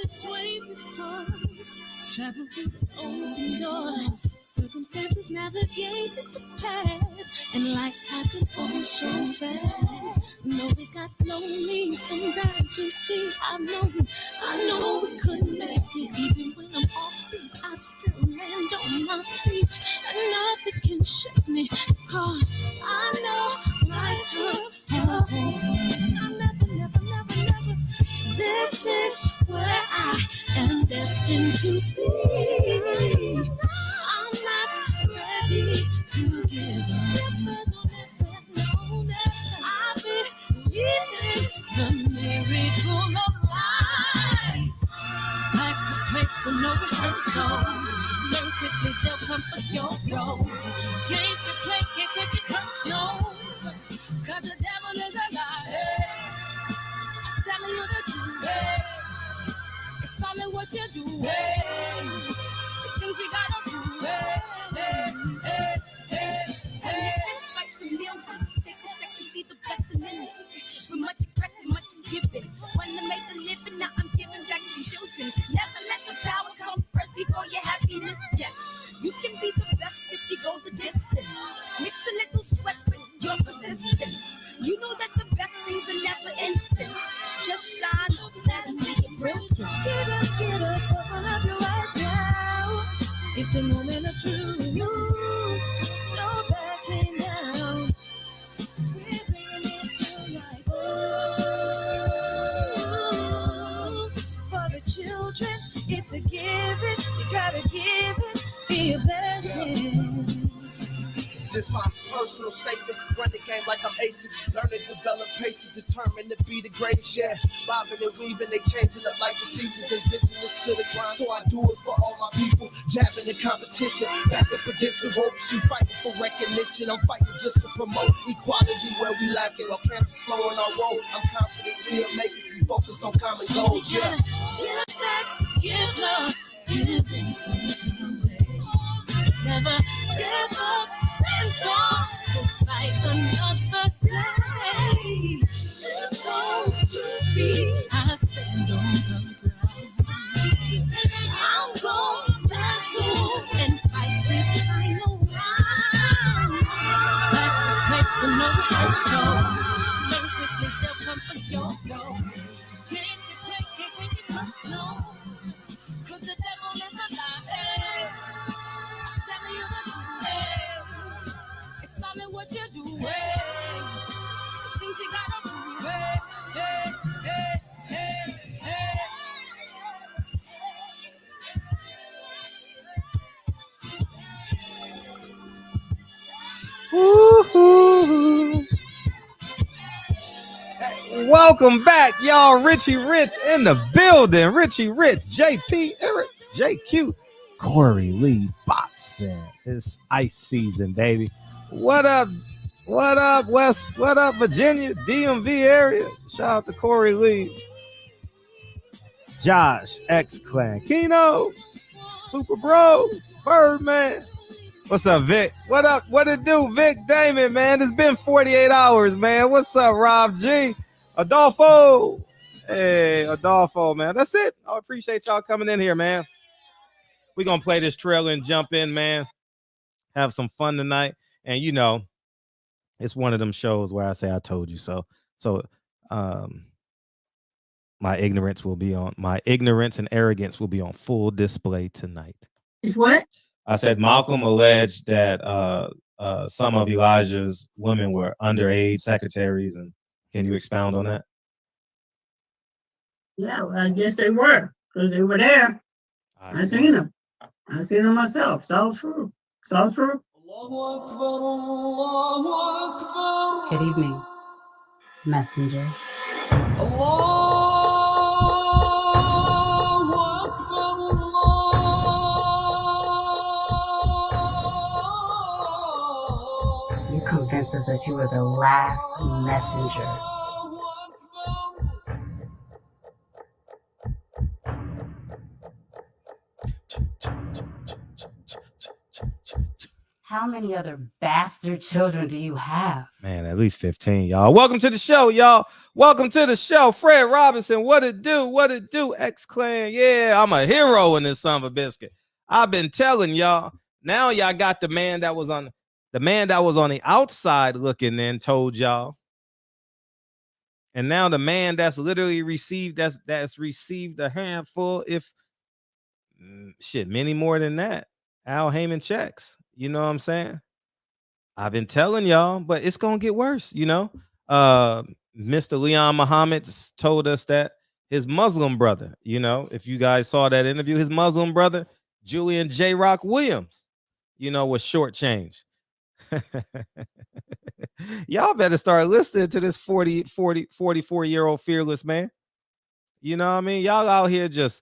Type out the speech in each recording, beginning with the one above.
this way before. Travel through the open door. Circumstances navigated the path, and life happened all so fast. No, it got lonely. Sometimes you see, I know we couldn't make it. Even when I'm off beat, I still land on my feet, and nothing can shake me. Cause I know life took a hold of me. I never. This is where I am destined to be. I'm not ready to give up. I believe in the miracle of life. Life's a play for no rehearsal. Learn quickly, they'll come for your role. Games get played, can't take it personal. Cause the devil is a liar. I'm telling you the truth. It's all in what you do. Some things you gotta do. Fight for millions. Take a second, see the blessing in it. With much expected, much is given. When I made the living, now I'm giving back to children. Never let the power come first before your happiness. Yes, you can be the best if you go the distance. Mix a little sweat with your persistence. You know that the best things are never instant. Just shine, let them see it brilliant. Get up, open up your eyes now. It's the moment of truth. No backing down. We're bringing it through like for the children, it's a given. You gotta give it, be a blessing. This my personal statement. Run the game like I'm aces. Learn and develop patience, determined to be the greatest. Yeah, bobbing and weaving, they changing up like the seasons. Indigenous to the grind, so I do it for all my people. Jabbing the competition, back up against the ropes. You fighting for recognition. I'm fighting just to promote equality where we lack it. While cancer slowing our road, I'm confident we'll make it. We focus on common goals. Yeah. Give back, give love, giving something away. Never give up, stand tall to fight another day. 2 toes, 2 feet, I stand on the ground. I'm going back soon and fight this final round. Life's a play for no rehearsal. Learn quickly, they'll come for your role. Games get played, can't take it personal. Cause the devil is a liar. Tell you the truth. It's all in what you do. Some things you gotta do. Woo-hoo. Welcome back, y'all. Richie Rich in the building. Richie Rich, JP, Eric, JQ, Corey Lee boxing. It's ice season, baby. What up? What up, West? What up, Virginia? DMV area. Shout out to Corey Lee. Josh, X-Clan. Keno, Super Bro, Birdman. What's up, Vic? What up? What it do, Vic Damon, man? It's been 48 hours, man. What's up, Rob G? Adolfo. Hey, Adolfo, man. That's it. I appreciate y'all coming in here, man. We're going to play this trailer and jump in, man. Have some fun tonight. And, you know, it's one of them shows where I say I told you so. So, my ignorance and arrogance will be on full display tonight. Is what? I said Malcolm alleged that some of Elijah's women were underage secretaries, and can you expound on that? Yeah, well, I guess they were, because they were there. I seen them. I seen them myself. It's all true. It's all true. Good evening, messenger. You convinced us that you were the last messenger. How many other bastard children do you have? Man, at least 15, y'all. Welcome to the show, y'all. Welcome to the show. Fred Robinson, what it do? What it do? X-Clan. Yeah, I'm a hero in this son of a biscuit. I've been telling y'all. Now y'all got the man that was on the outside looking in told y'all. And now the man that's literally received that's received a handful, if many more than that. Al Haymon checks. You know what I'm saying? I've been telling y'all, but it's gonna get worse, you know. Mr. Leon Muhammad told us that his Muslim brother, you know, if you guys saw that interview, his Muslim brother, Julian J. Rock Williams, you know, was shortchanged. Y'all better start listening to this 44-year-old fearless man. You know what I mean? Y'all out here just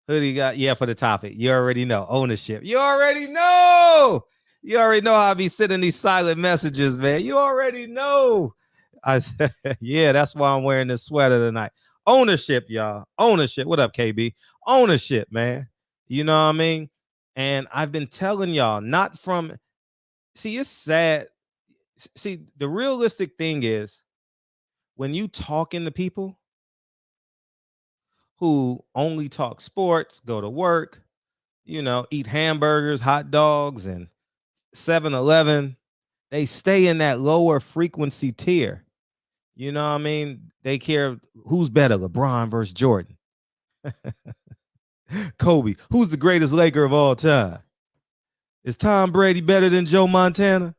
hoodie got, yeah, for the topic. You already know. Ownership. You already know. You already know how I be sending these silent messages, man. You already know. Yeah, that's why I'm wearing this sweater tonight. Ownership, y'all. Ownership. What up, KB? Ownership, man. You know what I mean? And I've been telling y'all, not from, see, it's sad. See, the realistic thing is when you talking to people who only talk sports, go to work, you know, eat hamburgers, hot dogs, and 7-Eleven, they stay in that lower frequency tier. You know what I mean? They care who's better, LeBron versus Jordan. Kobe, who's the greatest Laker of all time? Is Tom Brady better than Joe Montana?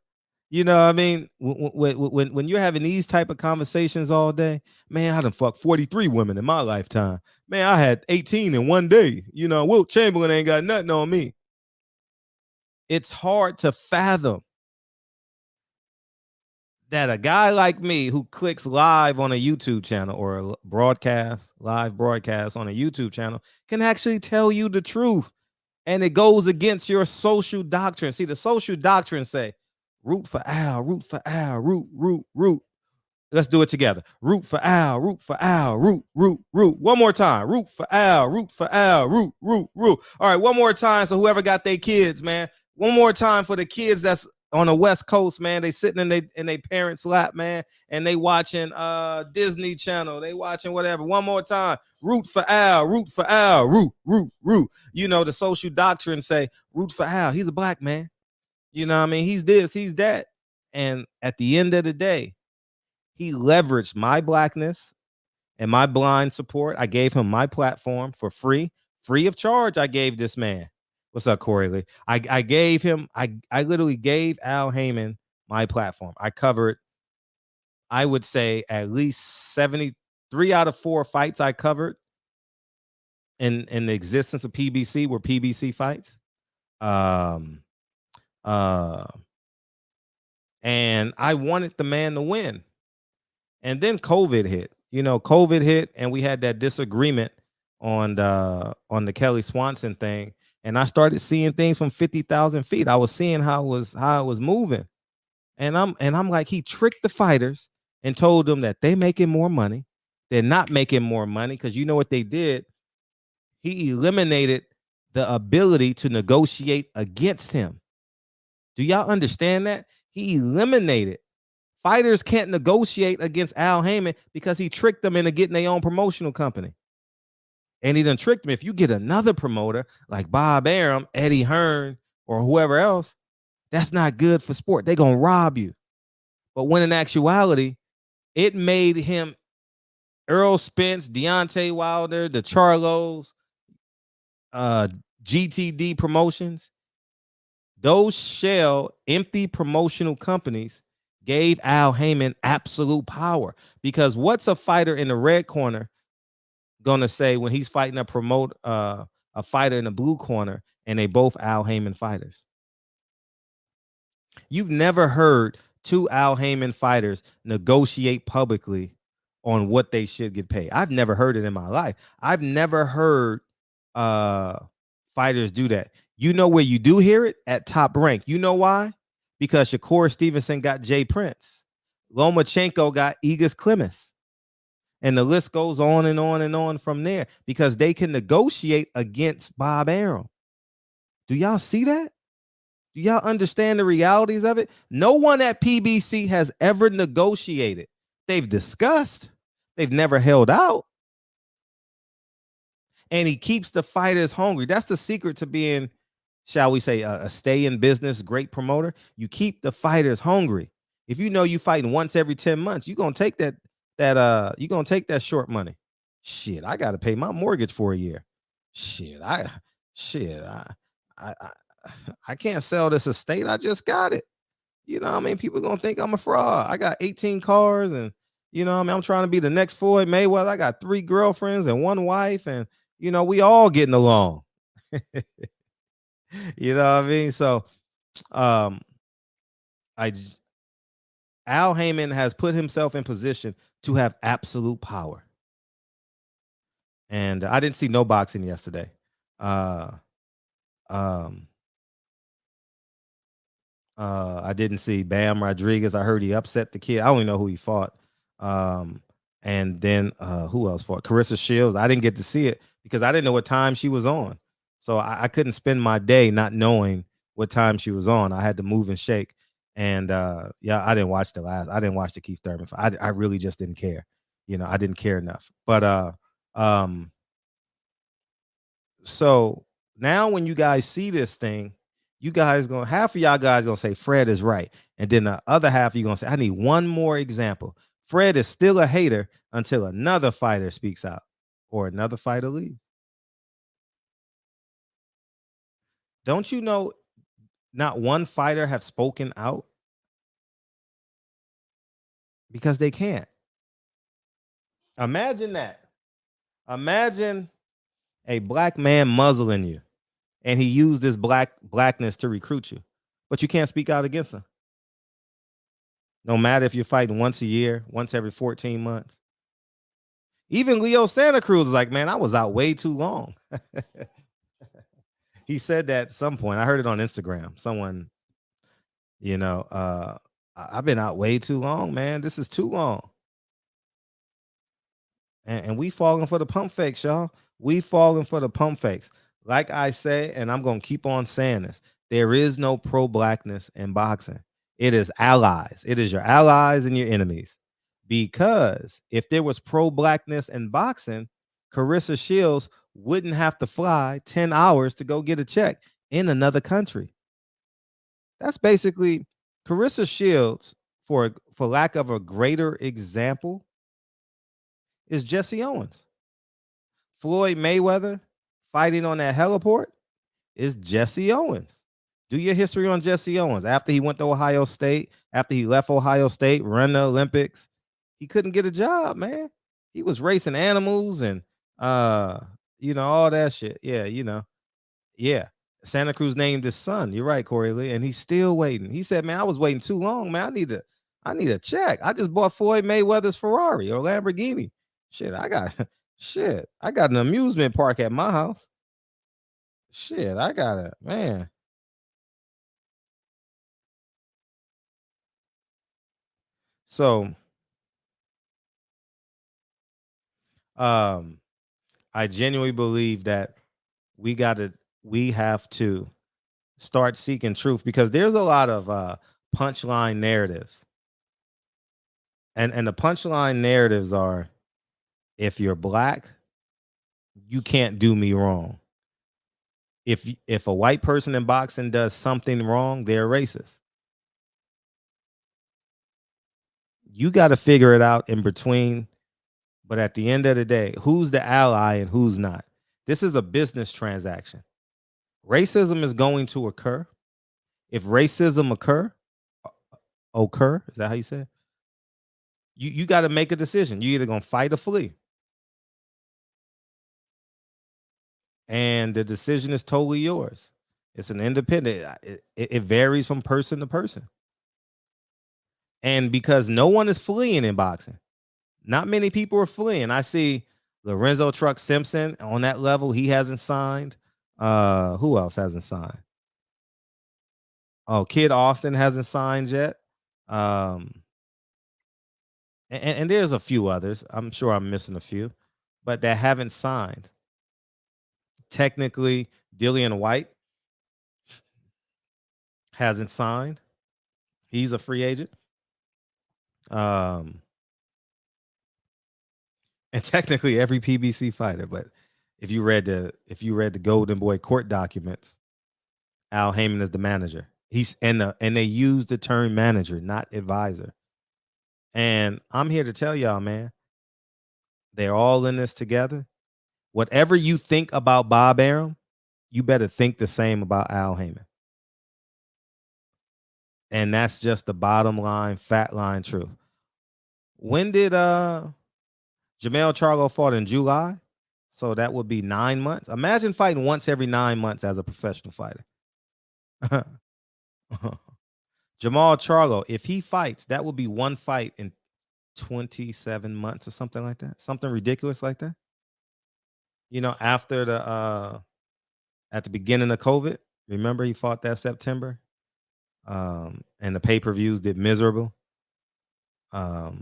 You know what I mean? When you're having these type of conversations all day, man, I done fucked 43 women in my lifetime. Man, I had 18 in one day. You know, Wilt Chamberlain ain't got nothing on me. It's hard to fathom that a guy like me who clicks live on a YouTube channel or a live broadcast on a YouTube channel can actually tell you the truth. And it goes against your social doctrine. See, the social doctrine say, root for Al, root for Al, root. Let's do it together. Root for Al, root. One more time. Root for Al, root. All right, one more time. So whoever got their kids, man. One more time for the kids that's on the West Coast, man. They sitting in their parents' lap, man, and they watching Disney Channel. They watching whatever. One more time. Root for Al, root. You know, the social doctrine say, root for Al. He's a black man. You know what I mean? He's this, he's that. And at the end of the day, he leveraged my blackness and my blind support. I gave him my platform for free of charge. I gave this man. What's up, Corey Lee? I gave him, I literally gave Al Haymon my platform. I covered, I would say, at least 73 out of 4 fights I covered in the existence of PBC were PBC fights. And I wanted the man to win. And then COVID hit. You know, COVID hit, and we had that disagreement on the Kelly Swanson thing. And I started seeing things from 50,000 feet. I was seeing how it was moving. And I'm like, he tricked the fighters and told them that they making more money. They're not making more money, because you know what they did? He eliminated the ability to negotiate against him. Do y'all understand that? He eliminated. Fighters can't negotiate against Al Haymon because he tricked them into getting their own promotional company. And he done tricked them. If you get another promoter like Bob Arum, Eddie Hearn, or whoever else, that's not good for sport. They're going to rob you. But when in actuality, it made him Earl Spence, Deontay Wilder, the Charlos, GTD Promotions. Those shell empty promotional companies gave Al Haymon absolute power. Because what's a fighter in the red corner gonna say when he's fighting a fighter in the blue corner and they both Al Haymon fighters? You've never heard 2 Al Haymon fighters negotiate publicly on what they should get paid. I've never heard it in my life. I've never heard fighters do that. You know where you do hear it? At Top Rank. You know why? Because Shakur Stevenson got Jay Prince. Lomachenko got Igor Klimas. And the list goes on and on and on from there, because they can negotiate against Bob Arum. Do y'all see that? Do y'all understand the realities of it? No one at PBC has ever negotiated. They've discussed. They've never held out. And he keeps the fighters hungry. That's the secret to being, shall we say, a stay in business great promoter. You keep the fighters hungry. If you know you fighting once every 10 months, you're gonna take that short money. Shit, I gotta pay my mortgage for a year. I can't sell this estate. I just got it. You know what I mean? People gonna think I'm a fraud. I got 18 cars, and you know what I mean, I'm trying to be the next Floyd Mayweather. I got 3 girlfriends and 1 wife, and you know, we all getting along. You know what I mean? So Al Haymon has put himself in position to have absolute power. And I didn't see no boxing yesterday. I didn't see Bam Rodriguez. I heard he upset the kid. I don't even know who he fought. And then who else fought? Clarissa Shields. I didn't get to see it because I didn't know what time she was on. So I couldn't spend my day not knowing what time she was on. I had to move and shake. And yeah, I didn't watch the Keith Thurman fight. I really just didn't care. You know, I didn't care enough. But so now when you guys see this thing, you guys half of y'all guys gonna say Fred is right. And then the other half of you gonna say, I need one more example. Fred is still a hater until another fighter speaks out or another fighter leaves. Don't you know not one fighter have spoken out? Because they can't. Imagine that. Imagine a black man muzzling you, and he used this blackness to recruit you, but you can't speak out against him. No matter if you're fighting once a year, once every 14 months. Even Leo Santa Cruz is like, man, I was out way too long. He said that at some point. I heard it on Instagram. Someone, you know, I've been out way too long, man. This is too long. And we falling for the pump fakes, y'all. We falling for the pump fakes. Like I say, and I'm going to keep on saying this, there is no pro-blackness in boxing. It is allies. It is your allies and your enemies. Because if there was pro-blackness in boxing, Clarissa Shields wouldn't have to fly 10 hours to go get a check in another country. That's basically Clarissa Shields, for lack of a greater example, is Jesse Owens. Floyd Mayweather fighting on that heliport is Jesse Owens. Do your history on Jesse Owens. After he went to Ohio State, after he left Ohio State, run the Olympics, he couldn't get a job, man. He was racing animals and you know, all that shit. Yeah, you know. Yeah. Santa Cruz named his son. You're right, Corey Lee. And he's still waiting. He said, man, I was waiting too long, man. I need a check. I just bought Floyd Mayweather's Ferrari or Lamborghini. Shit, I got an amusement park at my house. Shit, I got it, man. So I genuinely believe that we have to start seeking truth, because there's a lot of punchline narratives. And the punchline narratives are, if you're black, you can't do me wrong. If a white person in boxing does something wrong, they're racist. You got to figure it out in between. But at the end of the day, who's the ally and who's not? This is a business transaction. Racism is going to occur. If racism occur, is that how you say it? You got to make a decision. You're either going to fight or flee. And the decision is totally yours. It's an independent. It varies from person to person. And because no one is fleeing in boxing, not many people are fleeing. I see Lorenzo Truck Simpson on that level. He hasn't signed. Who else hasn't signed? Oh, Kid Austin hasn't signed yet. And there's a few others. I'm sure I'm missing a few, but that haven't signed. Technically, Dillian White hasn't signed. He's a free agent. And technically every PBC fighter, but if you read the Golden Boy court documents, Al Haymon is the manager. And they use the term manager, not advisor. And I'm here to tell y'all, man, they're all in this together. Whatever you think about Bob Arum, you better think the same about Al Haymon. And that's just the bottom line, fat line truth. When did Jamel Charlo fought in July? So that would be 9 months. Imagine fighting once every 9 months as a professional fighter. Jamal Charlo, if he fights, that would be one fight in 27 months or something like that. Something ridiculous like that. You know, after at the beginning of COVID, remember he fought that September? And the pay-per-views did miserable. Sergey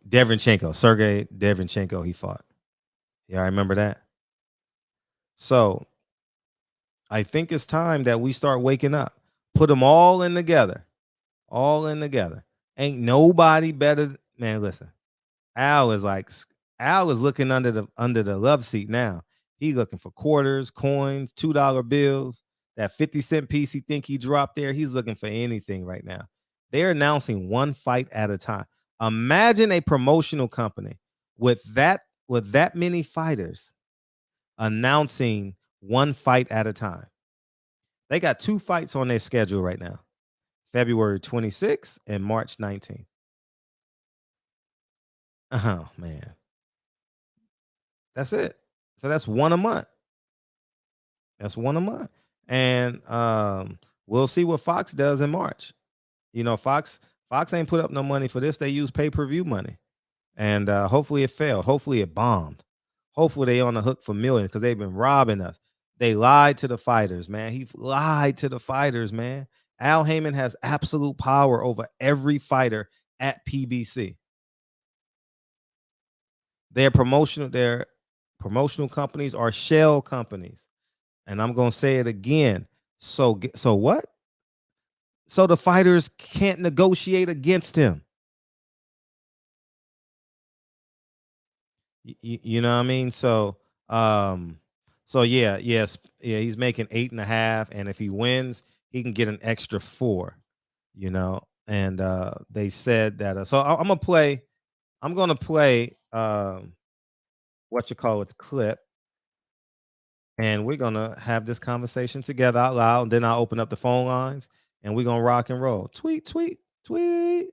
Devenchenko, he fought. Yeah, I remember that. So I think it's time that we start waking up. Put them all in together. All in together. Ain't nobody better. Man, listen. Al is looking under the love seat now. He's looking for quarters, coins, $2 bills. That 50-cent piece he think he dropped there. He's looking for anything right now. They're announcing one fight at a time. Imagine a promotional company with that many fighters announcing one fight at a time. They got 2 fights on their schedule right now. February 26th and March 19th. Oh, man. That's it. So that's one a month. And we'll see what Fox does in March. You know, Fox ain't put up no money for this. They use pay-per-view money. And hopefully it failed. Hopefully it bombed. Hopefully they on the hook for millions because they've been robbing us. They lied to the fighters, man. He lied to the fighters, man. Al Haymon has absolute power over every fighter at PBC. Their promotional companies are shell companies. And I'm going to say it again. So what? So the fighters can't negotiate against him. You know what I mean? So he's making 8.5, and if he wins, he can get an extra 4. You know, and they said that. So I'm gonna play clip, and we're gonna have this conversation together out loud. And then I'll open up the phone lines, and we're gonna rock and roll. Tweet, tweet, tweet,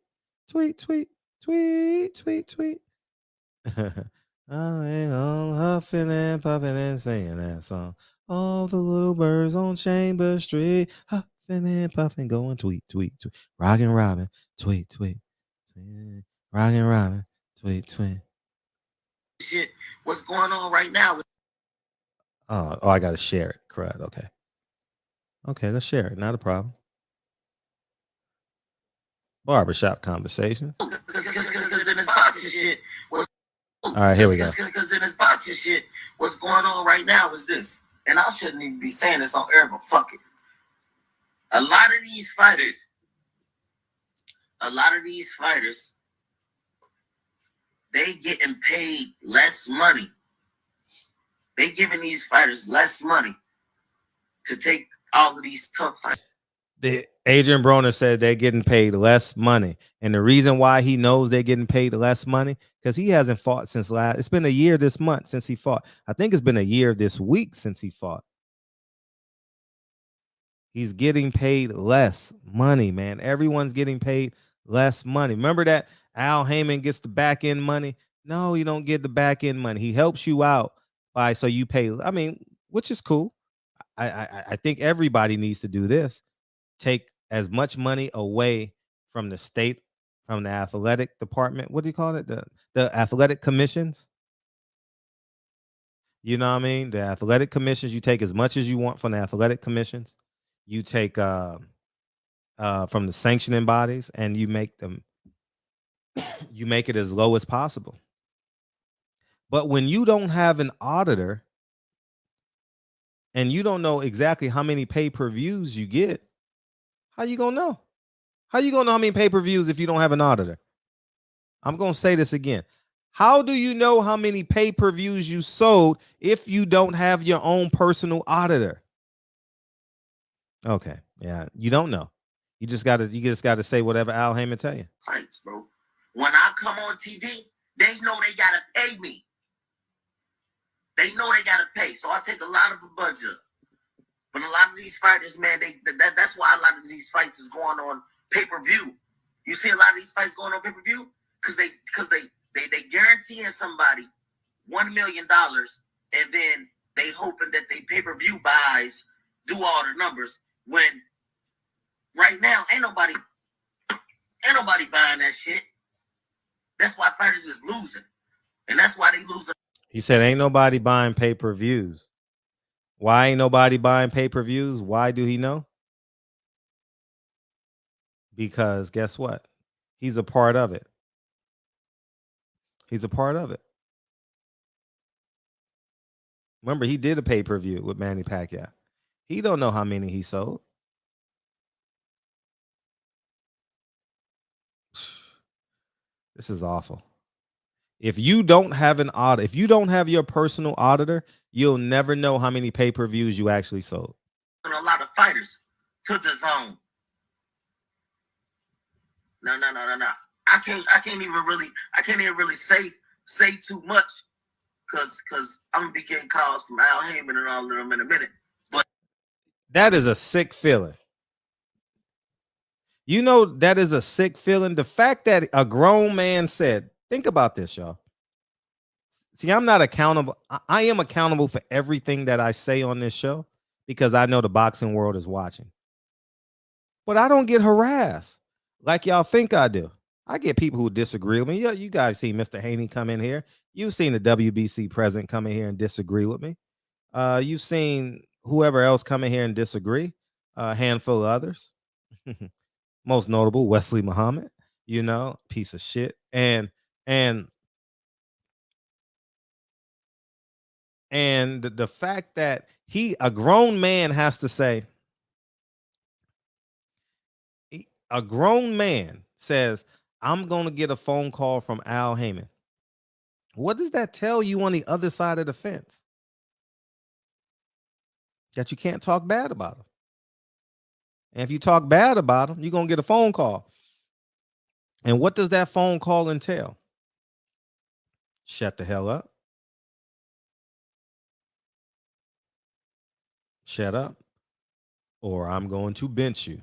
tweet, tweet, tweet, tweet, tweet. I ain't all huffing and puffing and singing that song. All the little birds on Chamber Street, huffing and puffing, going tweet, tweet, tweet. Rockin' Robin, tweet, tweet, tweet. Rockin' Robin, tweet, tweet. Shit, what's going on right now? Oh, I gotta share it. Crud. Okay, let's share it. Not a problem. Barbershop conversations. All right, here we go. Because in this boxing shit, what's going on right now is this. And I shouldn't even be saying this on air, but fuck it. A lot of these fighters, they getting paid less money. They giving these fighters less money to take all of these tough fights. Adrian Broner said they're getting paid less money. And the reason why he knows they're getting paid less money, because he hasn't fought since it's been a year this month since he fought. I think it's been a year this week since he fought. He's getting paid less money, man. Everyone's getting paid less money. Remember that Al Haymon gets the back end money? No, you don't get the back end money. He helps you out so you pay. I mean, which is cool. I think everybody needs to do this. Take as much money away from the state, from the athletic department. What do you call it? The athletic commissions. You know what I mean? The athletic commissions, you take as much as you want from the athletic commissions. You take from the sanctioning bodies, and you make it as low as possible. But when you don't have an auditor and you don't know exactly how many pay-per-views you get, How you gonna know? How you gonna know how many pay-per-views if you don't have an auditor? I'm gonna say this again. How do you know how many pay-per-views you sold if you don't have your own personal auditor? Okay, yeah, you don't know. You just gotta say whatever Al Haymon tell you. Fights, bro. When I come on TV, they know they gotta pay me. They know they gotta pay, so I take a lot of the budget up. But a lot of these fighters, man, that's why a lot of these fights is going on pay-per-view. You see a lot of these fights going on pay-per-view because they guaranteeing somebody $1 million, and then they hoping that they pay-per-view buys do all the numbers. When right now ain't nobody buying that shit. That's why fighters is losing, and that's why they losing. He said, "Ain't nobody buying pay-per-views." Why ain't nobody buying pay-per-views? Why do he know? Because guess what? He's a part of it. He's a part of it. Remember, he did a pay-per-view with Manny Pacquiao. He don't know how many he sold. This is awful. If you don't have an audit, if you don't have your personal auditor, you'll never know how many pay-per-views you actually sold. A lot of fighters to the zone. No. I can't even really say too much because I'm gonna be getting calls from Al Haymon and all of them in a minute. But that is a sick feeling. You know, that is a sick feeling. The fact that a grown man said, think about this, y'all. See, I'm not accountable. I am accountable for everything that I say on this show because I know the boxing world is watching. But I don't get harassed like y'all think I do. I get people who disagree with me. Yeah, you guys see Mr. Haney come in here. You've seen the WBC president come in here and disagree with me. You've seen whoever else come in here and disagree. A handful of others. Most notable, Wesley Muhammad, you know, piece of shit. And the fact that a grown man has to say, a grown man says, I'm going to get a phone call from Al Haymon. What does that tell you on the other side of the fence? That you can't talk bad about him. And if you talk bad about him, you're going to get a phone call. And what does that phone call entail? Shut the hell up. Shut up. Or I'm going to bench you.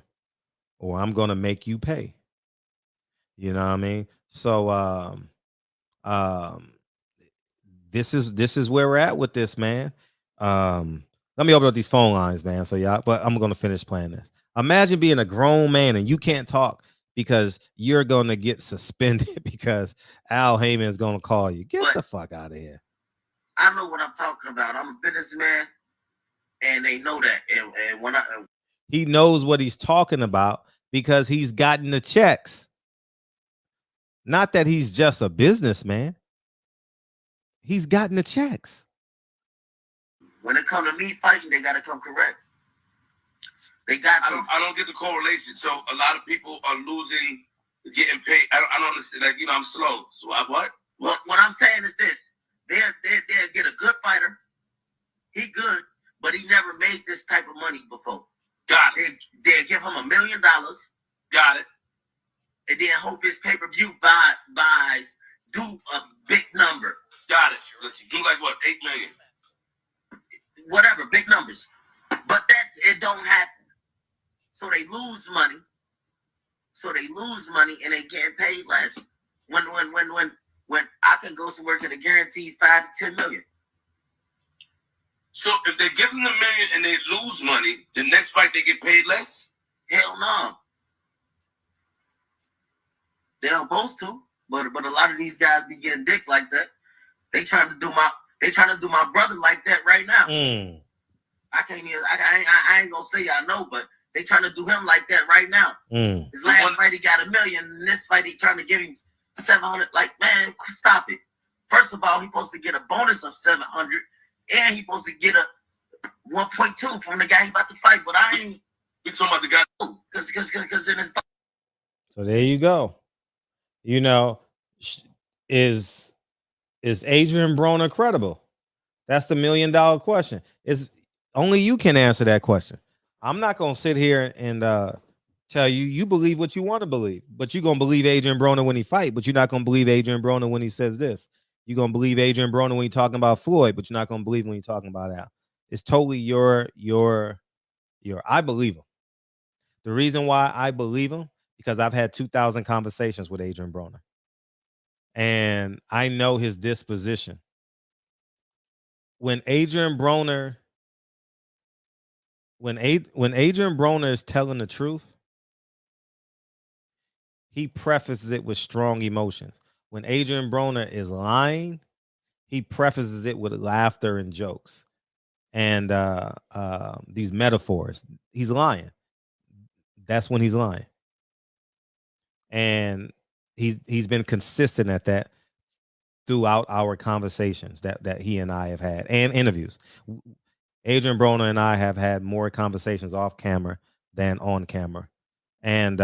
Or I'm going to make you pay. You know what I mean? So this is where we're at with this, man. Let me open up these phone lines, man. So y'all, but I'm going to finish playing this. Imagine being a grown man and you can't talk because you're going to get suspended because Al Haymon is going to call you. Get the fuck out of here. I know what I'm talking about. I'm a businessman, and they know that. And when he knows what he's talking about because he's gotten the checks. Not that he's just a businessman. He's gotten the checks. When it comes to me fighting, they got to come correct. I don't get the correlation. So a lot of people are losing, getting paid. I don't understand. Like, I'm slow. So what? What I'm saying is this: they'll get a good fighter. He good, but he never made this type of money before. Got it. They'll give him $1 million. Got it. And then hope his pay-per-view buys do a big number. Got it. Let's do like what, 8 million? Whatever, big numbers. But it don't happen. So they lose money. And they get paid less. When I can go somewhere get a guaranteed 5 to 10 million. So if they give them $1 million and they lose money, the next fight they get paid less? Hell no. They're supposed to, but a lot of these guys be getting dick like that. They trying to do my brother like that right now. I can't even. I ain't gonna say I know, but they trying to do him like that right now. His last fight he got $1 million, and this fight he trying to give him 700. Like, man, stop it. First of all, he supposed to get a bonus of 700, and he supposed to get a 1.2 from the guy he about to fight. But I ain't. We talking about the guy. Because in his. So there you go. You know, is Adrian Broner credible? That's the $1 million question. Is only you can answer that question. I'm not gonna sit here and tell you believe what you want to believe, but you're gonna believe Adrian Broner when he fight, but you're not gonna believe Adrian Broner when he says this. You're gonna believe Adrian Broner when you're talking about Floyd, but you're not gonna believe when you're talking about Al. It's totally your. I believe him. The reason why I believe him because I've had 2,000 conversations with Adrian Broner, and I know his disposition. When Adrian Broner is telling the truth, he prefaces it with strong emotions. When Adrian Broner is lying, he prefaces it with laughter and jokes and these metaphors. He's lying. That's when he's lying. And he's been consistent at that throughout our conversations that he and I have had and interviews. Adrian Broner and I have had more conversations off camera than on camera. And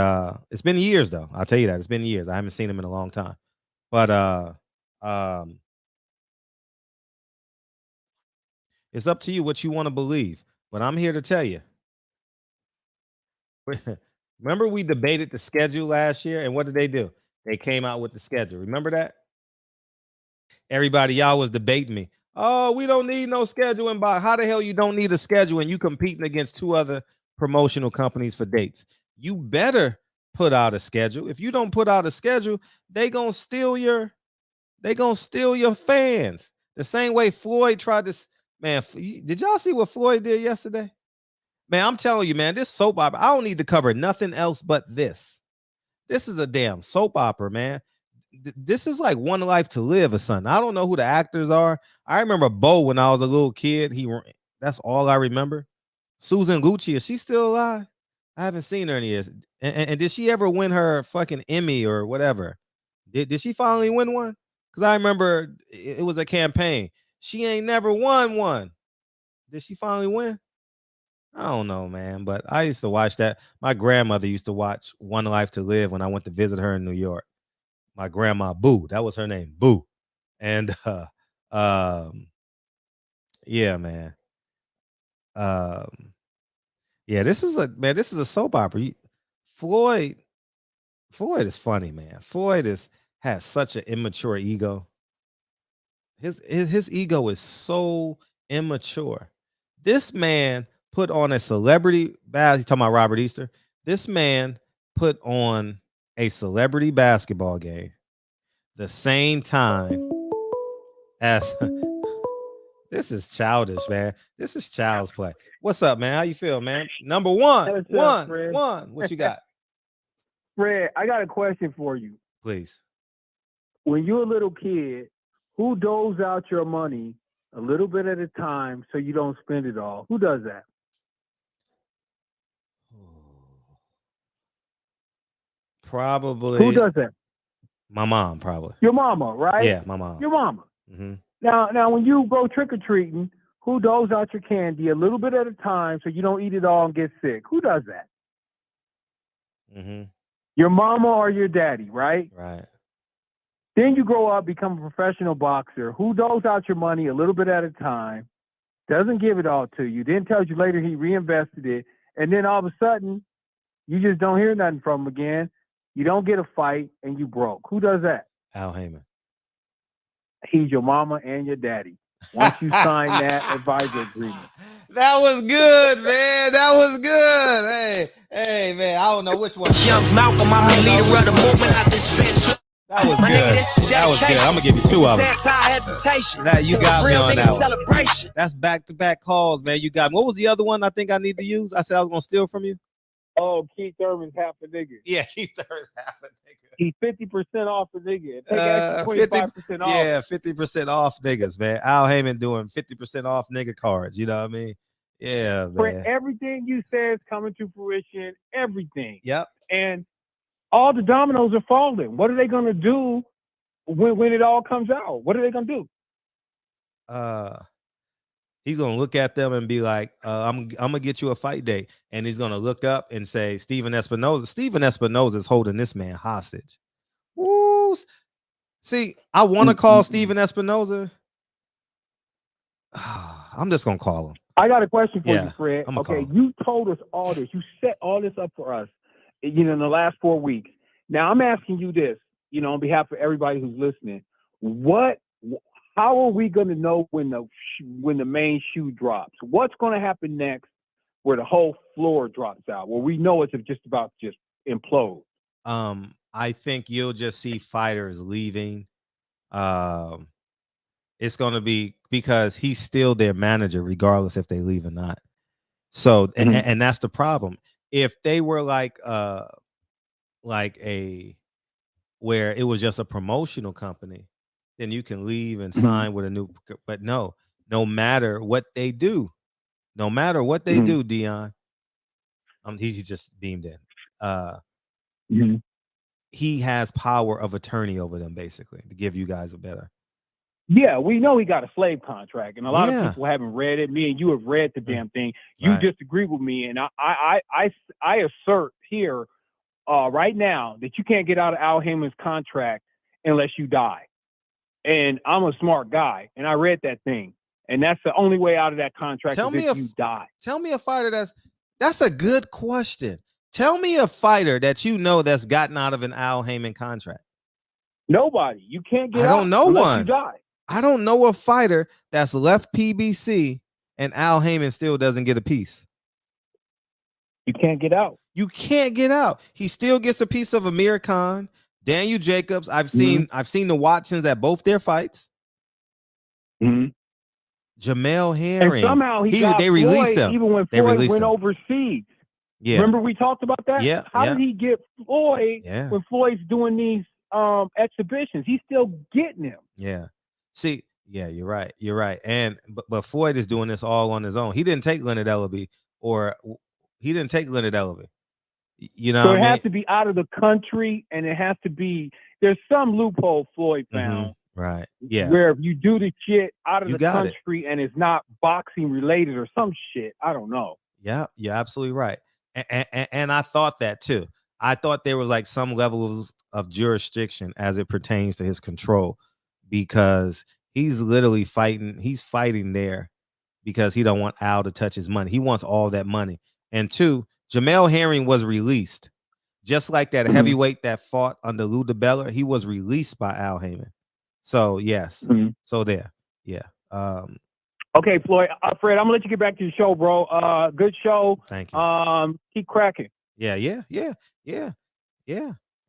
it's been years though. I'll tell you that. It's been years. I haven't seen him in a long time. But it's up to you what you want to believe. But I'm here to tell you. Remember we debated the schedule last year, and what did they do? They came out with the schedule. Remember that? Everybody, y'all was debating me. Oh, we don't need no scheduling. By how the hell you don't need a schedule and you competing against 2 other promotional companies for dates? You better put out a schedule. If you don't put out a schedule, they gonna steal your fans. The same way Floyd tried to. Man, did y'all see what Floyd did yesterday? Man, I'm telling you, man, this soap opera. I don't need to cover nothing else but this. This is a damn soap opera, man. This is like One Life to Live or something. I don't know who the actors are. I remember Bo when I was a little kid. That's all I remember. Susan Lucci, is she still alive? I haven't seen her in years. And did she ever win her fucking Emmy or whatever? Did she finally win one? Because I remember it was a campaign. She ain't never won one. Did she finally win? I don't know, man. But I used to watch that. My grandmother used to watch One Life to Live when I went to visit her in New York. My grandma Boo, that was her name, Boo. And yeah, man. Yeah, this is a soap opera. Floyd is funny, man. Floyd has such an immature ego. His ego is so immature. This man put on a celebrity he's talking about Robert Easter. This man put on a celebrity basketball game the same time as this is childish, man. This is child's play. What's up, man? How you feel, man? Number one. What you got? Fred, I got a question for you. Please. When you're a little kid, who doles out your money a little bit at a time so you don't spend it all? Who does that? Probably. Who does that? My mom, probably. Your mama, right? Yeah, my mom. Your mama. Mm-hmm. Now, when you go trick-or-treating, who doles out your candy a little bit at a time so you don't eat it all and get sick? Who does that? Mm-hmm. Your mama or your daddy, right? Right. Then you grow up, become a professional boxer. Who doles out your money a little bit at a time, doesn't give it all to you, then tells you later he reinvested it, and then all of a sudden, you just don't hear nothing from him again. You don't get a fight, and you broke. Who does that? Al Haymon. He's your mama and your daddy. Once you sign that advisor agreement. That was good, man. That was good. Hey, man. I don't know which one. Young Malcolm, I'm the leader of the movement. I dispense. That was good. That was good. I'm gonna give you 2 of them. That you got me on that one. Celebration. That's back-to-back calls, man. You got me. What was the other one I think I need to use? I said I was gonna steal from you. Oh, Keith Thurman's half a nigga. Yeah, Keith Thurman's half a nigga. He's 50% off a nigga. Take extra 25% off. Yeah, 50% off niggas, man. Al Haymon doing 50% off nigga cards. You know what I mean? Yeah, man. For everything you say is coming to fruition. Everything. Yep. And all the dominoes are falling. What are they going to do when it all comes out? What are they going to do? He's gonna look at them and be like, I'm gonna get you a fight date. And he's gonna look up and say, Steven Espinoza is holding this man hostage. Woo. See, I want to call Steven Espinoza. I'm just gonna call him. I got a question for you, Fred. Okay, you told us all this. You set all this up for us, in the last 4 weeks. Now I'm asking you this, on behalf of everybody who's listening. How are we going to know when the main shoe drops? What's going to happen next, where the whole floor drops out, where we know it's just about to just implode? I think you'll just see fighters leaving. It's going to be because he's still their manager, regardless if they leave or not. So, and that's the problem. If they were like where it was just a promotional company, then you can leave and sign with a new. But no matter what they do, Dion, he's just beamed in. He has power of attorney over them, basically, to give you guys a better. Yeah, we know he got a slave contract, and a lot of people haven't read it. Me and you have read the damn thing. You disagree with me, and I assert here right now that you can't get out of Al Haymon's contract unless you die. And I'm a smart guy, and I read that thing, and that's the only way out of that contract is if you die. Tell me a fighter that's a good question. Tell me a fighter that that's gotten out of an Al Haymon contract. Nobody. You can't get out. I don't know one. You die. I don't know a fighter that's left PBC and Al Haymon still doesn't get a piece. You can't get out. You can't get out. He still gets a piece of Amir Khan, Daniel Jacobs. I've seen the Watsons at both their fights. Jamel Herring. And somehow they released him. Even when Floyd went overseas. Yeah. Remember we talked about that? Yeah. How did he get Floyd when Floyd's doing these exhibitions? He's still getting him. Yeah. See, you're right. And but Floyd is doing this all on his own. He didn't take Leonard Ellaby. So it has to be out of the country, and it has to be there's some loophole Floyd found. Right. Yeah. Where if you do the shit out of the country and it's not boxing related or some shit, I don't know. Yeah, you're absolutely right. And I thought that too. I thought there was like some levels of jurisdiction as it pertains to his control, because he's literally fighting. He's fighting there because he don't want Al to touch his money. He wants all that money. And two, Jamel Herring was released, just like that heavyweight that fought under Lou DiBella. He was released by Al Haymon. So yes. So there. Yeah. Okay, Floyd. Fred, I'm gonna let you get back to the show, bro. Good show. Thank you. Keep cracking. Yeah.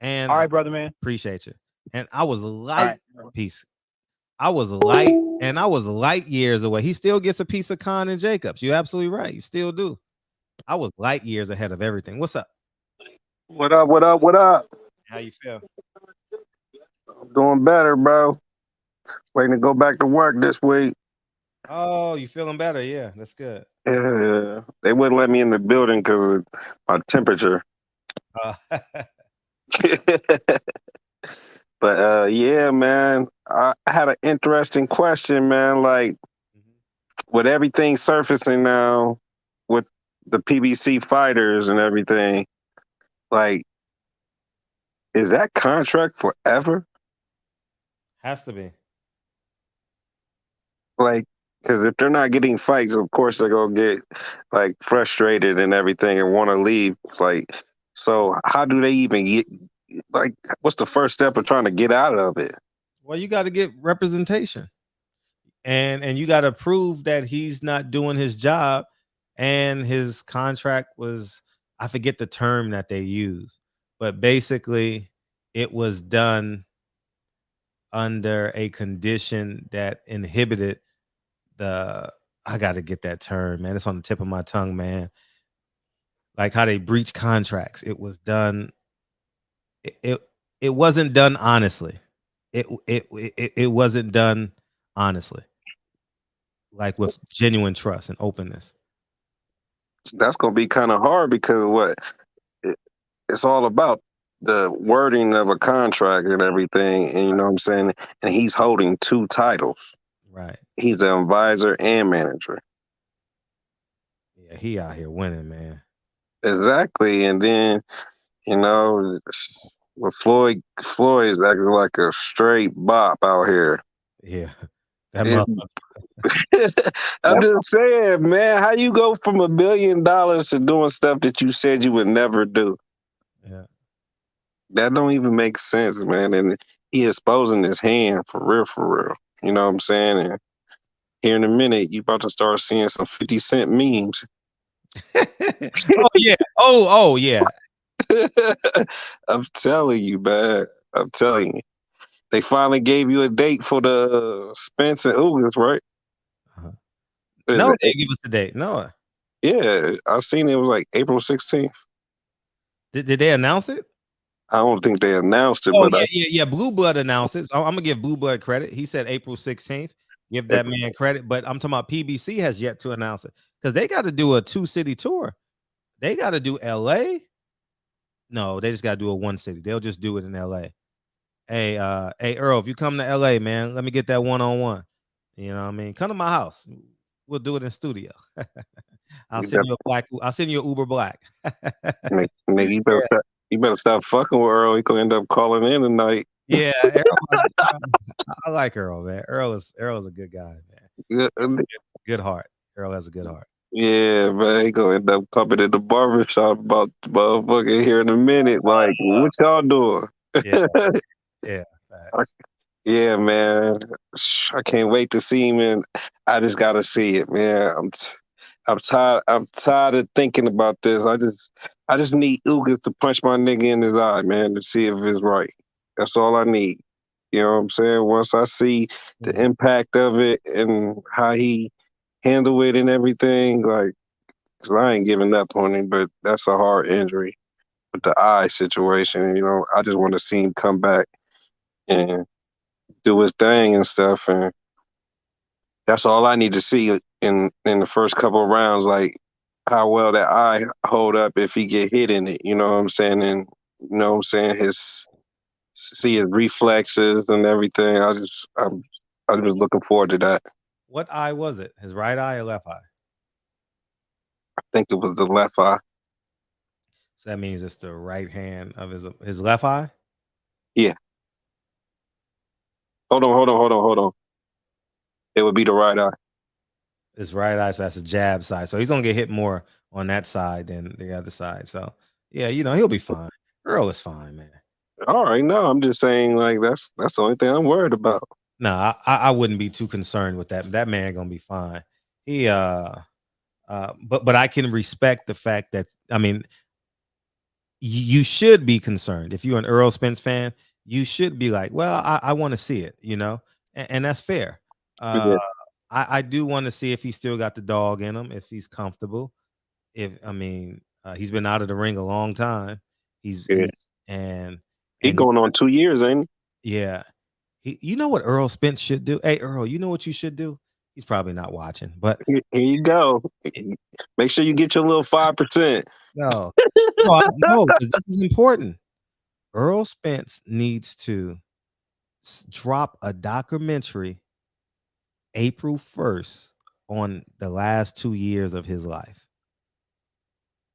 And all right, brother, man. Appreciate you. And I was light. Peace. I was light years away. He still gets a piece of Khan and Jacobs. You're absolutely right. You still do. I was light years ahead of everything. What's up? What up? How you feel? I'm doing better, bro. Waiting to go back to work this week. Oh, you feeling better? Yeah, that's good. Yeah, they wouldn't let me in the building because of my temperature. But yeah, man, I had an interesting question, man. Like, with everything surfacing now, with the PBC fighters and everything, like, is that contract forever? Has to be. Like, because if they're not getting fights, of course they're gonna get like frustrated and everything and want to leave. Like, so how do they even get? Like, what's the first step of trying to get out of it? Well, you got to get representation, and you got to prove that he's not doing his job, and his contract was, I forget the term that they use, but basically it was done under a condition that inhibited I got to get that term, man. It's on the tip of my tongue, man. Like how they breach contracts. It was done. It wasn't done honestly. It wasn't done honestly. Like with genuine trust and openness. That's going to be kind of hard because it's all about the wording of a contract and everything. And you know what I'm saying? And he's holding 2 titles. Right. He's an advisor and manager. Yeah, he out here winning, man. Exactly. And then, with Floyd is acting like a straight bop out here. Yeah, that It- motherfucker. I'm just saying, man, how you go from $1 billion to doing stuff that you said you would never do? Yeah. That don't even make sense, man. And he exposing his hand for real, for real. You know what I'm saying? And here in a minute, you about to start seeing some 50 Cent memes. Oh yeah. Oh yeah. I'm telling you, man. I'm telling you. They finally gave you a date for the Spence and Ugas, right? Uh-huh. Is No, it they give us the date. No. Yeah, I seen it was like April 16th. Did they announce it? I don't think they announced it, Oh but yeah. Blue Blood announced it. So I'm gonna give Blue Blood credit. He said April 16th. Give that man credit. But I'm talking about PBC has yet to announce it because they got to do a 2-city tour. They got to do LA. No, they just got to do a 1 city. They'll just do it in LA. Hey, Earl, if you come to LA, man, let me get that one-on-one. You know what I mean? Come to my house. We'll do it in studio. I'll send you an Uber Black. nigga, you better stop fucking with Earl. He gonna end up calling in tonight. Yeah, Earl, I like Earl, man. Earl is a good guy, man. Good heart. Earl has a good heart. Yeah, man, he gonna end up coming in the barbershop about the motherfucker here in a minute. Like, what y'all doing? Yeah. Yeah, man. I can't wait to see him, and I just gotta see it, man. I'm tired. I'm tired of thinking about this. I just need Ugas to punch my nigga in his eye, man, to see if it's right. That's all I need. You know what I'm saying? Once I see the impact of it and how he handle it and everything, like, cause I ain't giving up on him, but that's a hard injury with the eye situation. I just want to see him come back and do his thing and stuff, and that's all I need to see in the first couple of rounds, like how well that eye hold up if he get hit in it. You know what I'm saying? And see his reflexes and everything. I'm just looking forward to that. What eye was it? His right eye or left eye? I think it was the left eye. So that means it's the right hand of his left eye? Yeah. Hold on. It would be the right eye. His right eye, so that's a jab side. So he's gonna get hit more on that side than the other side. So yeah, he'll be fine. Earl is fine, man. All right, no, I'm just saying, like, that's the only thing I'm worried about. No, I wouldn't be too concerned with that. That man gonna be fine. He but I can respect the fact that, I mean, you should be concerned. If you're an Earl Spence fan, you should be like, well, I want to see it, and that's fair. Yeah. I do want to see if he's still got the dog in him, if he's comfortable. He's been out of the ring a long time. He's and going on 2 years, ain't he? Yeah. You know what Earl Spence should do? Hey, Earl, you know what you should do? He's probably not watching, but he? Here you go. Make sure you get your little 5%. No, no, because this is important. Earl Spence needs to drop a documentary April 1st on the last 2 years of his life.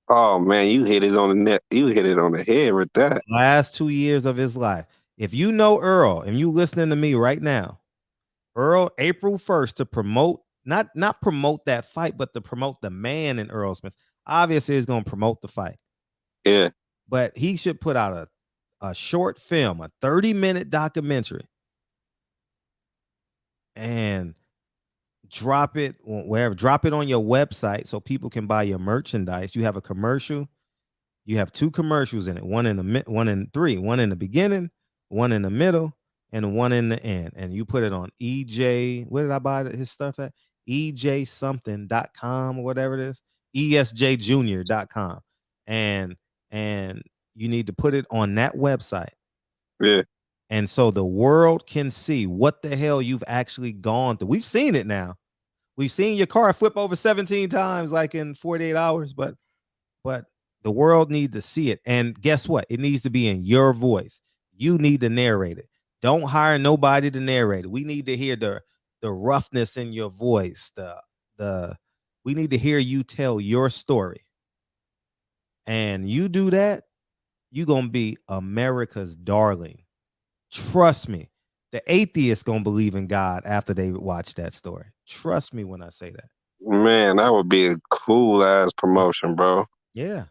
Oh man, you hit it on the net. You hit it on the head with that. Last 2 years of his life. If you know Earl and you listening to me right now, Earl, April 1st to promote, not promote that fight, but to promote the man in Earl Spence. Obviously, he's going to promote the fight. Yeah. But he should put out a short film, a 30-minute documentary, and drop it wherever. Drop it on your website so people can buy your merchandise. You have a commercial. You have 2 commercials in it. One in the beginning, one in the middle, and one in the end. And you put it on EJ. Where did I buy his stuff at? EJsomething.com or whatever it is. ESJjunior.com. And you need to put it on that website. Yeah. And so the world can see what the hell you've actually gone through. We've seen it now. We've seen your car flip over 17 times, like in 48 hours, but the world needs to see it. And guess what? It needs to be in your voice. You need to narrate it. Don't hire nobody to narrate it. We need to hear the roughness in your voice, the We need to hear you tell your story. And you do that, you're going to be America's darling. Trust me. The atheists going to believe in God after they watch that story. Trust me when I say that. Man, that would be a cool ass promotion, bro. Yeah.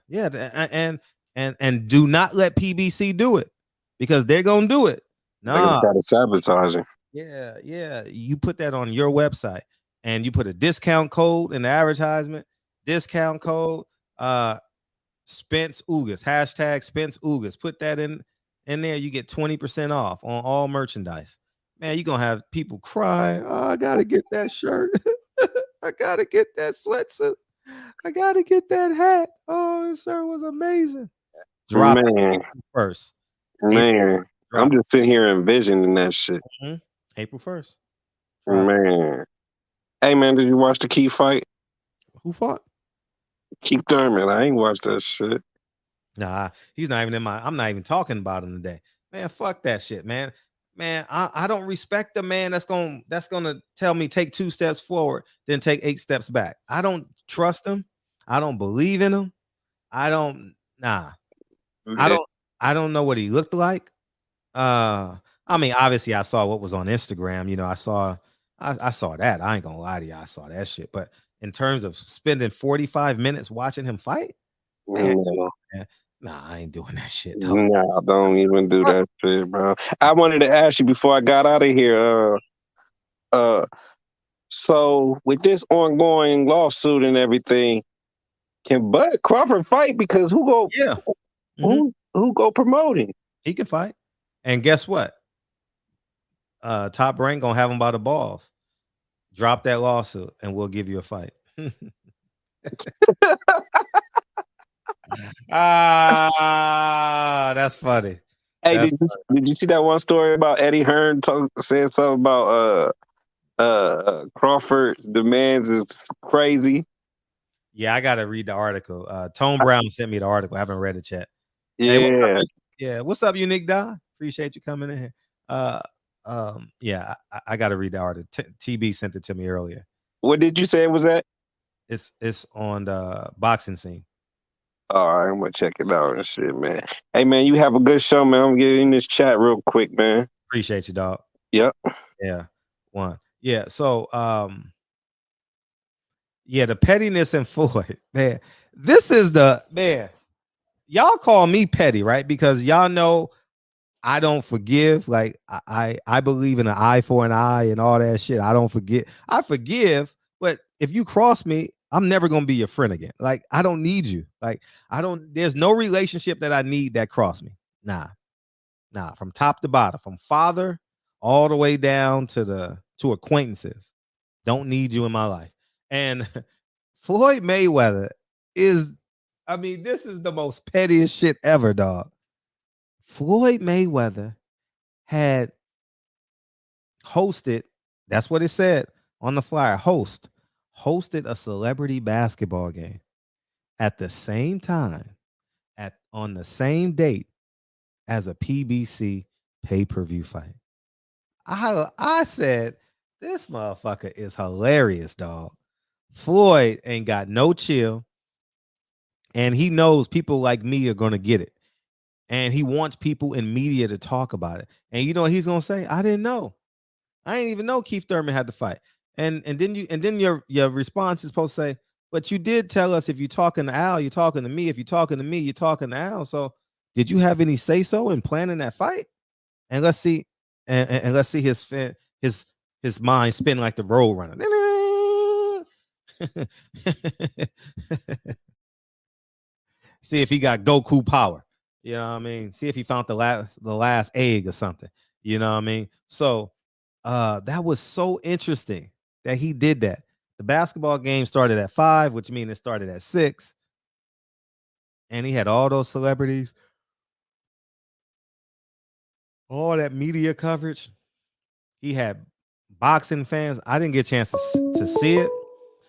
And do not let PBC do it, because they're going to do it. They're going to Nah. try to sabotage him. Yeah. You put that on your website and you put a discount code in the advertisement. Discount code Spence Ugas, hashtag Spence Ugas. Put that in there. You get 20% off on all merchandise. Man, you're gonna have people crying. Oh, I gotta get that shirt. I gotta get that sweatsuit. I gotta get that hat. Oh, this shirt was amazing. Drop Man. April 1st. Man, I'm just sitting here envisioning that shit. April 1st. Man. Hey, man, did you watch the key fight? Who fought? Keith Thurman. I ain't watched that shit. Nah, he's not even in my. I'm not even talking about him today. Man, fuck that shit, man. Man, I don't respect the man that's gonna tell me take 2 steps forward, then take 8 steps back. I don't trust him. I don't believe in him. I don't know what he looked like. I mean, obviously I saw what was on Instagram. You know, I saw that. I ain't gonna lie to you. I saw that shit. But in terms of spending 45 minutes watching him fight, man, nah, I ain't doing that shit. Nah, don't even do that shit, bro. I wanted to ask you before I got out of here. So with this ongoing lawsuit and everything, can Bud Crawford fight? Because who go promoting? He can fight. And guess what? Top Rank gonna have him by the balls. Drop that lawsuit and we'll give you a fight. That's funny. Hey, did you see that one story about Eddie Hearn saying something about Crawford's demands is crazy? Yeah, I gotta read the article. Tone Brown sent me the article. I haven't read it yet. Yeah. Hey, what's up, Unique Don? Appreciate you coming in here. Yeah, I gotta read the article. TB sent it to me earlier. What did you say it was at? It's on the boxing scene. All right, I'm gonna check it out and shit, man. Hey, man, you have a good show, man. I'm getting in this chat real quick, man. Appreciate you, dog. Yep. Yeah. Yeah. So, the pettiness and Floyd, man. This is the man. Y'all call me petty, right? Because y'all know I don't forgive. Like I believe in an eye for an eye and all that shit. I don't forget. I forgive, but if you cross me, I'm never gonna be your friend again. Like I don't need you. Like there's no relationship that I need that cross me. Nah. From top to bottom, from father all the way down to acquaintances. Don't need you in my life. And Floyd Mayweather this is the most pettiest shit ever, dog. Floyd Mayweather had hosted, that's what it said on the flyer, hosted a celebrity basketball game at the same time, on the same date as a PBC pay-per-view fight. I said, this motherfucker is hilarious, dog. Floyd ain't got no chill, and he knows people like me are going to get it. And he wants people in media to talk about it. And you know what he's gonna say? I didn't know. I didn't even know Keith Thurman had to fight. And then your response is supposed to say, but you did tell us if you're talking to Al, you're talking to me. If you're talking to me, you're talking to Al. So did you have any say-so in planning that fight? And let's see, and let's see his mind spin like the Road Runner. See if he got Goku power. You know what I mean? See if he found the last egg or something. You know what I mean? So that was so interesting that he did that. The basketball game started at 5, which means it started at 6. And he had all those celebrities, all that media coverage. He had boxing fans. I didn't get a chance to see it.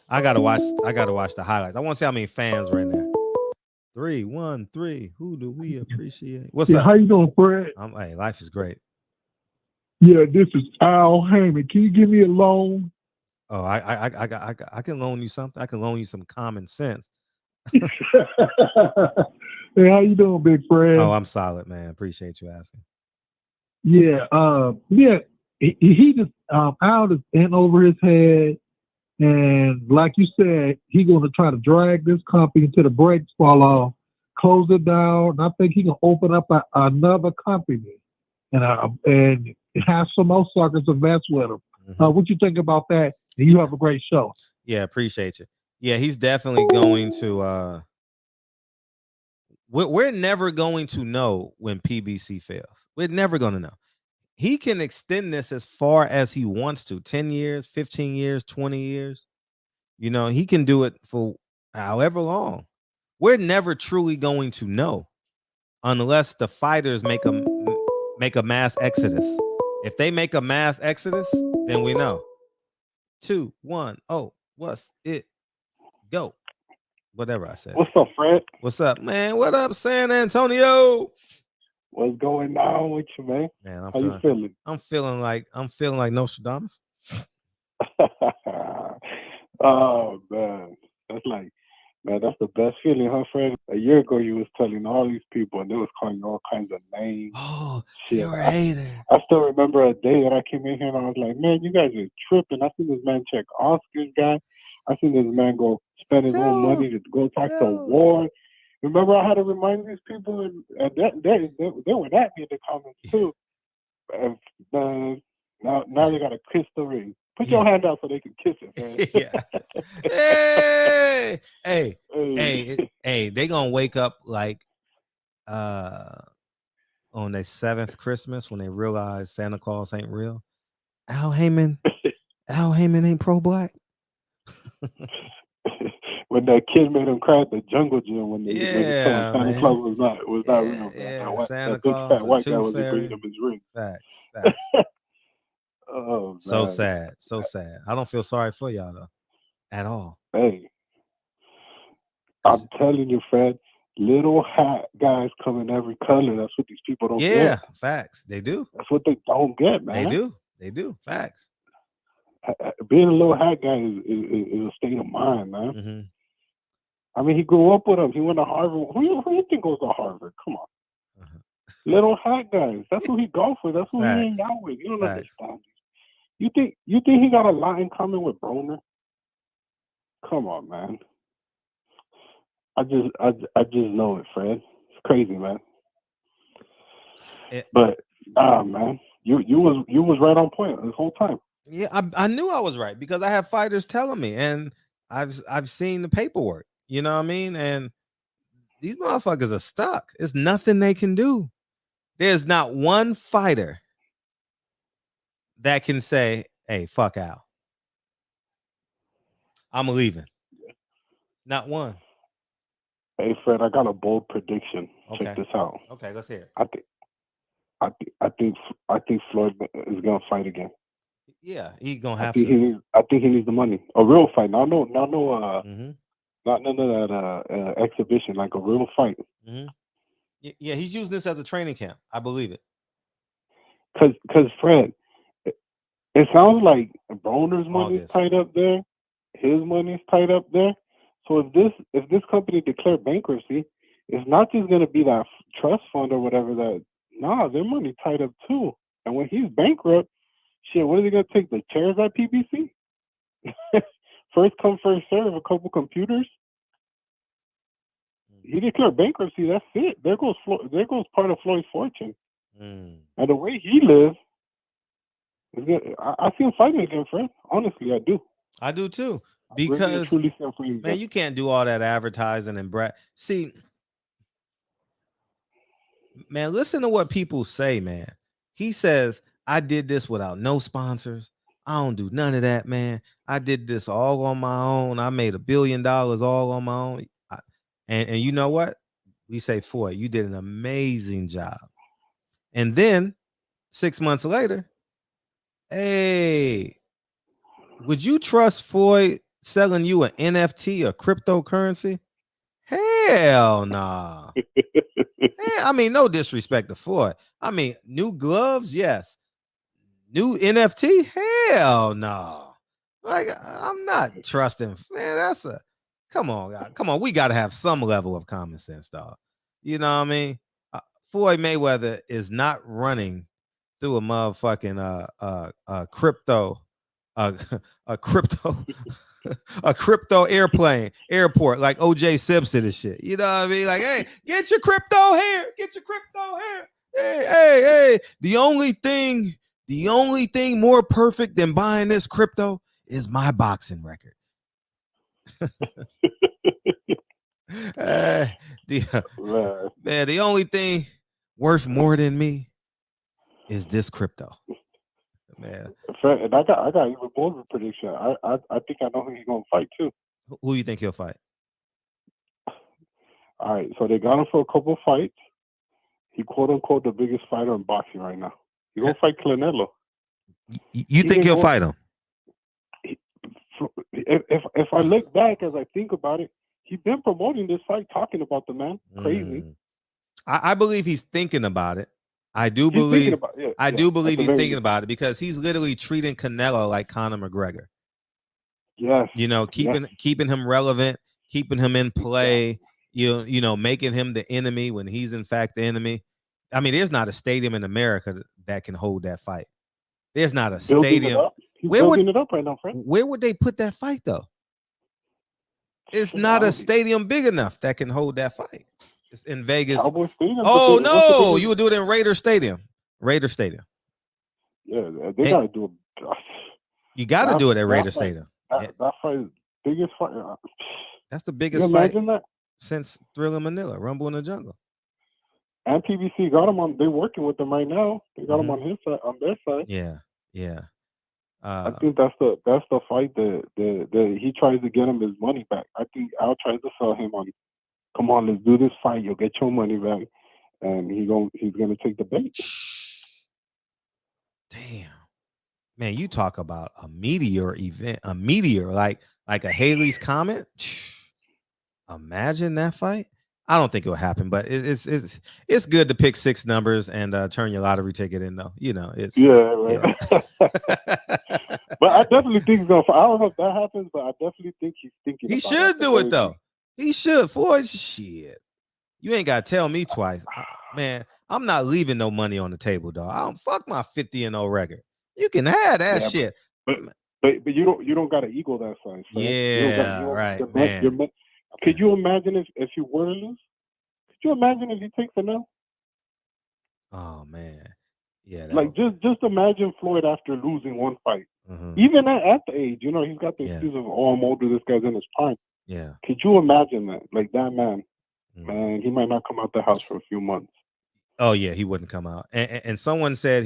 I gotta watch the highlights. I want to see how many fans were in there. 313. Who do we appreciate? What's up? How you doing, Fred? Hey, life is great. Yeah, this is Al Haymon. Can you give me a loan? Oh, I can loan you something. I can loan you some common sense. Hey, how you doing, big friend? Oh, I'm solid, man. Appreciate you asking. Yeah, yeah. He just Al is in over his head, and like you said, he gonna try to drag this company until the brakes fall off, close it down. And I think he gonna open up another company, and have some more suckers invest with him. What you think about that? And you have a great show. Yeah, appreciate you. Yeah, he's definitely going to. We're never going to know when PBC fails. We're never going to know. He can extend this as far as he wants to, 10 years, 15 years, 20 years. You know, he can do it for however long. We're never truly going to know unless the fighters make a mass exodus. If they make a mass exodus, then we know. 2, 1, oh, what's it? Go. Whatever I said. What's up, Fred? What's up, man? What up, San Antonio? What's going on with you, man? Man, how you feeling? I'm feeling like Nostradamus. Oh man, that's the best feeling, huh, Fred? A year ago, you was telling all these people, and they was calling you all kinds of names. Oh, shit. You're a hater. I still remember a day that I came in here and I was like, man, you guys are tripping. I seen this man check Oscars guy. I seen this man go spend his own money to go talk to Ward. Remember, I had to remind these people, and they were at me in the comments too. And, now they got a kiss the ring. Put your hand out so they can kiss it, man. Yeah. Hey, they gonna wake up like on their 7th Christmas when they realize Santa Claus ain't real. Al Heyman ain't pro-black. When that kid made him cry at the jungle gym when they Santa Claus was not real. Yeah, Santa that big Claus, fat white guy Tooth was Fairy. bringing him his ring. Facts. Oh, so man. sad. I don't feel sorry for y'all though, at all. Hey, I'm telling you, Fred, little hat guys come in every color. That's what these people don't get. Yeah, facts. They do. That's what they don't get, man. They do. Facts. Being a little hat guy is a state of mind, man. Mm-hmm. I mean, he grew up with him. He went to Harvard. Who you think goes to Harvard? Come on. Little hat guys. That's who he golfed with. That's who he hang out with. You don't understand. You think he got a lot in common with Broner? Come on, man. I just know it, Fred. It's crazy, man. But man, you was right on point this whole time. Yeah, I knew I was right because I have fighters telling me, and I've seen the paperwork. You know what I mean? And these motherfuckers are stuck. There's nothing they can do. There's not one fighter that can say, "Hey, fuck Al, I'm leaving." Not one. Hey, Fred, I got a bold prediction. Okay. Check this out. Okay, let's hear I it. think Floyd is gonna fight again. Yeah, he's gonna have to. I think he needs the money. A real fight. Not no Mm-hmm. not none of that exhibition. Like a real fight. Mm-hmm. Yeah, he's using this as a training camp. I believe it. Cause Fred, it sounds like Broner's money's tied up there. His money's tied up there. So if this company declared bankruptcy, it's not just gonna be that trust fund or whatever that. Nah, their money tied up too. And when he's bankrupt, shit, what are they gonna take, the chairs at PBC? First come, first serve. A couple computers. He declared bankruptcy. That's it. There goes part of Floyd's fortune. And the way he lives, I see him fighting again, friend. Honestly, I do. I do too. Because man, you can't do all that advertising and see, man, listen to what people say, man. He says, I did this without no sponsors. I don't do none of that, man. I did this all on my own. I made $1 billion all on my own. And you know what? We say, Floyd, you did an amazing job. And then 6 months later, hey, would you trust Floyd selling you an NFT or cryptocurrency? Hell nah. I mean, no disrespect to Floyd. I mean, new gloves, yes. New NFT? Hell no. Like, I'm not trusting, man. That's a come on, God. Come on. We got to have some level of common sense, dog. You know what I mean? Floyd Mayweather is not running through a motherfucking crypto, a crypto, a crypto airport like OJ Simpson and shit. You know what I mean? Like, hey, get your crypto here, get your crypto here. Hey. The only thing more perfect than buying this crypto is my boxing record. The only thing worth more than me is this crypto. Man. And I got even more of a prediction. I think I know who he's gonna fight too. Who you think he'll fight? All right, so they got him for a couple fights. He quote unquote the biggest fighter in boxing right now. He's gonna fight Canelo. You think he'll fight him? If I look back as I think about it, he's been promoting this fight, talking about the man. Crazy. I believe he's thinking about it. I do believe he's thinking about it because he's literally treating Canelo like Conor McGregor. Yes. You know, keeping him relevant, keeping him in play, you know, making him the enemy when he's in fact the enemy. I mean, there's not a stadium in America that can hold that fight. There's not a stadium. Building it up right now, friend. Where would they put that fight though? It's not a stadium big enough that can hold that fight. It's in Vegas. Oh no, you would do it in Raider Stadium. Yeah, they gotta do it. You gotta do it at Raider Stadium. That fight is biggest fight. That's the biggest fight since Thriller Manila, Rumble in the Jungle. And PBC got him on. They're working with them right now. They got him on his side, on their side. Yeah. I think that's the fight that he tries to get him his money back. I think Al tries to sell him on. Come on, let's do this fight. You'll get your money back, and he's gonna take the bait. Damn, man, you talk about a meteor event, a meteor like a Halley's Comet. Imagine that fight. I don't think it'll happen, but it's good to pick 6 numbers and turn your lottery ticket in, though. You know, it's right. But I definitely think he's gonna. I don't know if that happens, but I definitely think he's thinking. He should do it though. He should. Floyd, shit. You ain't gotta tell me twice, man. I'm not leaving no money on the table, dog. I don't fuck my 50-0 record. You can have that shit, but you don't got an ego that size. Right? Yeah, right, man. Could you imagine if you were to lose? Could you imagine if he takes a no? Oh man, yeah. Like just imagine Floyd after losing one fight. Even at the age, you know, he's got the excuse of, oh, I'm older. This guy's in his prime. Yeah. Could you imagine that? Like that man, man, he might not come out the house for a few months. Oh yeah, he wouldn't come out. And someone said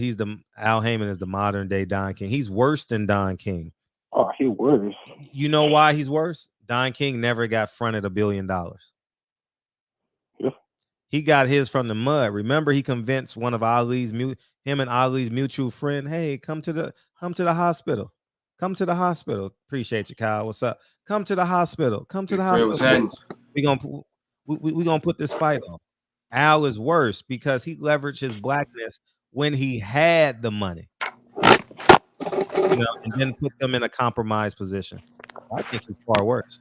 Al Haymon is the modern day Don King. He's worse than Don King. Oh, he's worse. You know why he's worse? Don King never got fronted $1 billion. Yeah. He got his from the mud. Remember, he convinced him and Ali's mutual friend, hey, come to the hospital. Come to the hospital. Appreciate you, Kyle. What's up? Come to the hospital. Come to the hospital. We're gonna put this fight on. Al is worse because he leveraged his blackness when he had the money. You know, and then put them in a compromised position. I think he's far worse.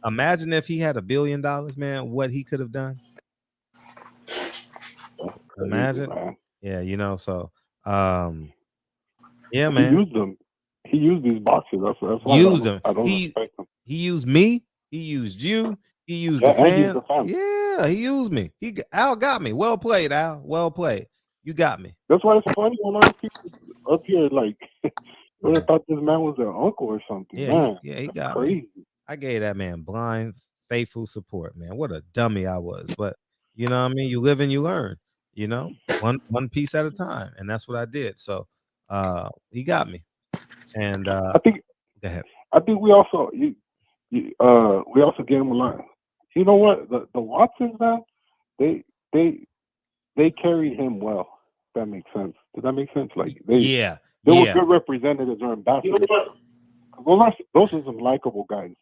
Imagine if he had $1 billion, man, what he could have done. Imagine. Yeah, you know, so yeah, man. He used them. He used these boxes. That's why used them. He used me. He used you. He used the fans. Yeah, he used me. Al got me. Well played, Al. Well played. You got me. That's why it's funny when a lot of people up here like would have thought this man was their uncle or something. Yeah, man, he got crazy. Me. I gave that man blind, faithful support, man. What a dummy I was. But you know what I mean? You live and you learn, you know, one piece at a time. And that's what I did. So he got me. And I think go ahead. I think we also we also gave him a lot. You know what? The Watsons, man, they carried him well. If that makes sense. Does that make sense? Like they were good representatives or ambassadors. Those are some likable guys.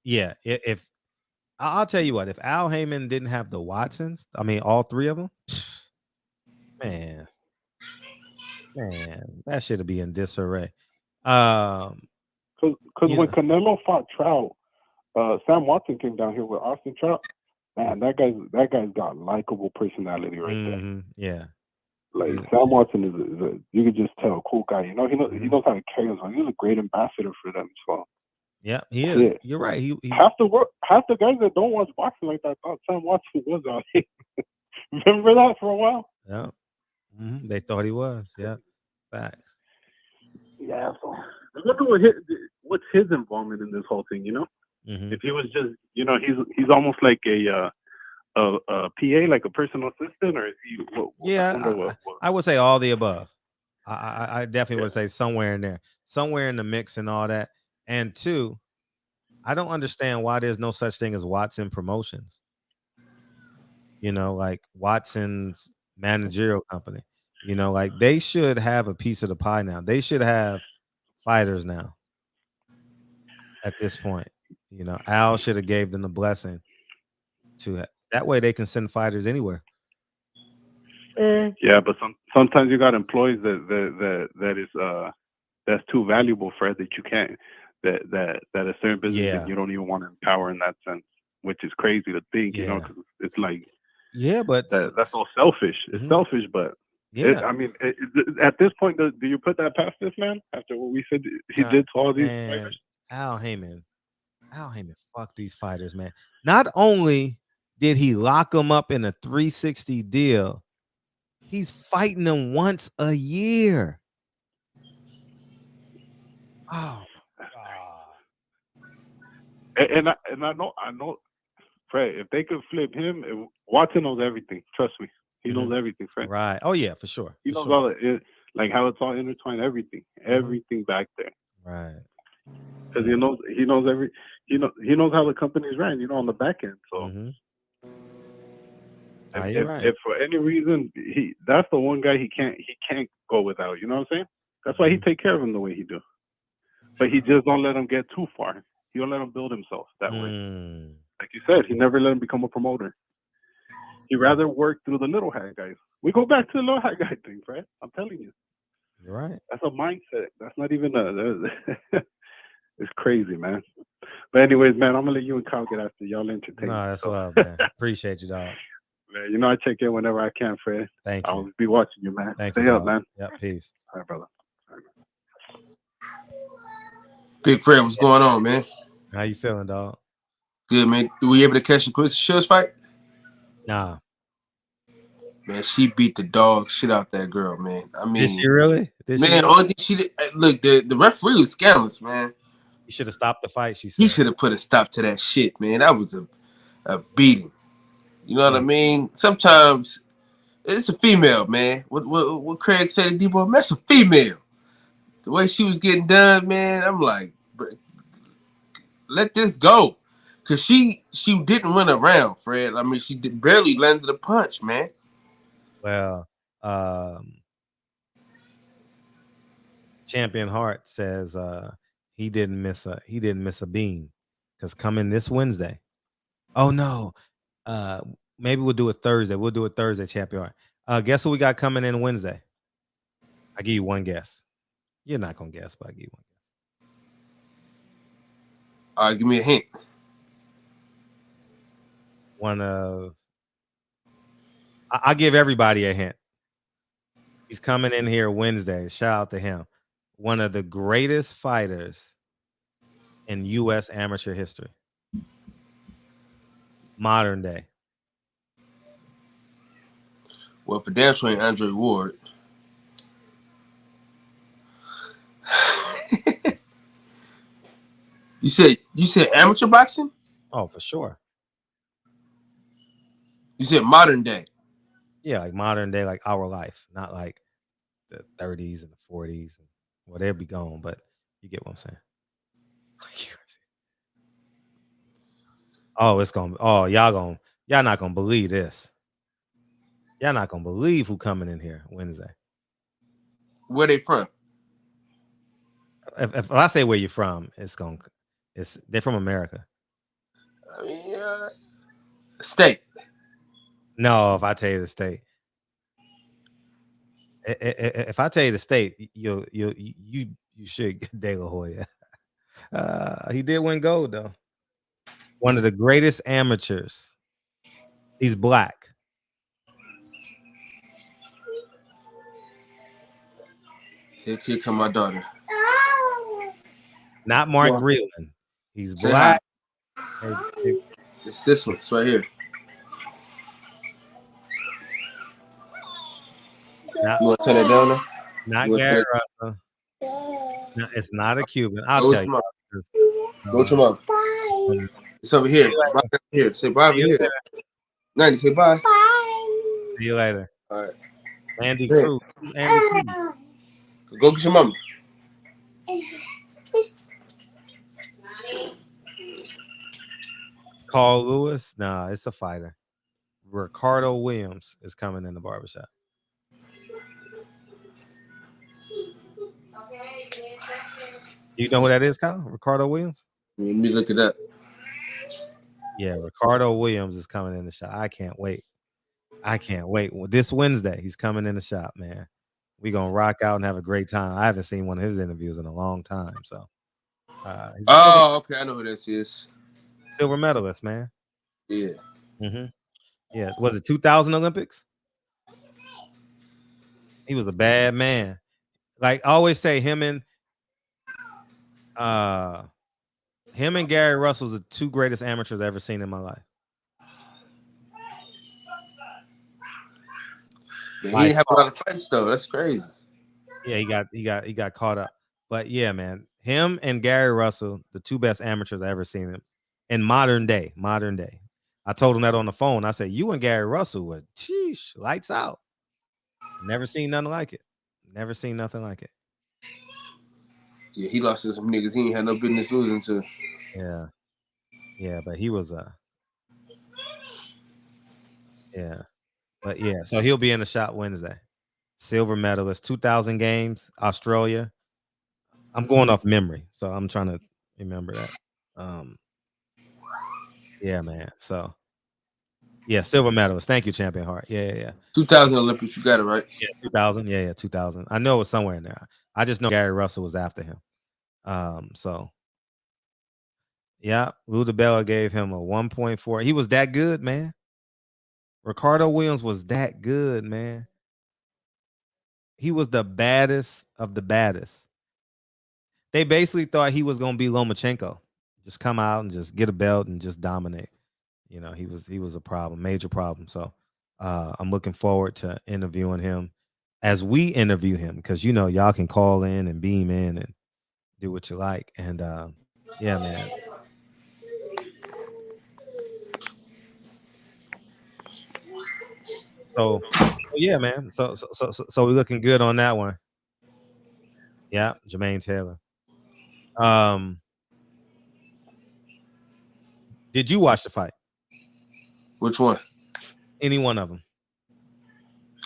Yeah, if I'll tell you what, if Al Haymon didn't have the Watsons, I mean all 3 of them, man, that should be in disarray. Because when Canelo fought Trout, Sam Watson came down here with Austin Trout. Man, that guy's got likable personality right there. Yeah. Like Sam Watson is you could just tell, cool guy. You know, he knows how to carry himself. He's a great ambassador for them. So yeah, he is. Yeah. You're right. He half the guys that don't watch boxing like that thought Sam Watson was out here. Remember that for a while? Yeah. They thought he was. Yeah. Facts. Yeah. So I wonder what's his involvement in this whole thing. You know, if he was just, you know, he's almost like a PA, like a personal assistant, or is he? I would say all the above. I definitely would say somewhere in there, somewhere in the mix and all that. And two, I don't understand why there's no such thing as Watson Promotions. You know, like Watson's managerial company. You know, like they should have a piece of the pie now. They should have fighters now. At this point, you know, Al should have gave them the blessing to that way they can send fighters anywhere. Yeah, but sometimes you got employees that is that's too valuable, Fred, that you can't that a certain business that you don't even want to empower in that sense, which is crazy to think, you know, because it's like but that's so selfish. It's selfish, but I mean, at this point, do you put that past this man after what we said he did to all these fighters? Al Haymon, fuck these fighters, man. Not only did he lock them up in a 360 deal, he's fighting them once a year. Oh my God! And I know, Fred. If they could flip him, Watson knows everything. Trust me, he knows everything, Fred. Right? Oh yeah, for sure. He knows all it, like how it's all intertwined. Everything back there. Right. Because he knows how the company's ran. You know, on the back end. So. If for any reason that's the one guy he can't go without, you know what I'm saying? That's why he take care of him the way he do. But he just don't let him get too far. He don't let him build himself that way. Like you said, he never let him become a promoter. He rather work through the little hat guys. We go back to the little hat guy thing, Fred. I'm telling you. You're right. That's a mindset. That's not even it's crazy, man. But anyways, man, I'm gonna let you and Kyle get after y'all entertain. No, that's love, man. Appreciate you, dog. Man, you know I check in whenever I can, Fred. Thank you. I'll be watching you, man. Thank Stay you, up, man. Yeah, peace. All right, brother. Big Fred, what's going on, man? How you feeling, dog? Good, man. Were we able to catch the Clarissa Shields fight? Nah. Man, she beat the dog shit out that girl, man. I mean, did she really? Only thing she did, look, the referee was scandalous, man. He should have stopped the fight, she said. He should have put a stop to that shit, man. That was a beating. You know what I mean? Sometimes it's a female, man. What Craig said to D-Boy, that's a female. The way she was getting done, man, I'm like, let this go. Because she didn't run around, Fred. I mean, she barely landed a punch, man. Well, Champion Hart says he didn't miss a bean because coming this Wednesday. Oh no. Maybe we'll do it Thursday. We'll do it Thursday, Champion Hart. Guess who we got coming in Wednesday? I give you one guess. You're not gonna guess, but I give you one guess. All right, give me a hint. I'll give everybody a hint. He's coming in here Wednesday. Shout out to him. One of the greatest fighters in U.S. amateur history. Modern day. Well, for damn sure ain't Andre Ward. You said amateur boxing? Oh, for sure. You said modern day. Yeah, like modern day, like our life, not like the 30s and the 40s and whatever be gone, but you get what I'm saying. Y'all not gonna believe this. Y'all not gonna believe who coming in here Wednesday. Where they from? If I say where you're from, they're from America. I mean, state. No, if I tell you the state. If I tell you the state, you should get De La Hoya. He did win gold though. One of the greatest amateurs. He's black. Here come my daughter. Not Mark Greeland. He's Say black. Hi. It's this one. It's right here. You want to turn that down there? Not Gary Russell. No, it's not a Cuban. I'll tell you. Go to mom. Bye. It's over here. Bye here. Say bye over here. 90, say bye. Bye. See you later. All right. Andy Cruz. Andy Cruz. Go get your mama. Carl Lewis? Nah, it's a fighter. Ricardo Williams is coming in the barbershop. You know who that is, Kyle? Ricardo Williams? Let me look it up. Yeah, Ricardo Williams is coming in the shop. I can't wait. This Wednesday, he's coming in the shop, man. We're going to rock out and have a great time. I haven't seen one of his interviews in a long time. So, okay. I know who this is. Silver medalist, man. Yeah. Mm-hmm. Yeah. Was it 2000 Olympics? He was a bad man. Like I always say, him and Gary Russell are the two greatest amateurs I've ever seen in my life. He didn't have a lot of fights though. That's crazy. Yeah, he got caught up. But yeah, man, him and Gary Russell, the two best amateurs I ever seen in modern day. I told him that on the phone. I said, you and Gary Russell were lights out. Never seen nothing like it. Never seen nothing like it. Yeah, he lost to some niggas he ain't had no business losing to. Yeah. Yeah, but he was yeah. But yeah, so he'll be in the shop Wednesday. Silver medalist, 2000 games, Australia. I'm going off memory, so I'm trying to remember that. Yeah, man. So yeah, silver medalist. Thank you, Champion Hart. Yeah. 2000 Olympics, you got it right. Yeah, 2000. Yeah, 2000. I know it was somewhere in there. I just know Gary Russell was after him. So yeah, Lou DiBella gave him a 1.4. He was that good, man. Ricardo Williams was that good, man. He was the baddest of the baddest. They basically thought he was gonna be Lomachenko. Just come out and just get a belt and just dominate. You know, he was a problem, major problem. So I'm looking forward to interviewing him as we interview him, because you know y'all can call in and beam in and do what you like. And yeah, man. So yeah, man. So we're looking good on that one. Yeah, Jermaine Taylor. Did you watch the fight? Which one? Any one of them.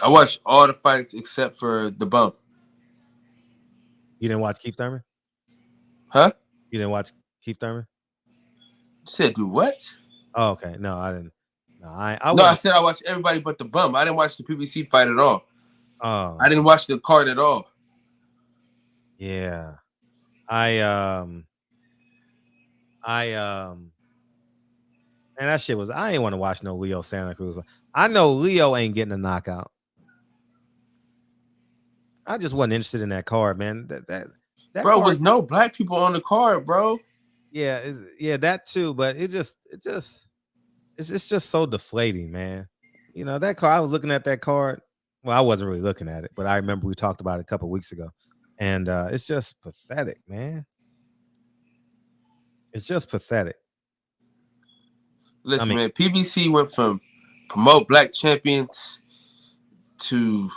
I watched all the fights except for the bump. You didn't watch Keith Thurman? Huh? You didn't watch Keith Thurman? You said do what? Oh, okay. No, I didn't. No, I said I watched everybody but the bump. I didn't watch the PBC fight at all. Oh. I didn't watch the card at all. Yeah. And that shit was, I ain't want to watch no Leo Santa Cruz. I know Leo ain't getting a knockout. I just wasn't interested in that card, man. That bro, card, was no black people on the card, bro. Yeah, that too, but it's just so deflating, man. You know, that card, I was looking at that card. Well, I wasn't really looking at it, but I remember we talked about it a couple of weeks ago. And it's just pathetic, man. It's just pathetic. Listen, man, PBC went from promote black champions to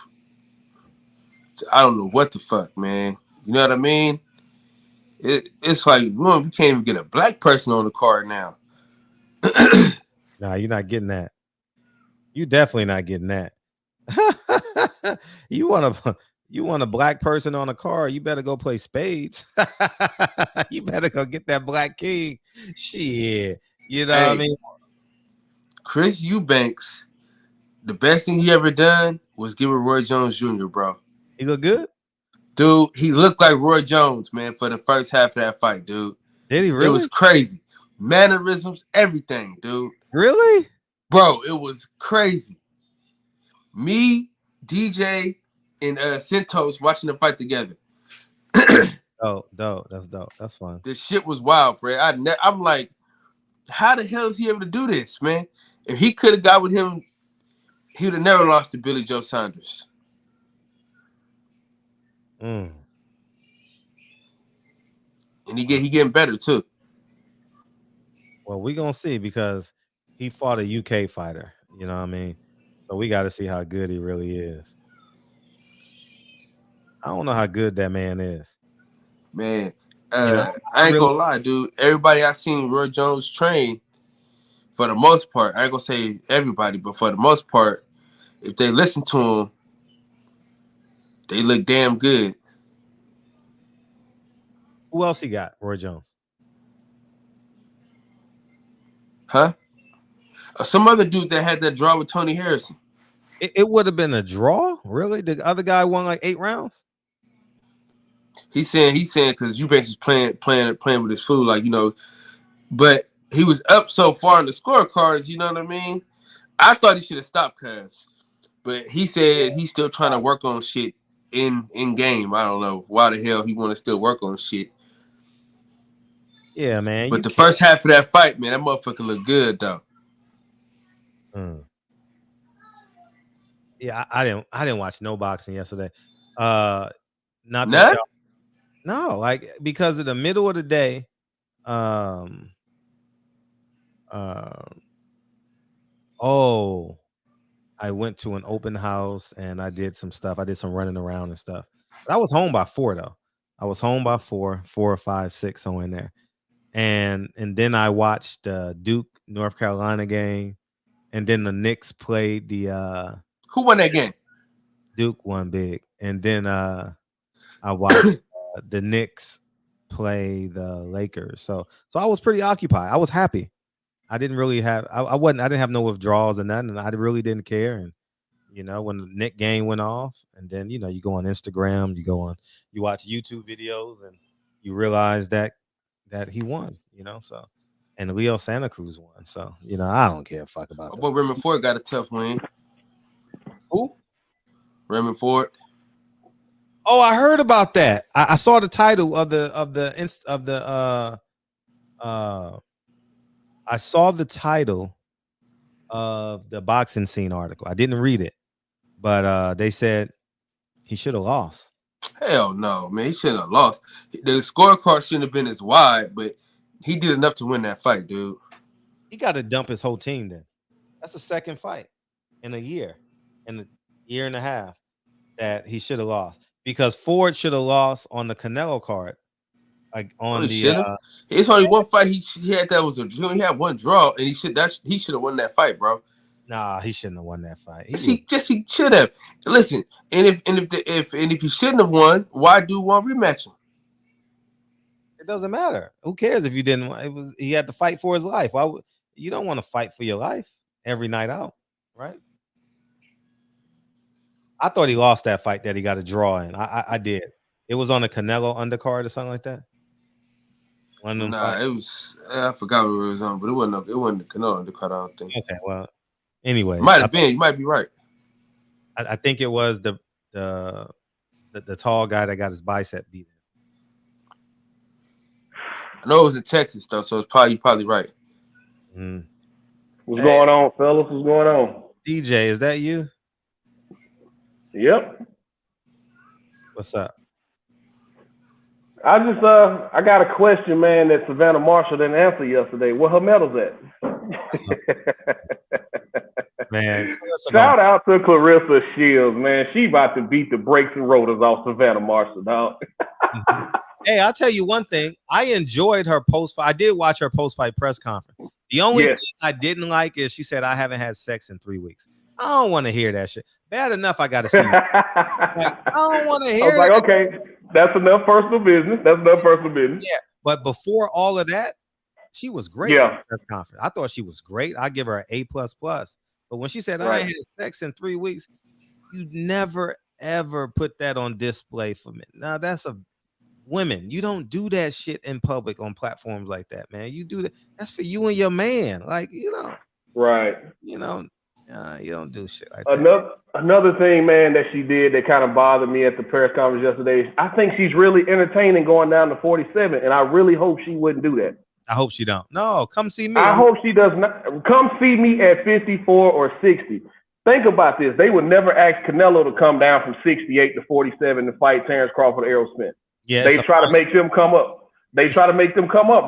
I don't know what the fuck, man. You know what I mean? It's like, we can't even get a black person on the card now. Nah, you're not getting that. You definitely not getting that. You want a black person on a card, you better go play spades. You better go get that black king. Shit. You know what I mean? Chris Eubanks, the best thing he ever done was give it Roy Jones Jr., bro. He look good? Dude, he looked like Roy Jones, man, for the first half of that fight, dude. Did he really? It was crazy. Mannerisms, everything, dude. Really? Bro, it was crazy. Me, DJ, and Centos watching the fight together. Dope. That's dope. That's fun. This shit was wild, Fred. I'm like, how the hell is he able to do this, man? If he could have got with him, he would have never lost to Billy Joe Saunders. Mm. And he getting better too. Well, we gonna see because he fought a UK fighter. You know what I mean? So we got to see how good he really is. I don't know how good that man is. Man, I ain't gonna lie, dude. Everybody I seen Roy Jones train, for the most part, I ain't gonna say everybody, but for the most part, if they listen to him, they look damn good. Who else he got? Roy Jones. Huh? Some other dude that had that draw with Tony Harrison. It would have been a draw, really? The other guy won like 8 rounds. He's saying because Eubanks was playing with his food, like, you know, but he was up so far in the scorecards, you know what I mean? I thought he should have stopped, but he said he's still trying to work on shit in game. I don't know why the hell he want to still work on shit. Yeah, man. But the first half of that fight, man, that motherfucker looked good though. Yeah, I didn't watch no boxing yesterday. Not None? No, like because of the middle of the day. I went to an open house and I did some stuff. I did some running around and stuff. But I was home by 4 though. I was home by 4 or 5, 6 somewhere in there. And then I watched Duke North Carolina game, and then the Knicks played the who won that game? Duke won big. And then I watched the Knicks play the Lakers. So I was pretty occupied. I was happy. I didn't really have I didn't have no withdrawals or nothing, and I really didn't care. And you know, when the Knicks game went off, and then you know, you go on Instagram, you watch YouTube videos, and you realize that he won, you know. So, and Leo Santa Cruz won. So, you know, I don't care fuck about that. But Raymond Ford got a tough win. Who? Raymond Ford. Oh, I heard about that. I saw the title of I saw the title of the boxing scene article. I didn't read it, but they said he should have lost. Hell no, man. He shouldn't have lost. The scorecard shouldn't have been as wide, but he did enough to win that fight, dude. He got to dump his whole team then. That's the second fight in a year and a half that he should have lost, because Ford should have lost on the Canelo card. Like on it's only one fight he had that was he only had one draw, and he should have won that fight, bro. Nah, he shouldn't have won that fight. He should have. Listen, and if he shouldn't have won, why do one rematch him? It doesn't matter. Who cares if you didn't? He had to fight for his life. Why would you don't want to fight for your life every night out, right? I thought he lost that fight that he got a draw in. I did. It was on the Canelo undercard or something like that. It was. I forgot what it was on, but it wasn't the Canelo undercard. I don't think. Okay, well, anyway, might have been. You might be right. I think it was the tall guy that got his bicep beaten. I know it was in Texas though, so it's probably right. What's going on, fellas? What's going on? DJ, is that you? Yep. What's up? I got a question, man, that Savannah Marshall didn't answer yesterday. Where her medals at? Man, shout out to Clarissa Shields, man. She about to beat the brakes and rotors off Savannah Marshall, dog. Hey, I'll tell you one thing. I enjoyed her post-fight. I did watch her post-fight press conference. The only thing I didn't like is she said, I haven't had sex in 3 weeks. I don't want to hear that shit. Bad enough I got to see you. I don't want to hear I was like, okay, that's enough personal business. Yeah, but before all of that, she was great. Yeah. Press conference. I thought she was great. I give her an A++. But when she said, I ain't had sex in 3 weeks, you never, ever put that on display for me. Now, that's a women, you don't do that shit in public on platforms like that, man. You do that. That's for you and your man. Like, Right. You don't do shit like that. Another thing, man, that she did that kind of bothered me at the press conference yesterday. I think she's really entertaining going down to 47, and I really hope she wouldn't do that. I hope she don't. No, come see me. I hope she does not. Come see me at 54 or 60. Think about this. They would never ask Canelo to come down from 68 to 47 to fight Terrence Crawford or Errol Spence. Yeah, they try to make them come up.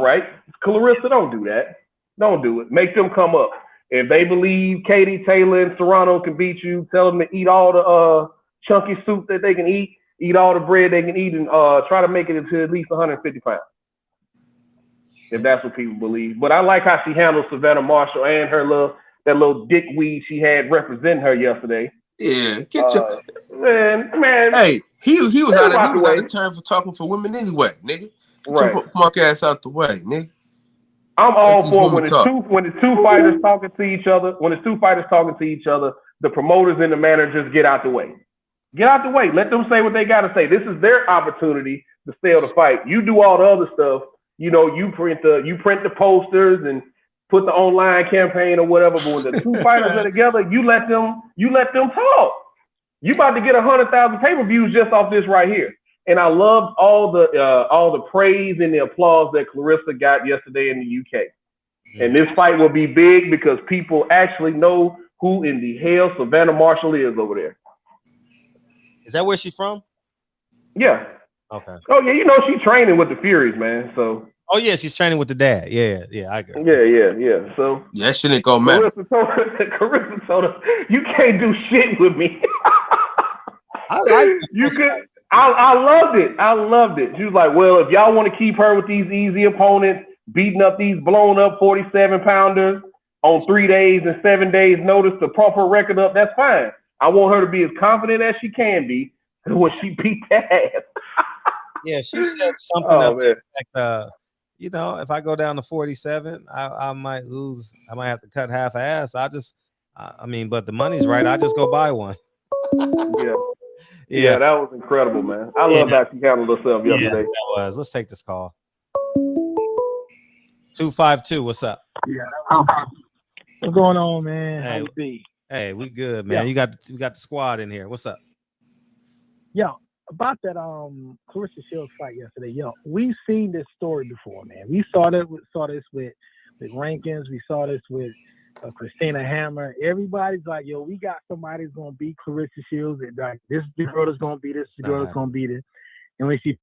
Right? Clarissa, don't do that. Don't do it. Make them come up. If they believe Katie, Taylor, and Serrano can beat you, tell them to eat all the chunky soup that they can eat all the bread they can eat, and try to make it into at least 150 pounds. If that's what people believe. But I like how she handled Savannah Marshall and her little dickweed she had representing her yesterday. Yeah, get your man. Hey, he was out of turn for talking for women anyway, nigga. Get your mark ass out the way, nigga. I'm all for when the two fighters talking to each other. When it's two fighters talking to each other, the promoters and the managers get out the way. Get out the way. Let them say what they got to say. This is their opportunity to sell the fight. You do all the other stuff. You print the posters and put the online campaign or whatever. But when the two fighters are together, you let them talk. You about to get 100,000 pay-per-views just off this right here. And I loved all the praise and the applause that Clarissa got yesterday in the UK. And this fight will be big because people actually know who in the hell Savannah Marshall is over there. Is that where she's from? Yeah. Okay. Oh yeah, she's training with the Furies, man. So. Oh yeah, she's training with the dad. Yeah, I agree. Yeah. So. Yeah, that shit ain't gonna matter. Clarissa told her, "You can't do shit with me." I like you could. I loved it. She was like, well, if y'all want to keep her with these easy opponents, beating up these blown up 47-pounders on 3 days and 7 days notice to pump her record up, that's fine. I want her to be as confident as she can be when she beat that ass. Yeah, she said something like, if I go down to 47, I might lose. I might have to cut half ass. But the money's right. I just go buy one. Yeah, that was incredible, man. I love how she handled herself yesterday. Yeah, that was. Let's take this call. 252, what's up? Yeah. What's going on, man? How you be? Hey, we good, man. We got the squad in here. What's up? Yo, about that Clarissa Shields fight yesterday. Yo, we've seen this story before, man. We saw this with Rankins. We saw this with Christina Hammer. Everybody's like, yo, we got somebody who's gonna beat Clarissa Shields, and like this girl is gonna beat this, the girl is gonna beat it. And when she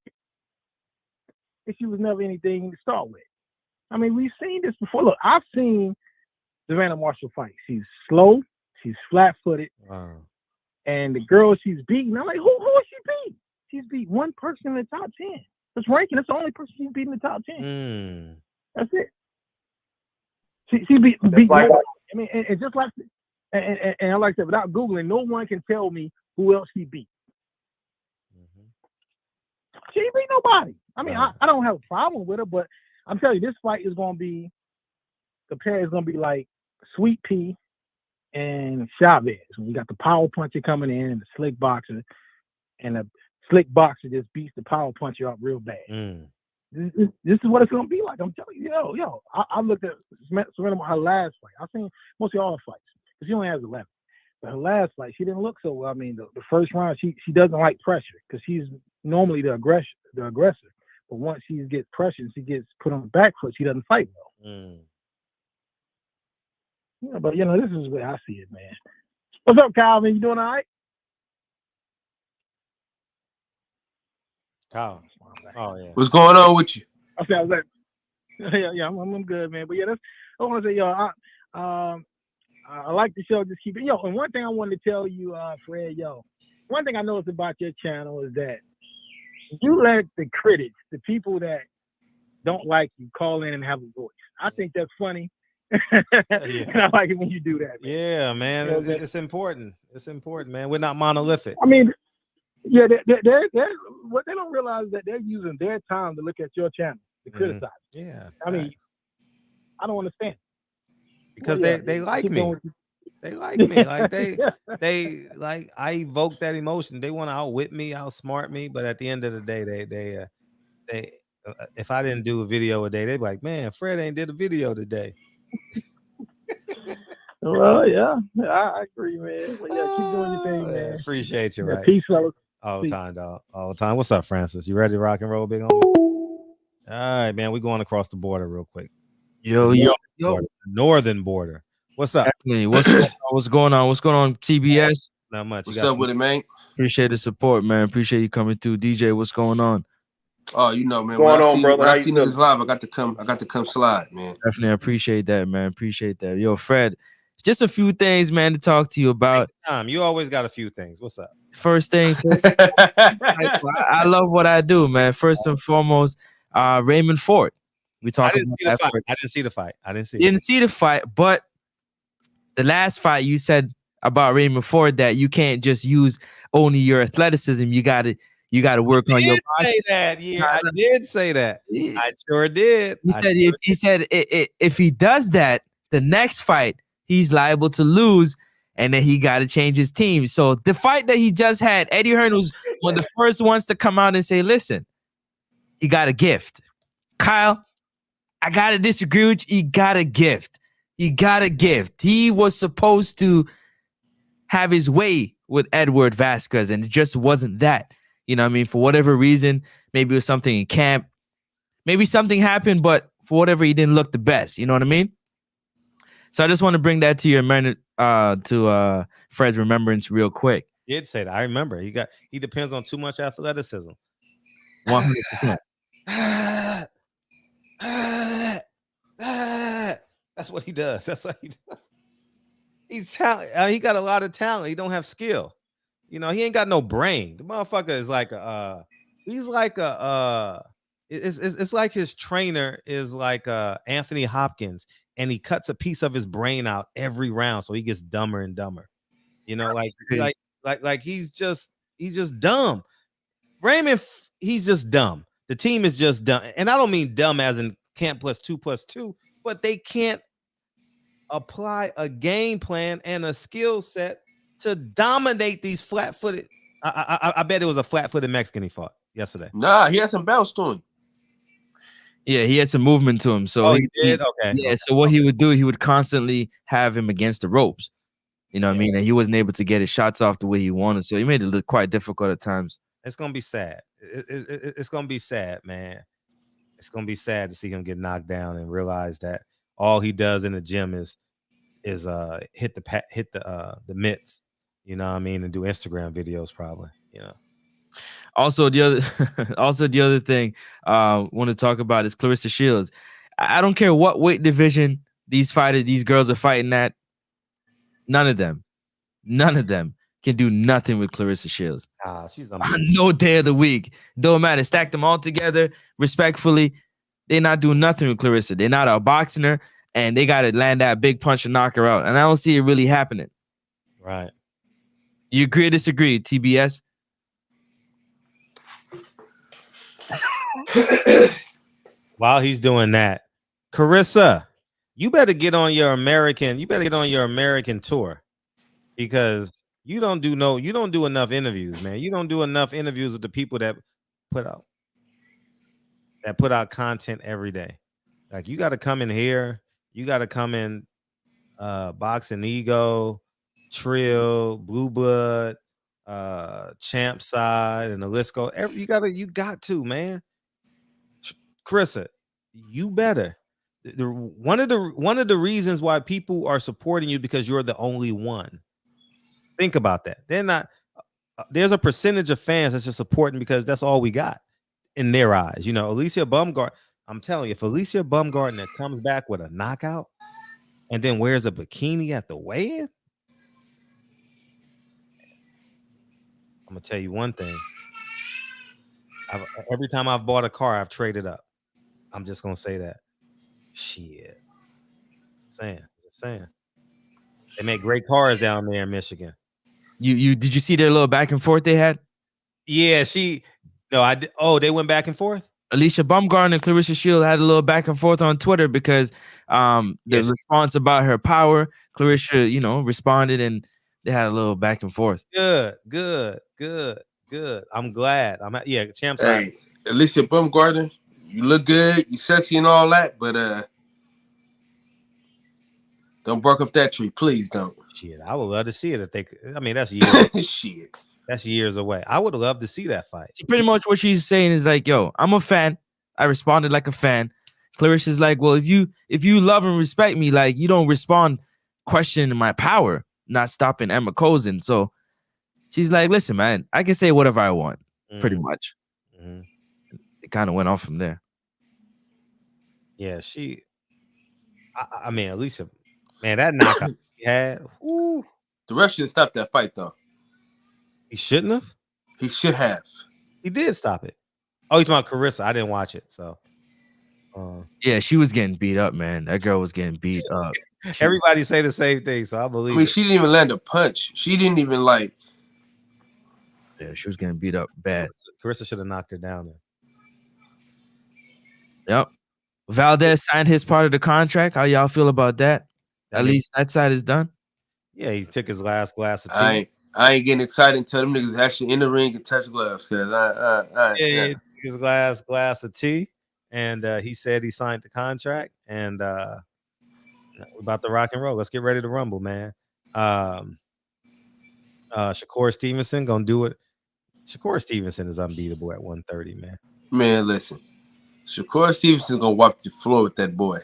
was never anything to start with. I mean, we've seen this before. Look, I've seen Savannah Marshall fight. She's slow, she's flat-footed, and the girl she's beating, I'm like, who is she beat? She's beat one person in the top 10. It's ranking. That's the only person she's beating in the top 10. That's it. She beat like, I mean, and just like, and I like that, without Googling, no one can tell me who else she beat. She ain't beat nobody. I mean, I don't have a problem with her, but I'm telling you, this fight is going to be, the pair is going to be like Sweet Pea and Chavez. We got the power puncher coming in and the slick boxer, and the slick boxer just beats the power puncher up real bad. This is what it's gonna be like. I'm telling you, yo. I looked at Serena, her last fight. I've seen mostly all her fights because she only has 11. But her last fight, she didn't look so well. I mean, the first round, she doesn't like pressure because she's normally the aggressor. But once she gets pressure, she gets put on the back foot. She doesn't fight well. But this is where I see it, man. What's up, Calvin? You doing all right? Kyle. Oh yeah. What's going on with you? Okay, I was like, I'm good, man. But yeah, I want to say, I like the show. Just keep it, And one thing I wanted to tell you, Fred, one thing I noticed about your channel is that you let the critics, the people that don't like you, call in and have a voice. I think that's funny. And I like it when you do that, man. Yeah, man. It's important. It's important, man. We're not monolithic. I mean, yeah, they're what they don't realize is that they're using their time to look at your channel to criticize. Yeah. I mean, I don't understand. Because they like me. They like me. Like they like I evoke that emotion. They want to outwit me, outsmart me, but at the end of the day, if I didn't do a video a day, they'd be like, man, Fred ain't did a video today. Well, yeah, I agree, man. Well, yeah, keep doing your thing, man. Appreciate you, right? Peace, fellas. All the time, dog. All the time. What's up, Francis? You ready to rock and roll, big homie? All right, man. We're going across the border real quick. Yo. Northern border. What's up? Definitely. What's going on? What's going on, TBS? Not much. What's up with it, man? Appreciate the support, man. Appreciate you coming through. DJ, what's going on? Oh, you know, man. Going on, brother? When I see niggas live, I got to come slide, man. Definitely appreciate that, man. Appreciate that. Yo, Fred, just a few things, man, to talk to you about. You always got a few things. What's up? First thing, I love what I do, man. First and foremost, Raymond Ford. We talked about that fight. I didn't see the fight. You didn't see the fight, but the last fight you said about Raymond Ford that you can't just use only your athleticism. You gotta work on your body. Say that. Yeah, I did say that. I sure did. He said if he does that, the next fight he's liable to lose, and then he got to change his team. So the fight that he just had, Eddie Hearn was one of the first ones to come out and say, listen, he got a gift. Kyle, I got to disagree with you. He got a gift. He was supposed to have his way with Edward Vasquez, and it just wasn't that. You know what I mean? For whatever reason, maybe it was something in camp. Maybe something happened, but for whatever, he didn't look the best. You know what I mean? So I just want to bring that to your to Fred's remembrance real quick. He did say that. I remember. He depends on too much athleticism. 100%. That's what he does. That's what he does. He's talent. He got a lot of talent. He don't have skill. You know, he ain't got no brain. The motherfucker is like it's like his trainer is like Anthony Hopkins, and he cuts a piece of his brain out every round, so he gets dumber and dumber. You know, like he's just dumb. Raymond, he's just dumb. The team is just dumb, and I don't mean dumb as in can't +2+2, but they can't apply a game plan and a skill set to dominate these flat-footed. I bet it was a flat-footed Mexican he fought yesterday. Nah, he had some bounce to him. Yeah, he had some movement to him. So he did? Okay. Yeah, so what he would do, he would constantly have him against the ropes. You know what I mean? And he wasn't able to get his shots off the way he wanted. So he made it look quite difficult at times. It's going to be sad. It's going to be sad, man. It's going to be sad to see him get knocked down and realize that all he does in the gym is hit the mitts, you know what I mean, and do Instagram videos probably, you know. Also, the other thing I want to talk about is Clarissa Shields. I don't care what weight division these girls are fighting at. None of them can do nothing with Clarissa Shields. She's on no day of the week. Don't matter. Stack them all together respectfully. They're not doing nothing with Clarissa. They're not outboxing her, and they got to land that big punch and knock her out. And I don't see it really happening. Right. You agree or disagree, TBS? While he's doing that, Clarissa, you better get on your American tour, because you don't do enough interviews, man. You don't do enough interviews with the people that put out content every day. Like, you got to come in here. You got to come in Boxing Ego, Trill, Blue Blood, Champ Side, and the list go. You got to, man. Clarissa, you better. One of the reasons why people are supporting you because you're the only one. Think about that. They're not. There's a percentage of fans that's just supporting because that's all we got in their eyes. You know, Alicia Baumgart. I'm telling you, if Alicia Baumgartner comes back with a knockout and then wears a bikini at the weigh-in, I'm gonna tell you one thing. Every time I've bought a car, I've traded up. I'm just gonna say that. Shit. Just saying. They make great cars down there in Michigan. You did you see their little back and forth they had? Yeah, they went back and forth. Alicia Baumgartner and Clarissa Shields had a little back and forth on Twitter because the response about her power, Clarissa, responded, and they had a little back and forth. Good. I'm glad. Champ Side. Alicia Baumgartner, you look good, you sexy and all that, but don't bark up that tree, please don't. Shit, I would love to see it if they. I mean, that's years. Shit, that's years away. I would love to see that fight. See, pretty much what she's saying is like, yo, I'm a fan. I responded like a fan. Clarissa's like, well, if you love and respect me, like you don't respond questioning my power, not stopping Emma Cozen. So she's like, listen, man, I can say whatever I want, pretty much. Mm-hmm. It kind of went off from there. Yeah, I mean, Alicia, man, that knockout he had. Woo. The ref should stop that fight, though. He shouldn't have. He should have. He did stop it. Oh, he's talking about Clarissa. I didn't watch it, so. Yeah, she was getting beat up, man. That girl was getting beat up. Everybody say the same thing, so I believe. I mean, she didn't even land a punch. She didn't even like. Yeah, she was getting beat up bad. Clarissa should have knocked her down there. Yep. Valdez signed his part of the contract. How y'all feel about that? At least that side is done. Yeah, he took his last glass of tea. I ain't getting excited until them niggas actually in the ring and touch gloves. Cause he took his last glass of tea, and he said he signed the contract, and we're about to rock and roll. Let's get ready to rumble, man. Shakur Stevenson gonna do it. Shakur Stevenson is unbeatable at 130, man. Man, listen. Shakur Stevenson's gonna wipe the floor with that boy.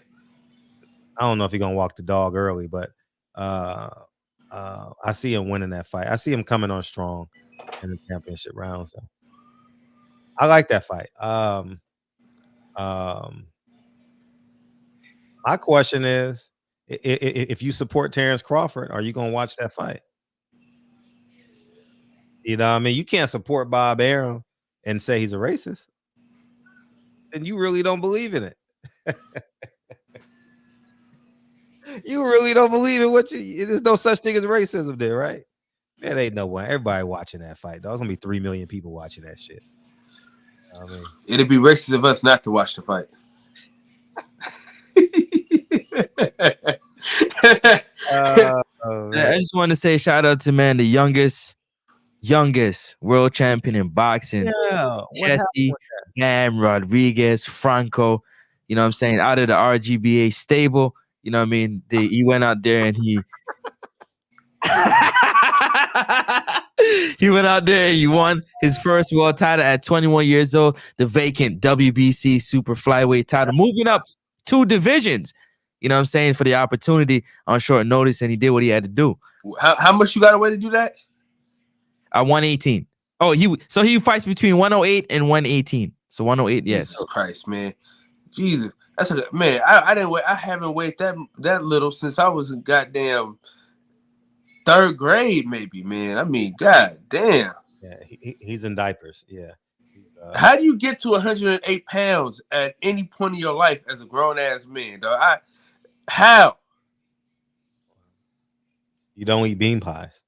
I don't know if he's gonna walk the dog early, but I see him winning that fight. I see him coming on strong in the championship round. So I like that fight. My question is, if you support Terrence Crawford, are you gonna watch that fight? You know what I mean? You can't support Bob Arum and say he's a racist. Then you really don't believe in it. You really don't believe in what there's no such thing as racism there, right? Man, ain't no one. Everybody watching that fight. There's gonna be 3 million people watching that shit. I mean, it'd be racist of us not to watch the fight. I just want to say shout out to man, the youngest world champion in boxing. Yeah, Jesse Gam Rodriguez Franco. You know what I'm saying? Out of the RGBA stable. You know what I mean? He went out there and he went out there and he won his first world title at 21 years old, the vacant WBC super flyweight title, moving up 2 divisions. You know what I'm saying? For the opportunity on short notice, and he did what he had to do. How much you got away to do that? 118. Oh, he fights between 108 and 118. So 108, yes. Jesus Christ, man. Jesus. That's a man. I haven't weighed that little since I was in goddamn 3rd grade, maybe, man. I mean, god damn. Yeah, he's in diapers. Yeah. How do you get to 108 pounds at any point in your life as a grown ass man, dog? How? You don't eat bean pies,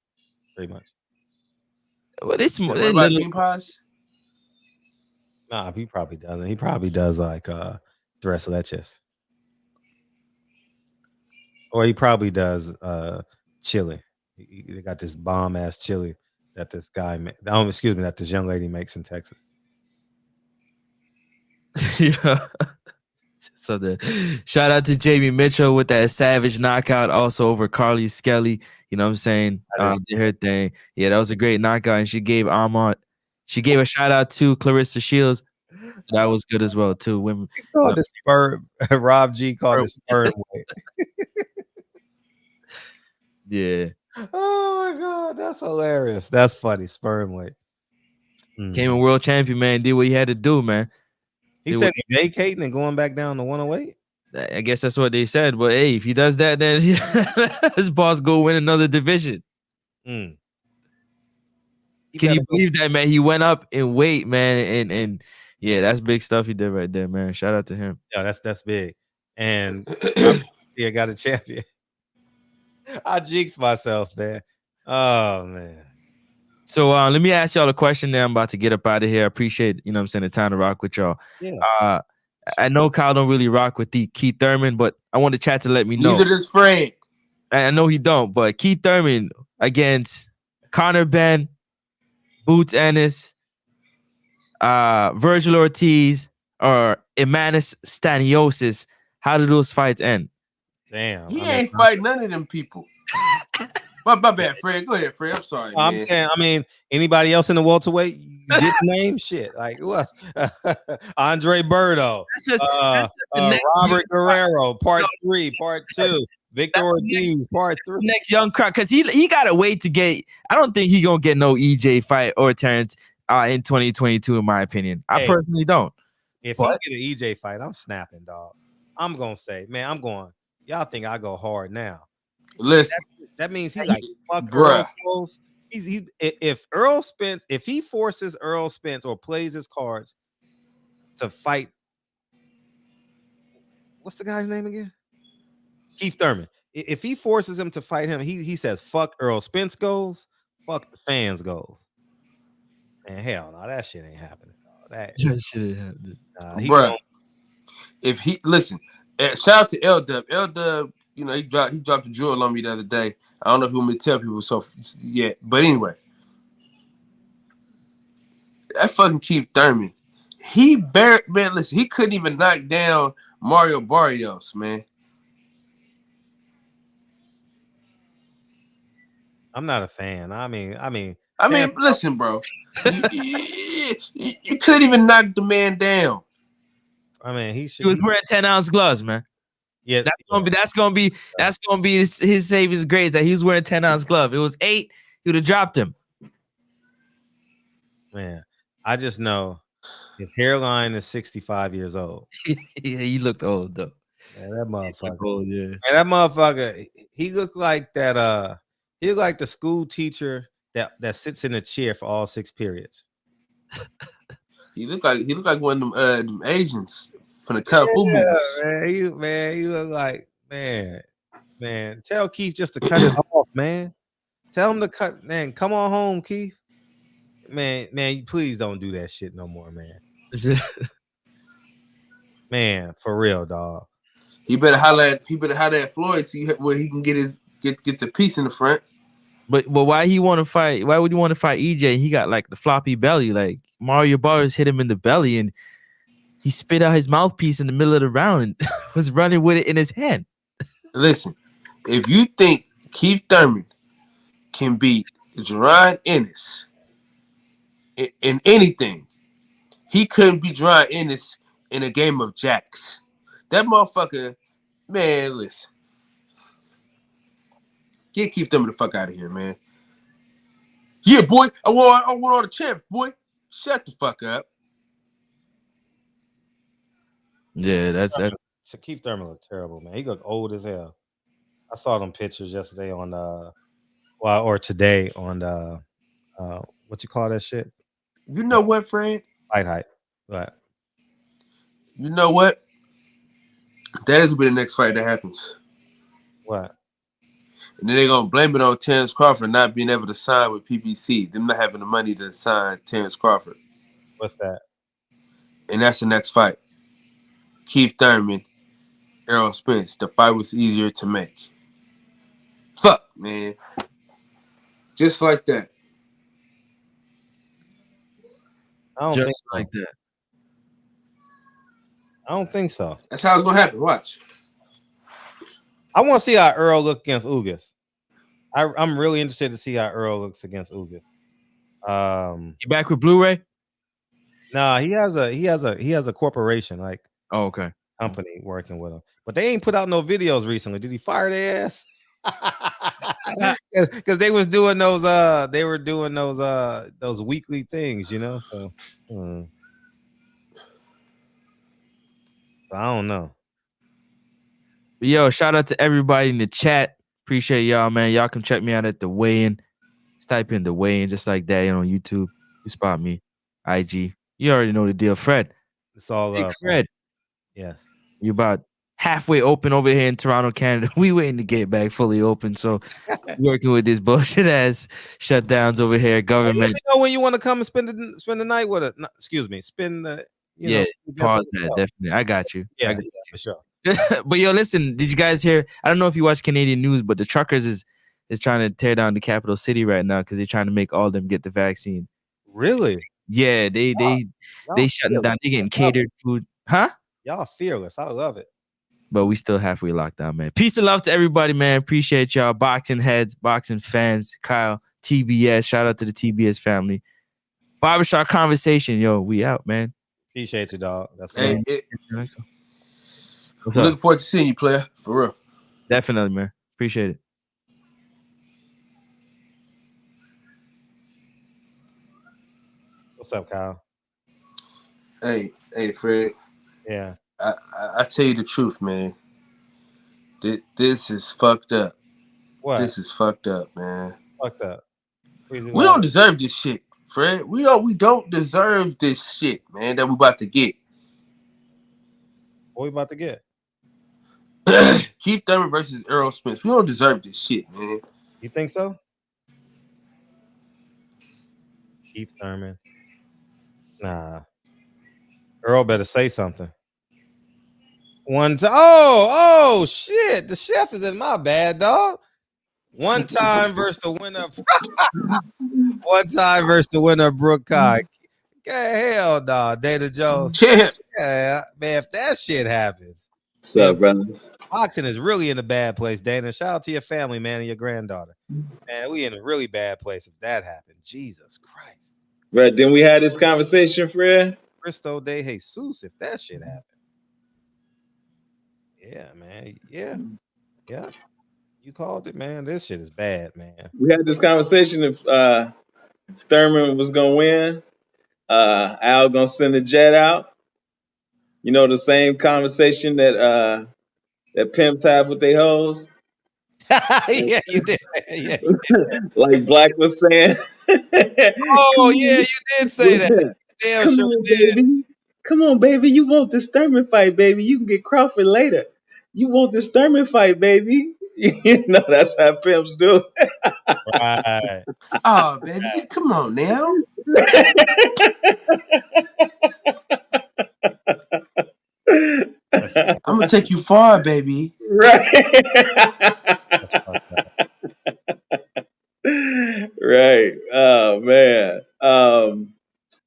pretty much. Well, this what about bean pies? Nah, he probably doesn't. He probably does like tres leches. Or he probably does chili. They got this bomb ass chili that this guy that this young lady makes in Texas. Yeah. So the shout out to Jamie Mitchell with that savage knockout, also over Carly Skelly. You know what I'm saying? Did her thing. Yeah, that was a great knockout. And she gave a shout out to Clarissa Shields. That was good as well too. Women called the sperm. Rob G called it sperm weight. Yeah. Oh my god, that's hilarious. That's funny. Sperm weight. Came a world champion, man. Did what he had to do, man. He said he's vacating and going back down to 108. I guess that's what they said. But hey, if he does that, then his boss go win another division. Can you believe that, man? He went up in weight, man, and yeah, that's big stuff he did right there, man. Shout out to him. Yeah, that's big. And yeah, got a champion. I jinxed myself, man. Oh man. So let me ask y'all a question that I'm about to get up out of here. I appreciate, you know what I'm saying, the time to rock with y'all. Yeah. I know Kyle don't really rock with the Keith Thurman, but I want the chat to let me know. Neither does Frank. I know he don't, but Keith Thurman against Conor Ben, Boots Ennis. Virgil Ortiz or Emmanuel Staniosis, how did those fights end? Damn. He ain't fight none of them people. My bad, Fred. Go ahead, Fred. I'm sorry, man. I'm saying, anybody else in the welterweight you didn't name? Shit. Like who else? Andre Berto. That's just the next Robert Guerrero, part 3, part 2. Victor Ortiz, part 3. Next young crowd, because he got to wait to get. I don't think he gonna get no EJ fight or Terrence in 2022, in my opinion. I personally don't. If he get an EJ fight, I'm snapping, dog. I'm gonna say, man, I'm going. Y'all think I go hard now? Listen, that means he like fuck Earl Spence. If he forces Earl Spence or plays his cards to fight, what's the guy's name again? Keith Thurman. If he forces him to fight him, he says fuck Earl Spence goes, fuck the fans goes. Man, hell no, that shit ain't happening. That shit ain't happening. Bruh, if he listen, shout out to L-Dub. L-Dub, you know, he dropped a jewel on me the other day. I don't know if you want me to tell people so yet, but anyway, that fucking Keith Thurman, man, listen, he couldn't even knock down Mario Barrios, man. I'm not a fan. I mean, listen, bro, you couldn't even knock the man down. I mean, he was wearing 10-ounce gloves, man. Yeah, that's gonna be his savings grades that he was wearing 10-ounce glove. It was 8, he would have dropped him. Man, I just know his hairline is 65 years old. He looked old though. Man, that motherfucker. Old, yeah. Man, that motherfucker. He looked like that. He looked like the school teacher that sits in a chair for all 6 periods. He looked like one of them Asians from the Kung Fu movies. Man, you look like man. Tell Keith just to cut it off, man. Tell him to cut, man. Come on home, Keith. Man, please don't do that shit no more, man. Man, for real, dog. He better holler at Floyd, see where he can get the piece in the front. But why he want to fight? Why would you want to fight EJ? He got like the floppy belly. Like Mario Barrios hit him in the belly, and he spit out his mouthpiece in the middle of the round and was running with it in his hand. Listen, if you think Keith Thurman can beat Adrien Ennis in anything, he couldn't beat Adrien Ennis in a game of jacks. That motherfucker, man, listen. Get Keith Thurman the fuck out of here, man. Yeah, boy, I want all the champs, boy. Shut the fuck up. Yeah, that's So Keith Thurman looked terrible, man. He looked old as hell. I saw them pictures yesterday on or today on what you call that shit? You know what, Fred? Fight Hype. What? You know what? That is gonna be the next fight that happens. What? And then they're gonna blame it on Terrence Crawford not being able to sign with PBC. Them not having the money to sign Terrence Crawford. What's that? And that's the next fight. Keith Thurman, Errol Spence. The fight was easier to make. Fuck, man. Just like that. I don't think so. like that. I don't think so. That's how it's gonna happen. Watch. I want to see how Earl looks against Ugas. I'm really interested to see how Earl looks against Ugas. You back with Blu-ray? Nah, he has a corporation, like okay, company working with him. But they ain't put out no videos recently. Did he fire their ass? Because they was doing those those weekly things, you know. So I don't know. But yo, shout out to everybody in the chat. Appreciate y'all, man. Y'all can check me out at the weigh-in. Just type in the weigh-in just like that, on YouTube. You spot me. IG. You already know the deal, Fred. It's all Big Fred. Yes. You about halfway open over here in Toronto, Canada. We waiting to get back fully open. So working with this bullshit ass shutdowns over here, government. Let me know when you want to come and spend the night with us. No, excuse me, spend the pause that definitely. I got you. Yeah, I got you. for sure. But yo, listen, did you guys hear? I don't know if you watch Canadian news, but the truckers is trying to tear down the capital city right now because they're trying to make all of them get the vaccine. Really? Yeah, they shutting down. They getting catered food, huh? Y'all fearless. I love it. But we still halfway locked down, man. Peace and love to everybody, man. Appreciate y'all, boxing heads, boxing fans, Kyle, TBS. Shout out to the TBS family. Barbershop conversation, yo. We out, man. Appreciate you, dog. That's Hey, love. looking forward to seeing you, player. For real. Definitely, man. Appreciate it. What's up, Kyle? Hey, Fred. Yeah. I tell you the truth, man. This is fucked up. What? This is fucked up, man. It's fucked up. We don't deserve this shit, Fred. We don't deserve this shit, man, that we about to get. What we about to get? Keith Thurman versus Earl Spence. We don't deserve this shit, man. You think so? Keith Thurman. Nah. Earl better say something. Oh shit. The chef is in my bad, dog. One time versus the winner of Brooke Kai. Okay, hell no, Dana Jones. Champ. Yeah, man, if that shit happens. What's up, brothers? Boxing is really in a bad place, Dana. Shout out to your family, man, and your granddaughter. Man, we in a really bad place if that happened. Jesus Christ. Right, didn't we have this conversation, Fred? Cristo de Jesus, if that shit happened. Yeah, man. Yeah. You called it, man. This shit is bad, man. We had this conversation if Thurman was gonna win, Al gonna send a jet out. You know, the same conversation that pimps have with their hoes. Yeah, you did. Yeah. Like Black was saying. Oh yeah, you did say that. Damn, Come sure on, did. baby. Come on, baby. You want this Thurman fight, baby. You can get Crawford later. You want this Thurman fight, baby. You know, that's how pimps do. Right. Oh, baby, come on now. I'm gonna take you far, baby. Right. Right. Oh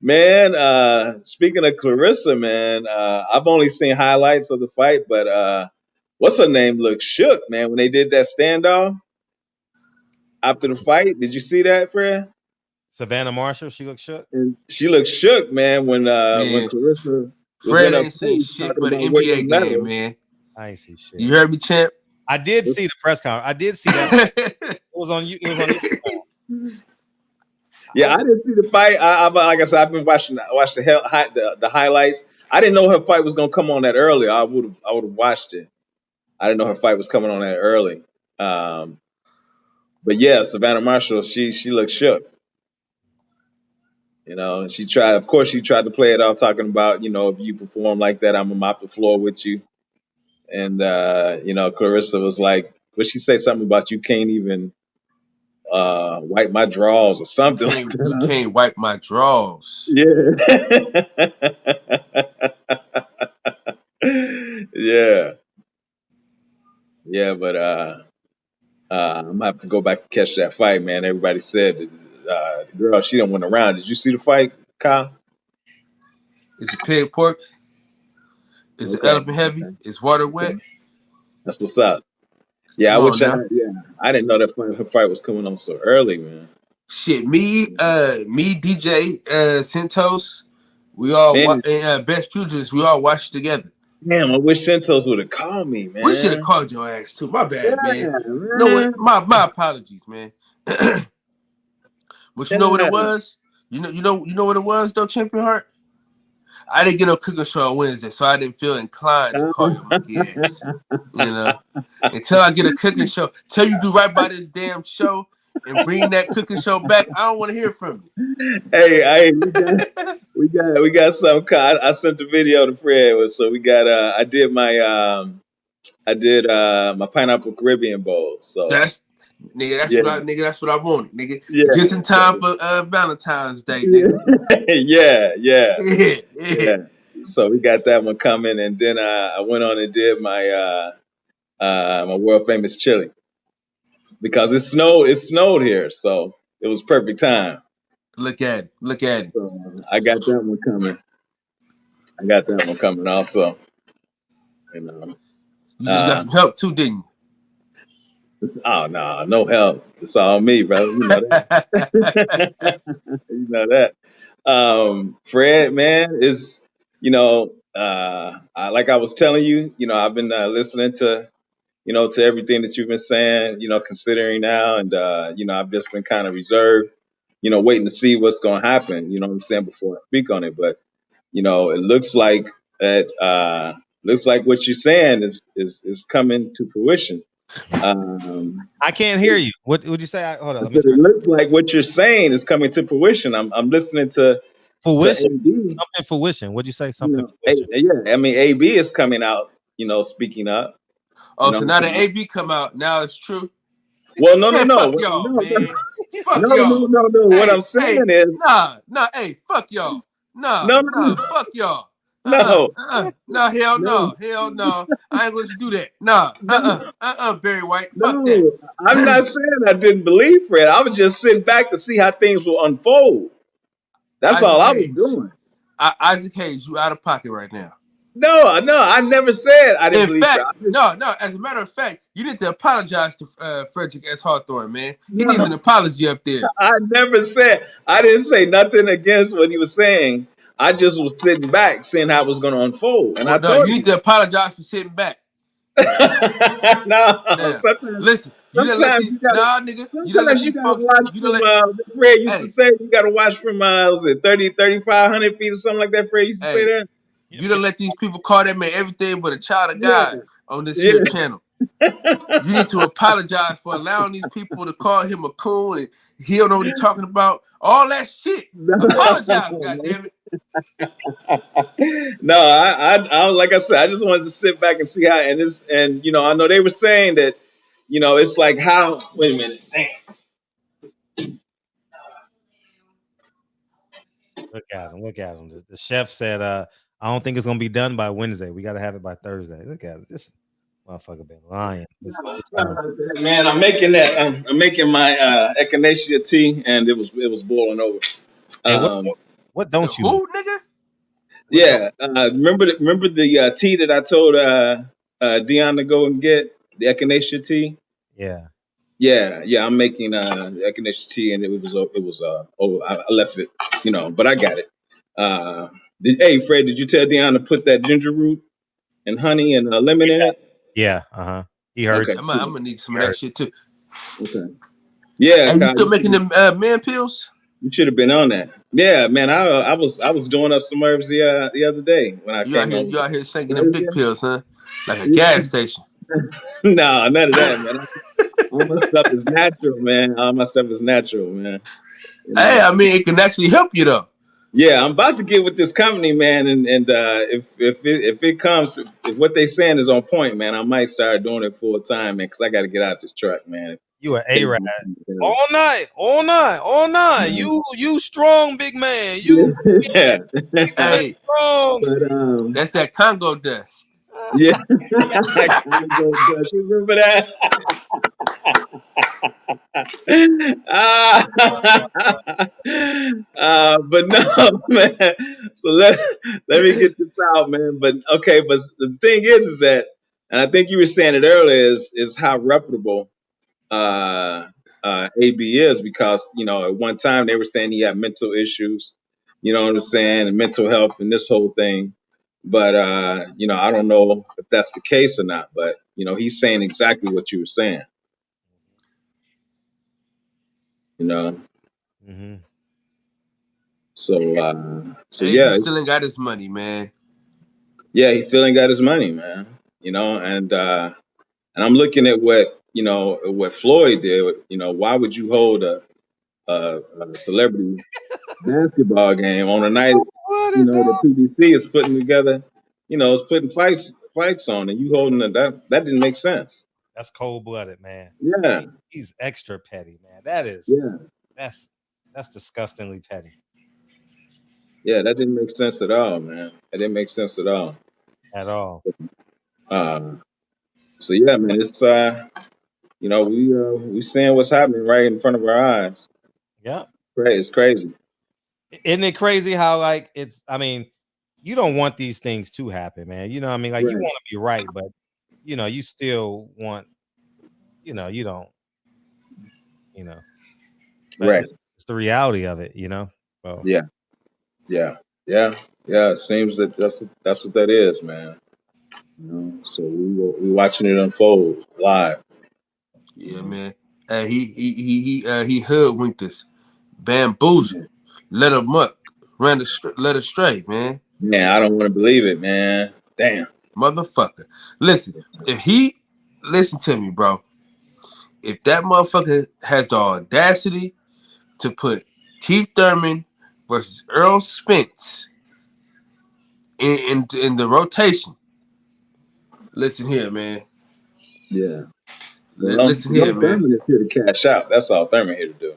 man. Speaking of Clarissa, man, I've only seen highlights of the fight, but what's her name looked shook, man, when they did that standoff after the fight. Did you see that, Fred? Savannah Marshall, she looked shook. And she looked shook, man, when Clarissa was Fred in her ain't seen post shit talking but an about winning NBA medals. game, man. I ain't see shit. You heard me, champ? I did see the press conference. I did see that. It was on you. It was on YouTube. Yeah, I didn't see the fight. I like I said, I've been watched the highlights. I didn't know her fight was gonna come on that early. I would have watched it. I didn't know her fight was coming on that early. But yeah, Savannah Marshall, she looked shook. You know, she tried to play it off, talking about, you know, if you perform like that, I'm gonna mop the floor with you. And you know, Clarissa was like, what she say something about you can't even wipe my drawers or something like that. You can't wipe my drawers. Yeah. Yeah. Yeah, but I'm gonna have to go back and catch that fight, man. Everybody said that the girl, she didn't win a round. Did you see the fight, Kyle? Is it pig pork? Is it elephant heavy? Is water wet? That's what's up. Yeah, Come I didn't know that her fight was coming on so early, man. Shit, me, DJ, Centos, we all Best Pugilists, we all watched together. Damn, I wish Centos would have called me, man. We should have called your ass too. My bad, man. You know what? My apologies, man. But you know what it was? You know what it was though, Champion Heart? I didn't get no cooking show on Wednesday, so I didn't feel inclined to call your monkey ass. You know, until I get a cooking show, till you do right by this damn show and bring that cooking show back, I don't want to hear from you. Hey, we got some. I sent the video to Fred, so we got. I did my pineapple Caribbean bowl. So that's what I wanted, nigga. Yeah. Just in time for Valentine's Day, nigga. Yeah. So we got that one coming, and then I went on and did my my world famous chili because it snowed here, so it was perfect time. Look at it. Look at it. So I got that one coming. Also, you know. You got some help too, didn't Oh no help. It's all me, brother. You know that. You know that. Fred, man, is like I was telling you, I've been listening to to everything that you've been saying, considering now, and I've just been kind of reserved, waiting to see what's going to happen. You know what I'm saying before I speak on it, but it looks like what you're saying is coming to fruition. I can't hear you. What would you say? Hold on. It looks like what you're saying is coming to fruition. I'm listening to fruition. AB. Something fruition. What'd you say? Something fruition. Yeah, I mean AB is coming out. Speaking up. Oh, so now the AB come out. Now it's true. Well, no. Fuck y'all, man. Fuck no, y'all. No. What I'm saying is, hey, fuck y'all. No. Fuck y'all. No, hell no. I ain't going to do that. Barry White. Fuck that. I'm not saying I didn't believe Fred. I was just sitting back to see how things will unfold. That's all I was doing. Isaac Hayes, you out of pocket right now. No, I never said I didn't believe Fred. Fred. No. As a matter of fact, you need to apologize to Frederick S. Hawthorne, man. He needs an apology up there. I didn't say nothing against what he was saying. I just was sitting back, seeing how it was going to unfold. And you need to apologize for sitting back. Listen, you didn't let these nigga. You didn't let these folks. Fred used to say you got to watch from 3,500 feet or something like that. Fred used to say that. You don't let these people call that man everything but a child of God on this here channel. You need to apologize for allowing these people to call him a coon and he don't know what he's talking about. All that shit. Apologize, goddammit. No, I like I said, I just wanted to sit back and see how and I know they were saying that, it's like how wait a minute, damn. Look at him. The chef said, I don't think it's gonna be done by Wednesday. We gotta have it by Thursday. Look at it. This motherfucker been lying this whole time. Man, I'm making that. I'm making my echinacea tea, and it was boiling over. Hey, what don't you? Who, nigga? Yeah, remember the tea that I told Dion to go and get, the echinacea tea. Yeah. I'm making echinacea tea, and it was over. I left it, but I got it. Hey, Fred, did you tell Dion to put that ginger root and honey and lemon in it? Yeah. He heard. Okay, I'm gonna need some of that shit too. Okay. Yeah. Hey, you still making them man pills? You should have been on that. Yeah, man. I was doing up some herbs the other day when I came home. You out here sinking them big pills, huh? Like a gas station. No, none of that, man. All my stuff is natural, man. Hey, I mean, it can actually help you though. Yeah, I'm about to get with this company, man, and if it comes, if what they saying is on point, man, I might start doing it full time, man, because I got to get out this truck, man. You an A-Rad. All night. You strong, big man. You hey, strong. But, that's that Congo dust. Yeah. Congo dust. You remember that? But no, man. So let me get this out, man. But okay, but the thing is that, and I think you were saying it earlier, is how reputable AB is, because at one time they were saying he had mental issues, you know what I'm saying, and mental health and this whole thing. But I don't know if that's the case or not. But he's saying exactly what you were saying. Mm-hmm. So hey, yeah, he still ain't got his money, man. Yeah, he still ain't got his money, man. And I'm looking at what Floyd did. Why would you hold a celebrity basketball game on a night the PBC is putting together? It's putting fights on, and you holding that didn't make sense. That's cold-blooded, man. Yeah, he's extra petty, man. That is. Yeah, that's disgustingly petty. Yeah, that didn't make sense at all, man. That didn't make sense at all. So yeah, man, it's we seeing what's happening right in front of our eyes. Yeah, it's crazy. Isn't it crazy how like it's? I mean, you don't want these things to happen, man. You know what I mean? Like you Right. want to be right, but you know, you still want. You know, you don't. You know, but Right. it's the reality of it. You know. So Yeah. Yeah. Yeah. Yeah. It seems that that's what that is, man. You know, so we watching it unfold live. Yeah, man. He hoodwinked us, bamboozled, let him up, led astray, man. Man, I don't want to believe it, man. Damn. Motherfucker. Listen, listen to me, bro. If that motherfucker has the audacity to put Keith Thurman versus Earl Spence in the rotation, listen here, man. Yeah. Listen here, man. Thurman is here to cash out. That's all Thurman here to do.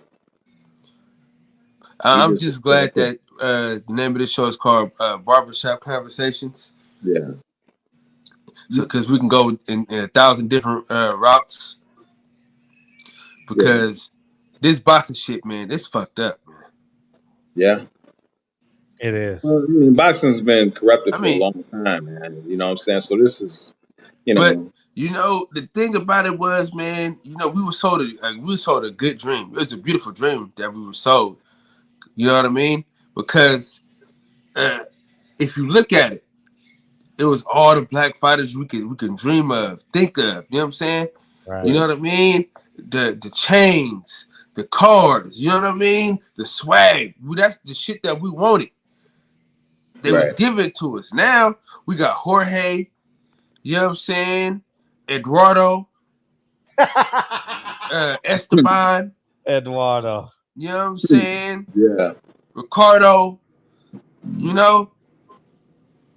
I'm just glad that the name of this show is called Barbershop Conversations. Yeah. So, because we can go in 1,000 different routes. Because this boxing shit, man, it's fucked up, man. Yeah. It is. Well, I mean, boxing's been corrupted for a long time, man. You know what I'm saying? So this is, you know. But you know, the thing about it was, man, you know, we were sold a good dream. It was a beautiful dream that we were sold. You know what I mean? Because if you look at it, it was all the black fighters we can dream of, think of. You know what I'm saying? Right. You know what I mean? The chains, the cars. You know what I mean? The swag. That's the shit that we wanted. They was giving it to us. Now we got Jorge. You know what I'm saying? Eduardo. Esteban. Eduardo. You know what I'm saying? Yeah. Ricardo. You know?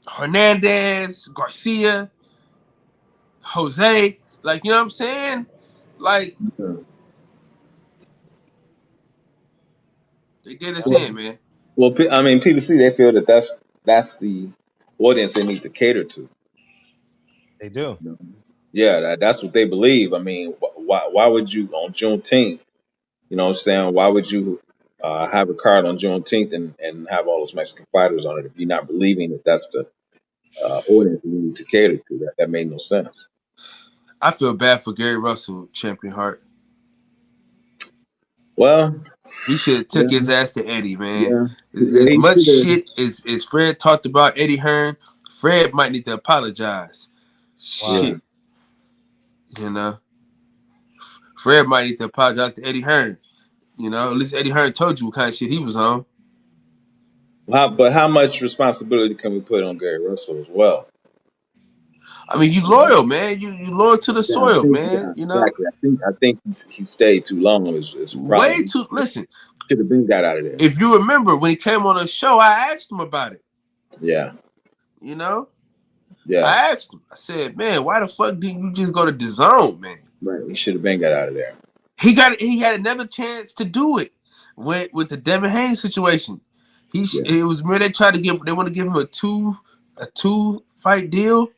Hernandez, Garcia, Jose. Like, you know what I'm saying? Like, they did us in, man. Well, I mean, PBC, they feel that that's the audience they need to cater to. They do. Yeah, that's what they believe. I mean, why would you on Juneteenth? You know what I'm saying? Why would you have a card on Juneteenth and have all those Mexican fighters on it if you're not believing that that's the audience you need to cater to? That made no sense. I feel bad for Gary Russell, Champion Heart. Well, he should have took his ass to Eddie, man. Yeah, As much shit as Fred talked about Eddie Hearn, Fred might need to apologize. Wow. Shit. You know? Fred might need to apologize to Eddie Hearn. You know, at least Eddie Hearn told you what kind of shit he was on. But how much responsibility can we put on Gary Russell as well? I mean, you loyal, man. You loyal to the soil, man. You know, exactly. I think he stayed too long. Is way too. Listen, should have been got out of there. If you remember when he came on the show, I asked him about it. Yeah. You know. Yeah. I asked him. I said, "Man, why the fuck didn't you just go to DAZN, man?" Right. He should have been got out of there. He had another chance to do it with the Devin Haney situation. It was where they want to give him a two fight deal.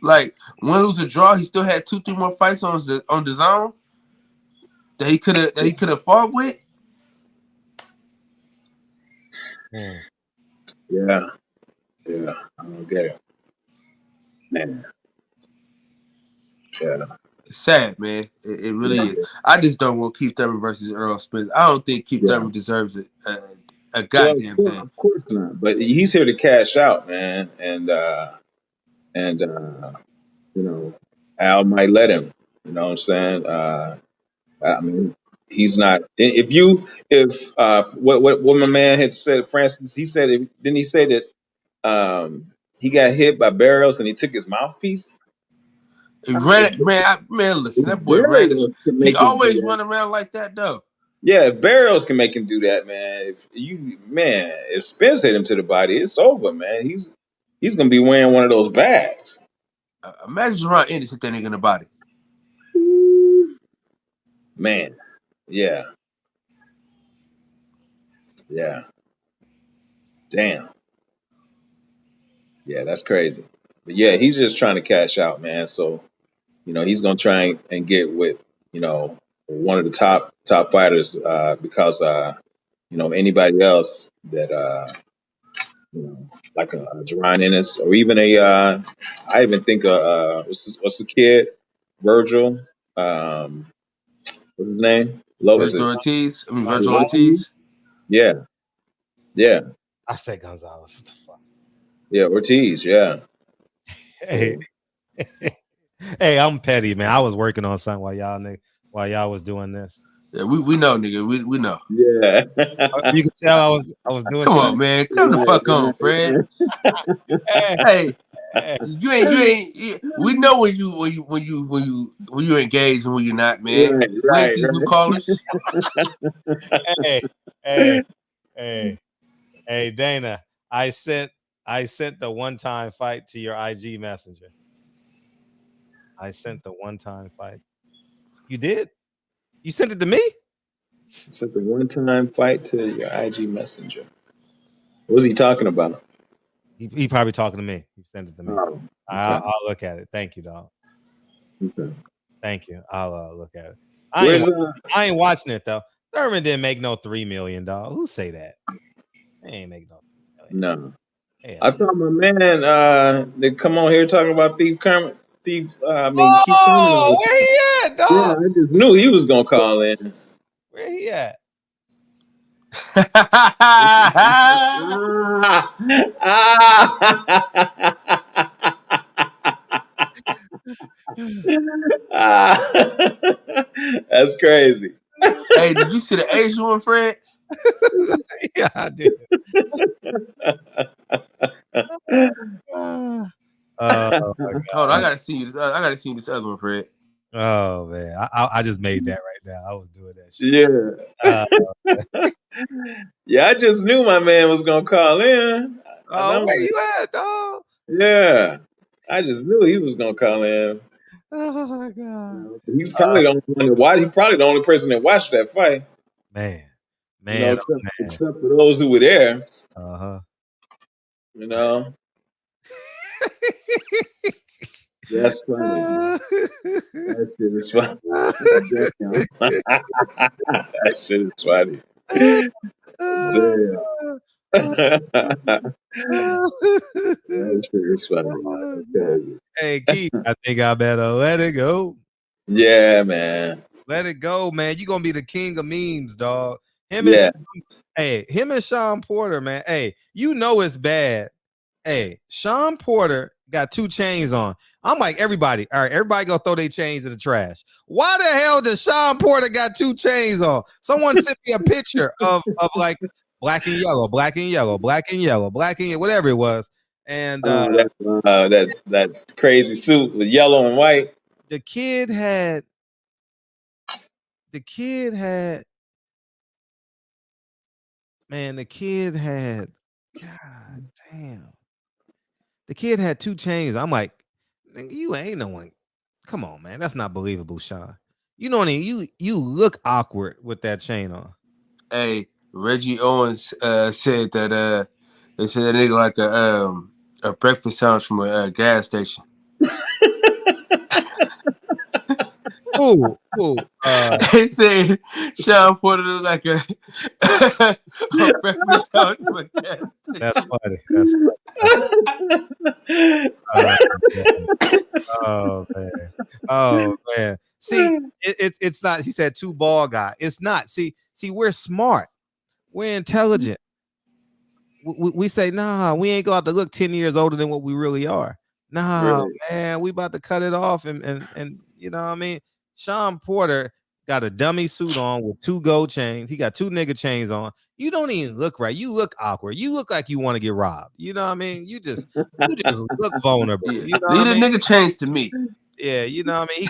Like when it was a draw, he still had 2-3 more fights on DAZN that he could have fought with. Yeah. Yeah. I don't get it. Man. Yeah. It's sad, man. It really is. I just don't want Keith Thurman versus Earl Spence. I don't think Keith Thurman deserves a goddamn thing. Of course not. But he's here to cash out, man. And you know, Al might let him. You know what I'm saying? I mean, he's not. If what my man had said, Francis, he said, didn't he say that he got hit by barrels and he took his mouthpiece? Man, listen, that boy ran. He always run around like that, though. Yeah, if Barrios can make him do that, man. If Spence hit him to the body, it's over, man. He's gonna be wearing one of those bags. Imagine Jerron Ennis hit that nigga in the body. Man, yeah. Damn. Yeah, that's crazy. But yeah, he's just trying to cash out, man. So, he's gonna try and get with, one of the top fighters because anybody else that like a Adrien Ennis, or even I even think what's the kid, Virgil, what's his name? Was it Virgil Ortiz? I mean Virgil Ortiz? Ortiz. Yeah. I said Gonzalez. What the fuck? Yeah, Ortiz. Yeah. Hey, hey, I'm petty, man. I was working on something while y'all was doing this. Yeah, we know, nigga. We know. Yeah. You can tell I was doing. Come on, man. Come the fuck on, Fred. Hey, you ain't. We know when you engage and when you're not, man. We ain't these new callers. Hey, Dana. I sent the one-time fight to your IG messenger. I sent the one-time fight. You did? You sent it to me? I sent the one-time fight to your IG messenger. What was he talking about? He probably talking to me. He sent it to me. Oh, okay. I'll look at it. Thank you, dog. Okay. Thank you. I'll look at it. I ain't watching it though. Thurman didn't make no $3 million. Who say that? They ain't make no $3 million. No. I thought my man they come on here talking about Keith Thurman. Keith Thurman. Where he at, dog? Yeah, I just knew he was gonna call in. Where he at? That's crazy. Hey, did you see the Asian one, Fred? Yeah, I did. Hold on, I gotta see this. I gotta see this other one, Fred. Oh man, I just made that right now. I was doing that shit. Yeah. Yeah, I just knew my man was gonna call in. Where you at, dog? Yeah, I just knew he was gonna call in. Oh my god. He's probably the only one that watched. He's probably the only person that watched that fight. Man. Except for those who were there. That's funny. That shit is funny. That shit is funny. Damn. That shit is funny. Hey, Keith, I think I better let it go. Yeah, man. Let it go, man. You gonna be the king of memes, dog. Him and Sean Porter, man. Hey, you know it's bad. Hey, Sean Porter got 2 chains on. I'm like, everybody, all right, everybody go throw their chains in the trash. Why the hell does Sean Porter got 2 chains on? Someone sent me a picture of like black and yellow, black and yellow, black and yellow, black and yellow, whatever it was. And that crazy suit with yellow and white. The kid had God damn. The kid had 2 chains. I'm like, nigga, you ain't no one. Come on, man. That's not believable, Sean. You know what I mean? You look awkward with that chain on. Hey, Reggie Owens said that they said that nigga like a breakfast sandwich from a gas station. They said Sean Porter look like a breakfast sandwich from a gas station. That's funny. Oh man. See, it's not. He said 2 ball guy. It's not. See, we're smart. We're intelligent. We say, nah, we ain't going to look 10 years older than what we really are. Nah, really? Man, we about to cut it off and you know what I mean? Sean Porter got a dummy suit on with 2 gold chains. He got 2 nigga chains on. You don't even look right. You look awkward. You look like you want to get robbed. You know what I mean? You just look vulnerable. Yeah. You know Leave the nigga chains to me. Yeah, you know what I mean?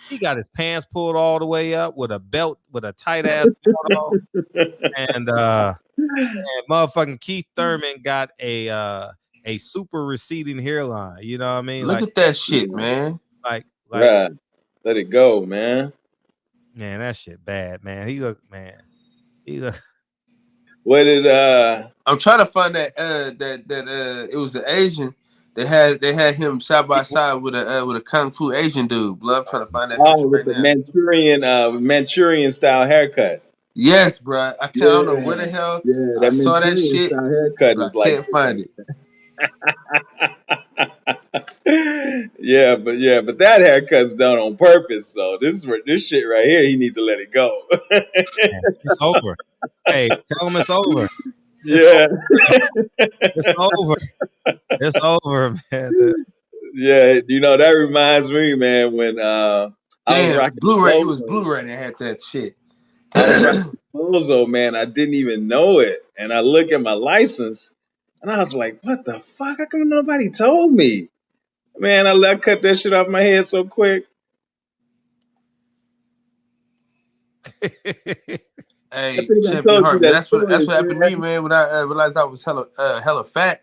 He got his pants pulled all the way up with a belt, with a tight ass belt on. And motherfucking Keith Thurman got a super receding hairline. You know what I mean? Look at that shit, man. Like let it go, man. Man, that shit bad, man. He look. What did I'm trying to find that it was an Asian. They had him side by side with a kung fu Asian dude. Blood, trying to find that picture with right the now. Manchurian style haircut. Yes, bro. I don't know where the hell I that saw that Manchurian shit, style haircut but is I like can't find it. but that haircut's done on purpose. So this shit right here, he need to let it go. It's over. Hey, tell him it's over. It's Yeah. over. It's over. It's over, man. Yeah, that reminds me, man, when I was Damn, rocking the Blu-ray. It was Bozo. Blu-ray that had that shit. I was rocking the Bozo, man. I didn't even know it. And I look at my license and I was like, what the fuck? How come nobody told me? Man, I cut that shit off my head so quick. Hey, think I champion told you heart, man. that That's what story, happened to me, man. man. When I realized I was hella fat,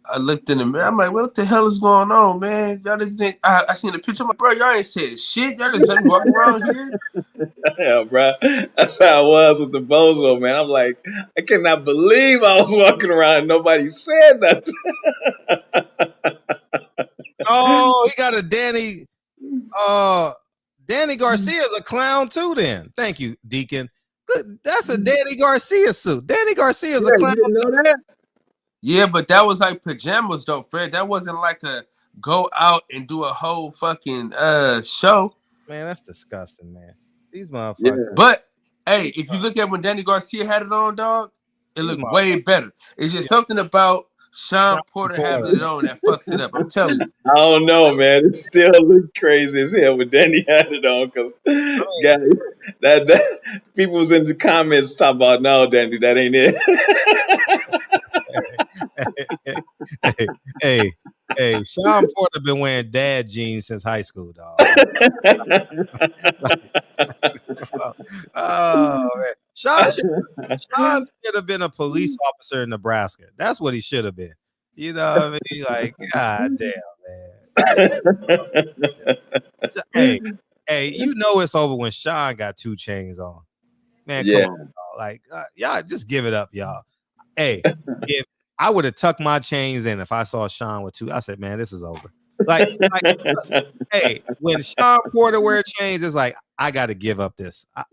I looked in the mirror. I'm like, what the hell is going on, man? Y'all niggas ain't. I seen the picture. I'm like, bro, y'all ain't said shit. Y'all just ain't walking around here. Yeah, bro. That's how I was with the Bozo, man. I'm like, I cannot believe I was walking around and nobody said nothing. Oh, he got a Danny. Danny Garcia's a clown too. Then, thank you, Deacon. Good. That's a Danny Garcia suit. Danny Garcia's a clown. You didn't know that? Yeah, but that was like pajamas, though, Fred. That wasn't like a go out and do a whole fucking show. Man, that's disgusting, man. These motherfuckers. Yeah. But hey, if you look at when Danny Garcia had it on, dog, it looked way better. It's just something about Sean Porter having it on that fucks it up. I'm telling you. I don't know, man. It still looked crazy as hell when Danny had it on because that people was in the comments talking about, no, Danny, that ain't it. Hey, Sean Porter been wearing dad jeans since high school, dog. Oh man, Sean should have been a police officer in Nebraska. That's what he should have been. You know what I mean? Like, god damn, man. Hey, you know it's over when Sean got 2 chains on. Man, come on, dog. Like, y'all just give it up, y'all. Hey, if I would have tucked my chains in if I saw Sean with 2, I said, man, this is over. Like hey, when Sean Porter wear chains, it's like, I got to give up this. I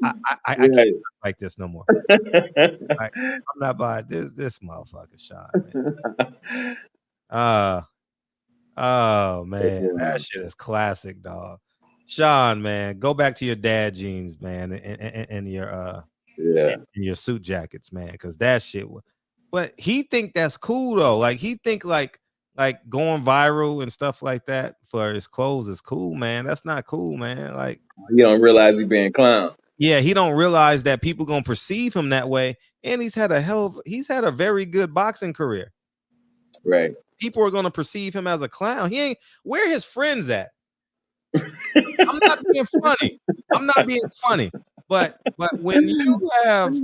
can't like this no more. Like, I'm not buying this motherfucker, Sean. Man. Oh man, that shit is classic, dog. Sean, man, go back to your dad jeans, man, and your and your suit jackets, man, because that shit was. But he think that's cool though. Like he think like going viral and stuff like that for his clothes is cool, man. That's not cool, man. Like you don't realize he being clown. Yeah, he don't realize that people gonna perceive him that way, and he's had a very good boxing career. Right. People are gonna perceive him as a clown. He ain't where his friends at. I'm not being funny. But when you have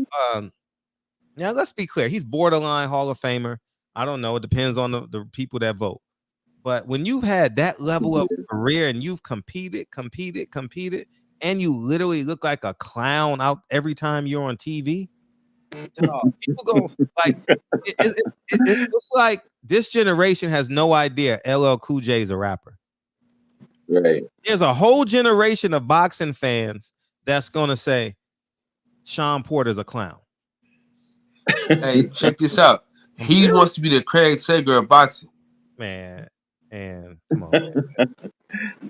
now let's be clear, he's borderline Hall of Famer. I don't know. It depends on the people that vote. But when you've had that level of career and you've competed, and you literally look like a clown out every time you're on TV, people go like, it's like this generation has no idea LL Cool J is a rapper. Right. There's a whole generation of boxing fans that's gonna say Sean Porter's a clown. Hey, check this out. He wants to be the Craig Sager of boxing. Man, and come on,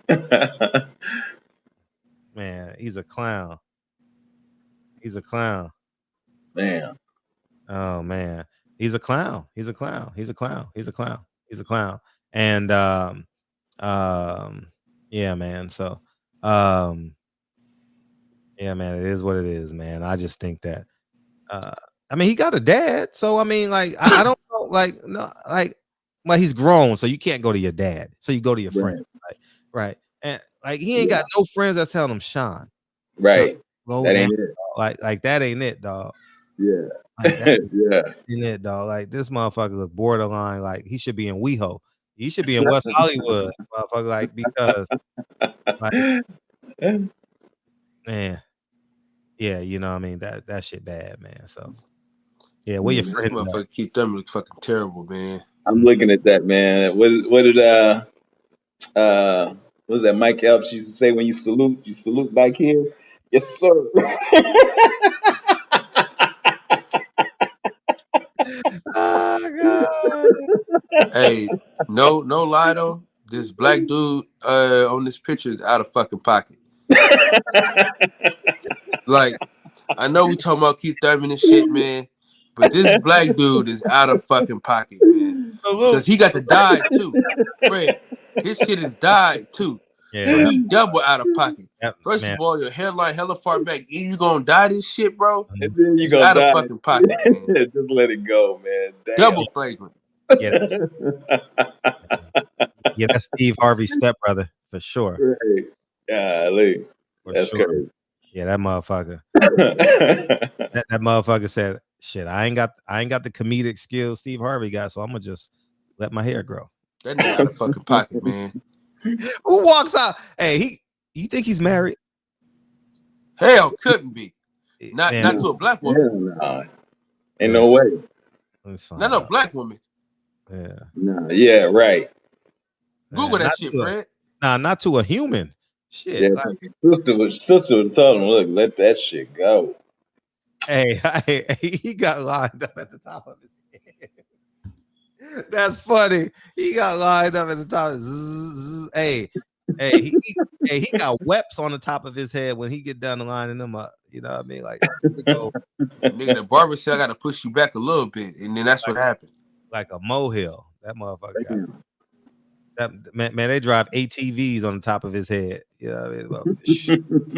man. Man, he's a clown. He's a clown. Man. Oh man. He's a clown. He's a clown. He's a clown. He's a clown. He's a clown. And yeah, man. So yeah, man, it is what it is, man. I just think that I mean, he got a dad, so I mean, like, I don't know, like, no, like, well, he's grown, so you can't go to your dad, so you go to your friend, right? And like, he ain't got no friends that's telling him, Sean, right? Sean, that ain't it. Like that ain't it, dog. Yeah, like that yeah, ain't it, dog. Like this motherfucker look borderline. Like he should be in WeHo. He should be in West Hollywood, motherfucker. Like because, like, man. Yeah, you know what I mean? That shit bad, man. So yeah, where your friends motherfucker keep them look fucking terrible, man. I'm looking at that, man. What did what was that Mike Epps used to say when you salute back here? Yes, sir. Oh god. Hey, no lie though. This black dude on this picture is out of fucking pocket. Like, I know we talking about Keith Thurman and shit, man, but this black dude is out of fucking pocket, man. Because he got the dye too. Fred, his shit is dyed too. Yeah. So he double out of pocket. Yep, First man. of all, your hairline hella far back. And you gonna dye this shit, bro? And then you Out gonna die. of fucking pocket, man. Just let it go, man. Damn. Double flagrant. Yeah, that's Steve Harvey's stepbrother for sure. Right. Golly. That's crazy. Yeah, that motherfucker. that motherfucker said, "Shit, I ain't got the comedic skills Steve Harvey got, so I'm gonna just let my hair grow." That nigga out of fucking pocket, man. Who walks out? Hey, you think he's married? Hell, couldn't be. Not to a black woman. No. Ain't no way. Not no black woman. Yeah. No. Yeah. Right. Google that shit, Fred. Not to a human. Shit. Yeah, sister would tell him, "Look, let that shit go." Hey, he got lined up at the top of his head. That's funny. He got lined up at the top. Hey, he got webs on the top of his head when he get done lining them up. You know what I mean? Like, nigga, the barber said I got to push you back a little bit, and then that's what happened. Like a molehill. That motherfucker got that man. They drive ATVs on the top of his head. You know what I mean?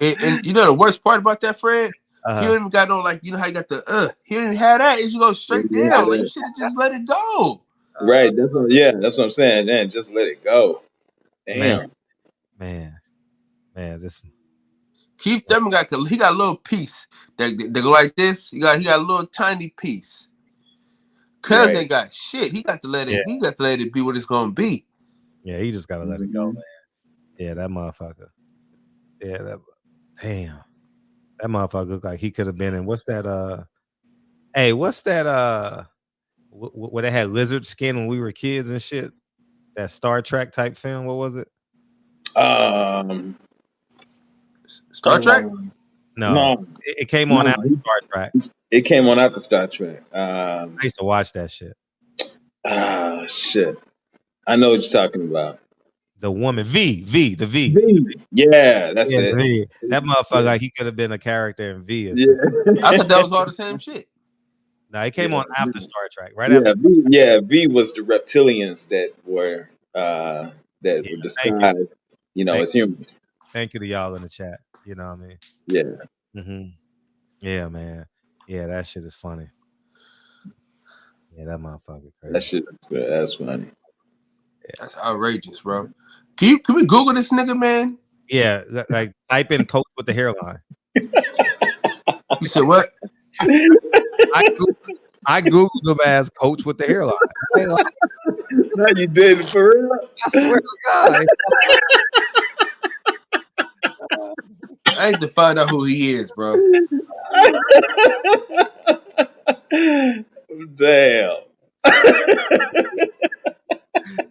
and you know the worst part about that, Fred? He don't even got no, like, you know how you got the He didn't have that. It just go straight down. Like, you should have just let it go. Right. That's what I'm saying. Man, just let it go. Damn. Man. This Keith Thurman got a little piece that go like this. He got a little tiny piece. Cuz ain't got shit. He got to let it. Yeah. He got to let it be what it's gonna be. Yeah, he just gotta let it go, man. Yeah, that motherfucker. Yeah, damn. That motherfucker looked like he could have been in what's that? Hey, what's that? Where they had lizard skin when we were kids and shit. That Star Trek type film. What was it? Star Trek? No. It came on after Star Trek. It came on after Star Trek. I used to watch that shit. Shit. I know what you're talking about. The woman the V. Yeah, that's it. V. That motherfucker, like he could have been a character in V. I thought that was all the same shit. No, it came on after Star Trek, right? After V was the reptilians that were described, as humans. Thank you to y'all in the chat. You know what I mean? Yeah. Mm-hmm. Yeah, man. Yeah, that shit is funny. Yeah, that motherfucker crazy. That's funny. Yeah. That's outrageous, bro. Can we Google this nigga, man? Yeah, like type in coach with the hairline. You said what? I googled him as coach with the hairline. No, you did for real? I swear to God. I need to find out who he is, bro. Damn.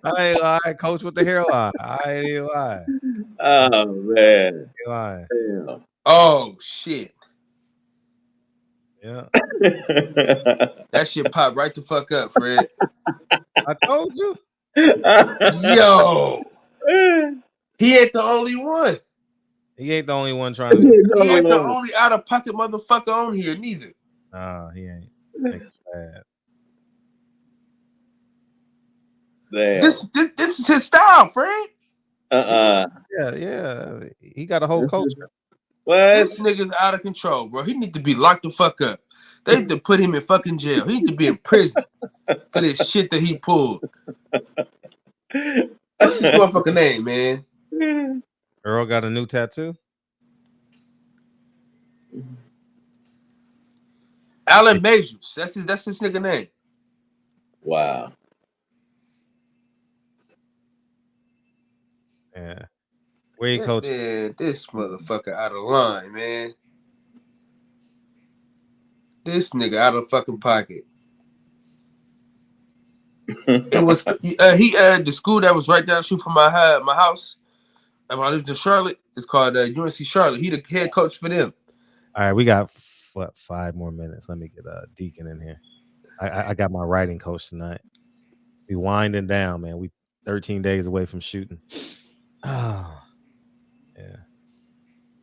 I ain't lying. Coach with the hairline. I ain't even lying. Oh, man. Lying. Damn. Oh, shit. Yeah. That shit popped right the fuck up, Fred. I told you. Yo. He ain't the only one. He ain't the only one trying to. He ain't the only out-of-pocket motherfucker on here, neither. Nah, he ain't. It's sad. Damn. This is his style, Fred. Yeah. He got a whole culture. What? This nigga's out of control, bro. He need to be locked the fuck up. They need to put him in fucking jail. He need to be in prison for this shit that he pulled. What's his motherfucking name, man? Earl got a new tattoo. Alan Majors. That's his nigga name. Wow. Yeah. Where you coach? Man, this motherfucker out of line, man. This nigga out of fucking pocket. It was the school that was right down the street from my house. When I lived in Charlotte, it's called UNC Charlotte. He the head coach for them. All right, we got 5 more minutes. Let me get Deacon in here. I got my writing coach tonight. We winding down, man. We 13 days away from shooting. Oh, yeah.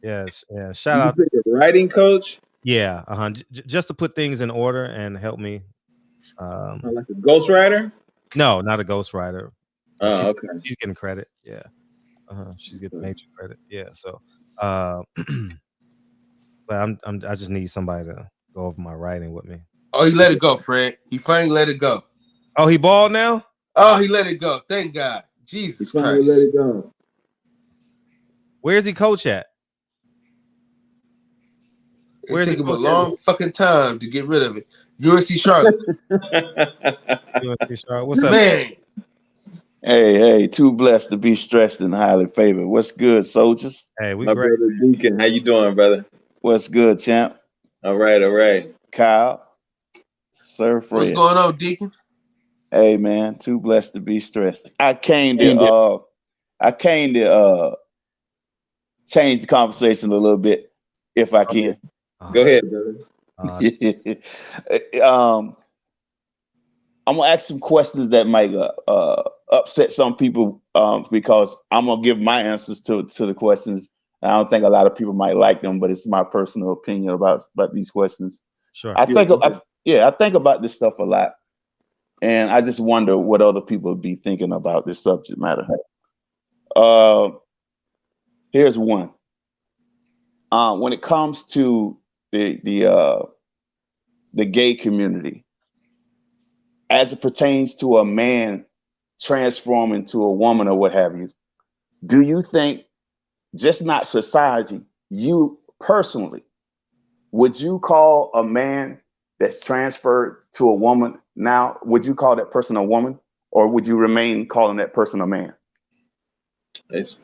Yes, yeah. Shout out. You a writing coach? Yeah, just to put things in order and help me. Like a ghostwriter? No, not a ghostwriter. Oh, okay. She's getting credit. Yeah. She's getting major credit. Yeah. So, but I just need somebody to go over my writing with me. Oh, he let it go, Fred. He finally let it go. Oh, he bald now? Oh, he let it go. Thank God. Jesus He finally Christ. let it go. Where's he coach at? It took him a long fucking time to get rid of it. UNC Charlotte. UNC Charlotte. What's up, man? Hey, too blessed to be stressed and highly favored. What's good, soldiers? Hey, we My great. brother Deacon, how you doing, brother? What's good, champ? All right. Kyle, Sir Fred. What's going on, Deacon? Hey, man, too blessed to be stressed. I came to change the conversation a little bit, if I can. Go ahead, brother. I'm gonna ask some questions that might upset some people because I'm gonna give my answers to the questions. I don't think a lot of people might like them, but it's my personal opinion about these questions. Sure. I think about this stuff a lot, and I just wonder what other people would be thinking about this subject matter. Here's one. When it comes to the gay community, as it pertains to a man transforming to a woman or what have you, do you think, just not society, you personally, would you call a man that's transferred to a woman now, would you call that person a woman, or would you remain calling that person a man?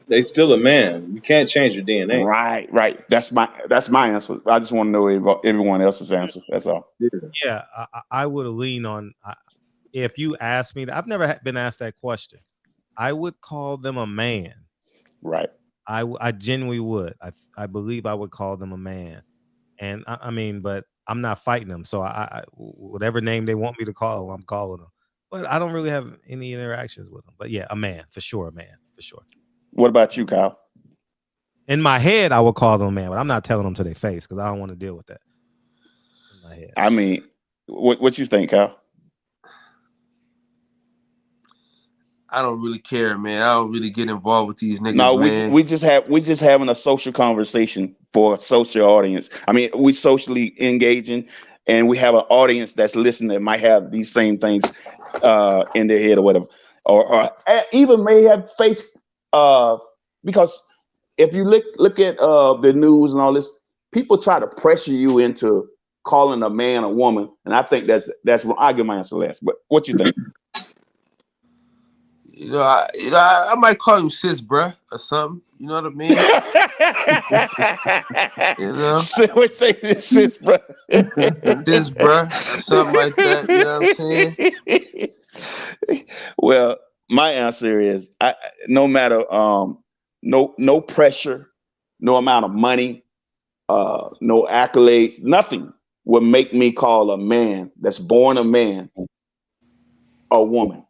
They still a man. You can't change your DNA. Right. That's my answer. I just want to know everyone else's answer. That's all. Yeah, I would lean on. If you ask me, I've never been asked that question. I would call them a man. Right. I genuinely would. I believe I would call them a man, and I mean, but I'm not fighting them. So I whatever name they want me to call them, I'm calling them. But I don't really have any interactions with them. But yeah, a man for sure, a man for sure. What about you, Kyle? In my head, I would call them a man, but I'm not telling them to their face because I don't want to deal with that. In my head. I mean, what you think, Kyle? I don't really care, man. I don't really get involved with these niggas. No, man. we just having a social conversation for a social audience. I mean, we socially engaging, and we have an audience that's listening that might have these same things in their head or whatever, or even may have faced. Because if you look at the news and all this, people try to pressure you into calling a man a woman, and I think that's wrong. I'll give my answer last. But what you think? I might call you sis, bruh, or something. You know what I mean? You know, say this, sis, bruh, sis, bruh, or something like that. You know what I'm saying? Well, my answer is no matter no pressure, no amount of money, no accolades, nothing would make me call a man that's born a man a woman.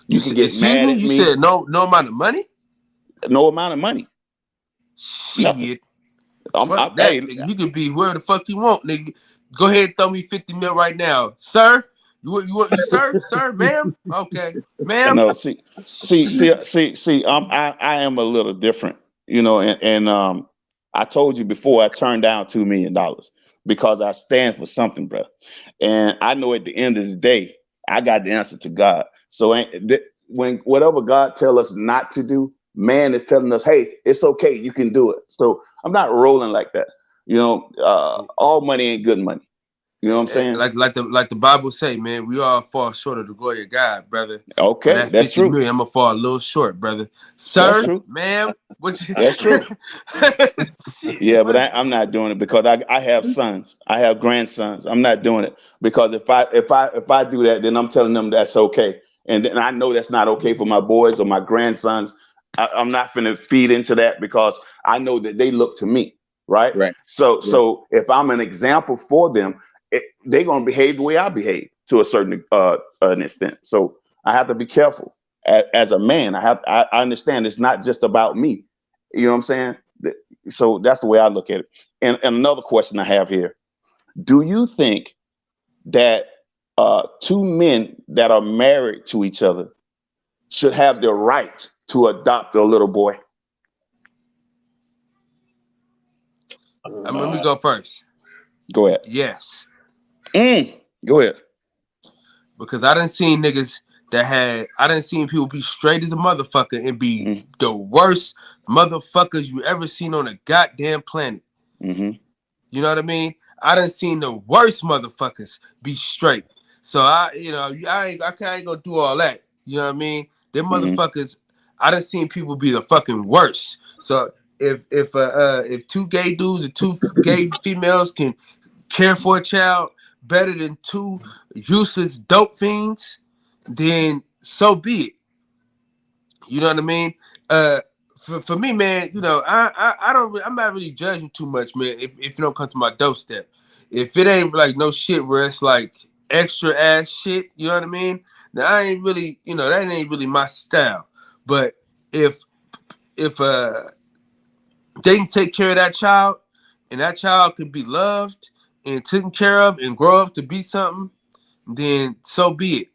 You can get mad at me. You said no amount of money? No amount of money. Shit. Fuck that, nigga. You can be whoever the fuck you want, nigga. Go ahead and throw me 50 mil right now. Sir? You want sir, ma'am? Okay. Ma'am. No, see, I am a little different, and I told you before I turned down $2 million because I stand for something, bro. And I know at the end of the day, I got the answer to God. So when whatever God tell us not to do, man is telling us, hey, it's okay, you can do it. So I'm not rolling like that. All money ain't good money. You know what I'm saying? Like the Bible say, man, we all fall short of the glory of God, brother. Okay, that's true. I'm gonna fall a little short, brother. Sir, ma'am, that's true. Yeah, but I'm not doing it because I have sons. I have grandsons. I'm not doing it because if I do that, then I'm telling them that's okay, and then I know that's not okay for my boys or my grandsons. I'm not going to feed into that because I know that they look to me, right? So if I'm an example for them, they're going to behave the way I behave. to a certain an extent. So I have to be careful as a man. I understand it's not just about me. You know what I'm saying? So that's the way I look at it. And another question I have here: do you think that two men that are married to each other should have the right to adopt a little boy? Let me go first. Go ahead. Yes. Go ahead. Because I done seen niggas I done seen people be straight as a motherfucker and be the worst motherfuckers you ever seen on a goddamn planet. Mm-hmm. You know what I mean? I done seen the worst motherfuckers be straight. So I ain't gonna do all that. You know what I mean? Them motherfuckers, I done seen people be the fucking worst. So if two gay dudes and two gay females can care for a child better than two useless dope fiends, then so be it. You know what I mean? For me, man, you know, I'm not really judging too much, man. If it don't come to my doorstep, if it ain't like no shit where it's like extra ass shit, you know what I mean? Now I ain't really, you know, that ain't really my style. But if they can take care of that child, and that child can be loved and taken care of and grow up to be something, then so be it.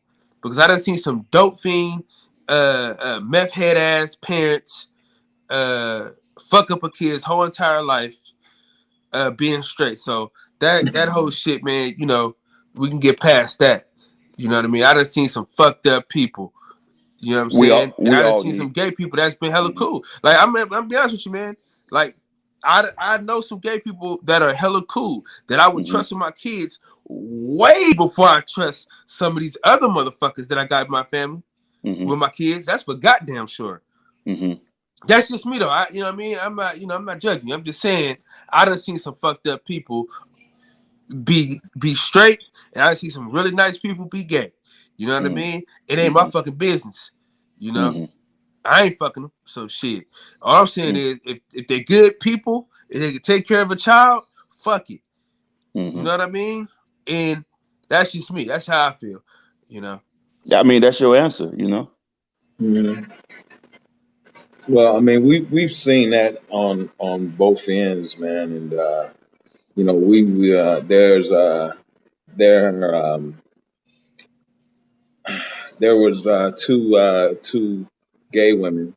Because I done seen some dope fiend, meth head ass parents fuck up a kid's whole entire life being straight. So that whole shit, man, you know, we can get past that. You know what I mean? I done seen some fucked up people. You know what I'm saying? And I done seen some gay people that's been hella cool. Like I'm be honest with you, man. Like I know some gay people that are hella cool that I would trust with my kids way before I trust some of these other motherfuckers that I got in my family with my kids. That's for goddamn sure. That's just me though. You know what I mean? I'm not judging you. I'm just saying I done seen some fucked up people be straight, and I see some really nice people be gay. You know what I mean? It ain't my fucking business. You know, I ain't fucking them. So shit. All I'm saying is, if they're good people, if they can take care of a child, fuck it. You know what I mean? And that's just me. That's how I feel. You know. I mean, that's your answer. You know. Mm-hmm. Well, I mean, we've seen that on both ends, man, and you know, there was two gay women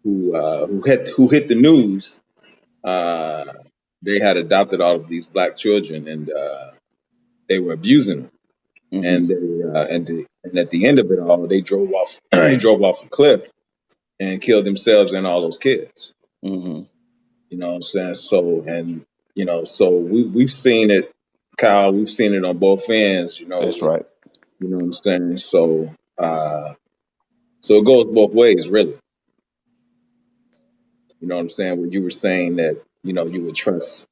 who hit the news. They had adopted all of these black children, and they were abusing them. And and at the end of it all, they drove off a cliff and killed themselves and all those kids. You know what I'm saying? So, and you know, so we've seen it, Kyle. We've seen it on both ends. You know, that's right. You know what I'm saying? So, so it goes both ways, really. You know what I'm saying? When you were saying that, you know, you would trust,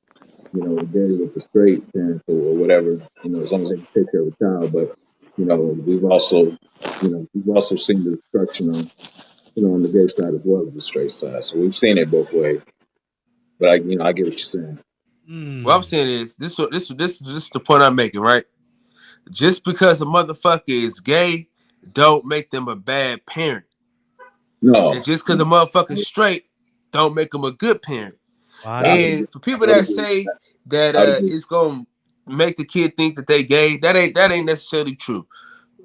you know, a gay with the straight parents or whatever, you know, as long as they can take care of a child. But, you know, we've also seen the destruction on, you know, on the gay side as well as the straight side. So we've seen it both ways. But I get what you're saying. What I'm saying is this is the point I'm making, right? Just because a motherfucker is gay, don't make them a bad parent. No. And just because a motherfucker's straight, don't make them a good parent. And for people that say that it's gonna make the kid think that they gay, that ain't necessarily true,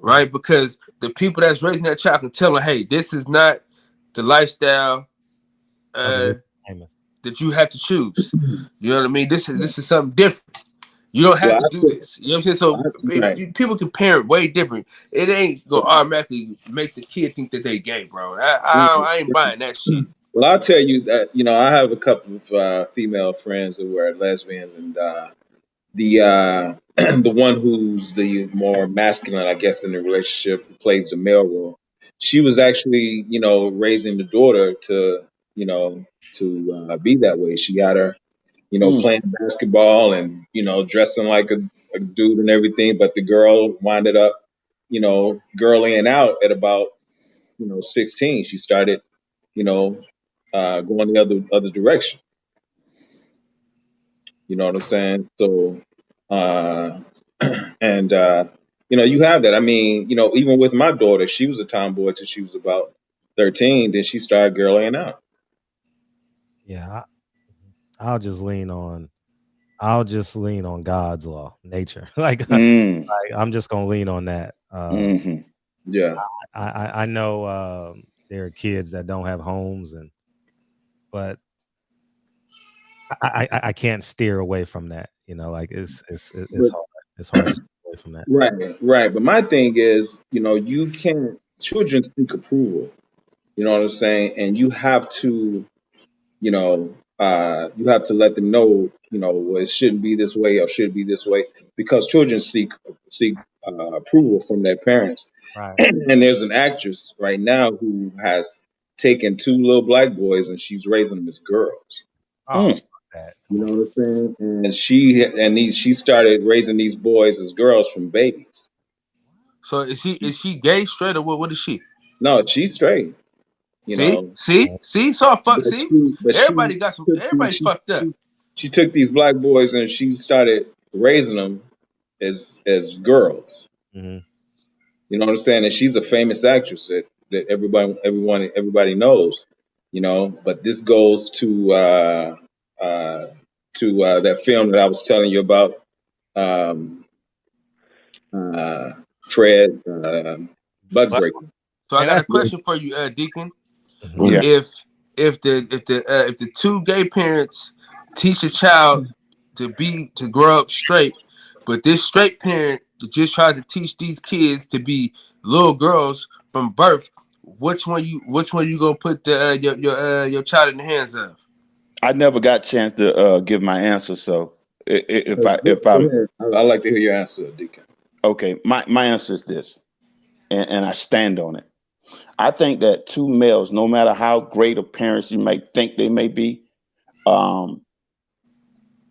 right? Because the people that's raising that child can tell them, hey, this is not the lifestyle that you have to choose. You know what I mean? This is something different. You don't have to do this. You know what I'm saying? So people can parent way different. It ain't gonna automatically make the kid think that they gay, bro. I ain't buying that shit. Well, I'll tell you that, you know, I have a couple of female friends who are lesbians, and the the one who's the more masculine, I guess, in the relationship, who plays the male role. She was actually, you know, raising the daughter to, you know, to be that way. She got her, you know, playing basketball and, you know, dressing like a dude and everything. But the girl winded up, you know, girling out at about, you know, 16. She started, you know, going the other direction. You know what I'm saying? So, and You know, you have that. I mean, you know, even with my daughter, she was a tomboy till she was about 13. Then she started girling out. Yeah, I'll just lean on God's law, nature. like I'm just gonna lean on that. Yeah. I know there are kids that don't have homes, but I can't steer away from that. You know, like it's But hard. It's hard to steer away from that. right. But my thing is, you know, you can't. Children seek approval. You know what I'm saying? And you have to, you have to let them know, well, it shouldn't be this way or should be this way, because children seek approval from their parents. Right. And there's an actress right now who has taken two little black boys and she's raising them as girls. Oh, fuck that. You know what I'm saying? And she started raising these boys as girls from babies. So is she gay, straight, or what is she? No, she's straight. You know. See, so fuck. See, everybody she fucked up. She took these black boys and she started raising them as girls. Mm-hmm. You know what I'm saying? And she's a famous actress that everybody knows. You know, but this goes to that film that I was telling you about, Fred Buckbreaker. So I got a question for you, Deacon. Yeah. If the two gay parents teach a child to grow up straight, but this straight parent just tried to teach these kids to be little girls from birth, which one you gonna put your child in the hands of? I never got a chance to give my answer, so if I'd like to hear your answer, Deacon. Okay, my answer is this, and I stand on it. I think that two males, no matter how great of parents you may think they may be,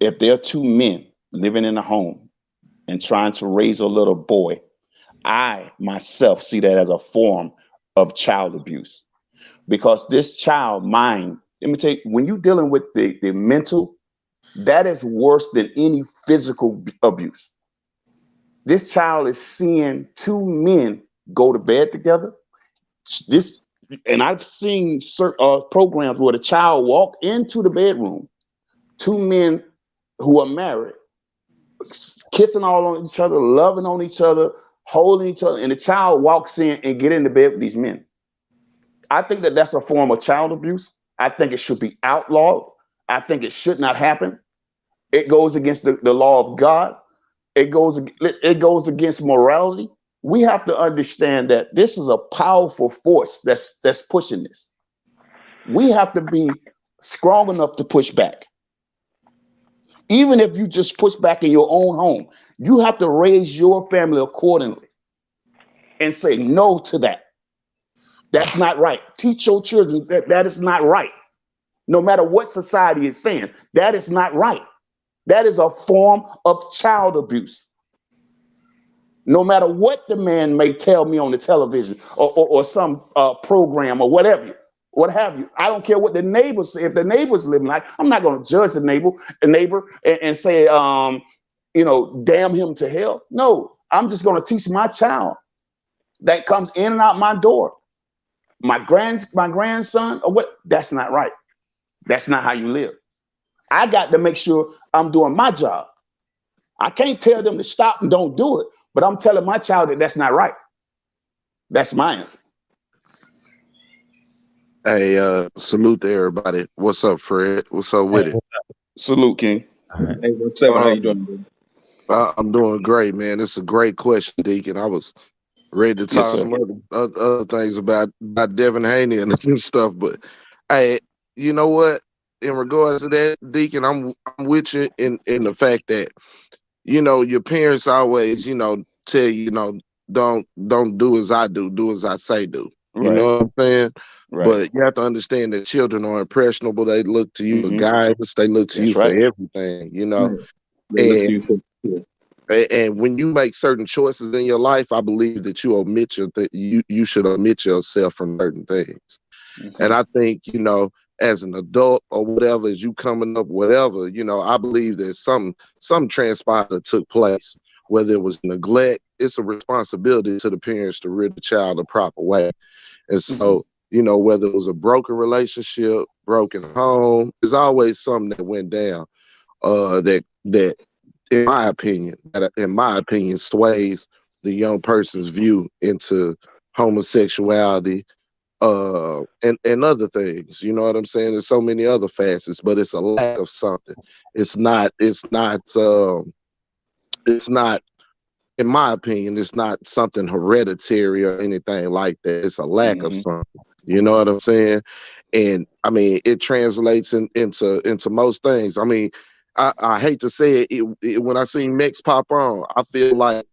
if they're two men living in a home and trying to raise a little boy, I myself see that as a form of child abuse. Because this child mind, let me tell you, when you're dealing with the mental, that is worse than any physical abuse. This child is seeing two men go to bed together. And I've seen certain programs where the child walk into the bedroom, two men who are married, kissing all on each other, loving on each other, holding each other, and the child walks in and get into bed with these men. I think that that's a form of child abuse. I think it should be outlawed. I think it should not happen. It goes against the law of God. It goes against morality. We have to understand that this is a powerful force that's pushing this. We have to be strong enough to push back. Even if you just push back in your own home, you have to raise your family accordingly and say no to that. That's not right. Teach your children that is not right. No matter what society is saying, that is not right. That is a form of child abuse. No matter what the man may tell me on the television or some program or what have you. I don't care what the neighbors say. If the neighbors living like, I'm not going to judge the neighbor and say, damn him to hell. No, I'm just going to teach my child that comes in and out my door. My grandson or what? That's not right. That's not how you live. I got to make sure I'm doing my job. I can't tell them to stop and don't do it, but I'm telling my child that that's not right. That's my answer. Hey, salute to everybody. What's up, Fred? What's up with it? Salute, King. Hey, what's up? How you doing, dude? I'm doing great, man. It's a great question, Deacon. I was ready to talk some other things about Devin Haney and stuff, but hey, you know what? In regards to that, Deacon, I'm with you in the fact that, your parents always, tell you, don't do as I do as I say do. You know what I'm saying? Right. But you have to understand that children are impressionable. They look to you for guidance. They look to you for everything, They look to you for and when you make certain choices in your life, I believe that you should omit yourself from certain things. And I think, as an adult or whatever, as you coming up, whatever, I believe there's some transpired that took place whether it was neglect. It's a responsibility to the parents to rear the child the proper way. And so, you know, whether it was a broken relationship, broken home, there's always something that went down that in my opinion, sways the young person's view into homosexuality, and other things. You know what I'm saying? There's so many other facets, but it's a lack of something. It's not, in my opinion, it's not something hereditary or anything like that. It's a lack of something. You know what I'm saying? And I mean, it translates into most things. I mean, I hate to say it, when I see Mex pop on, I feel like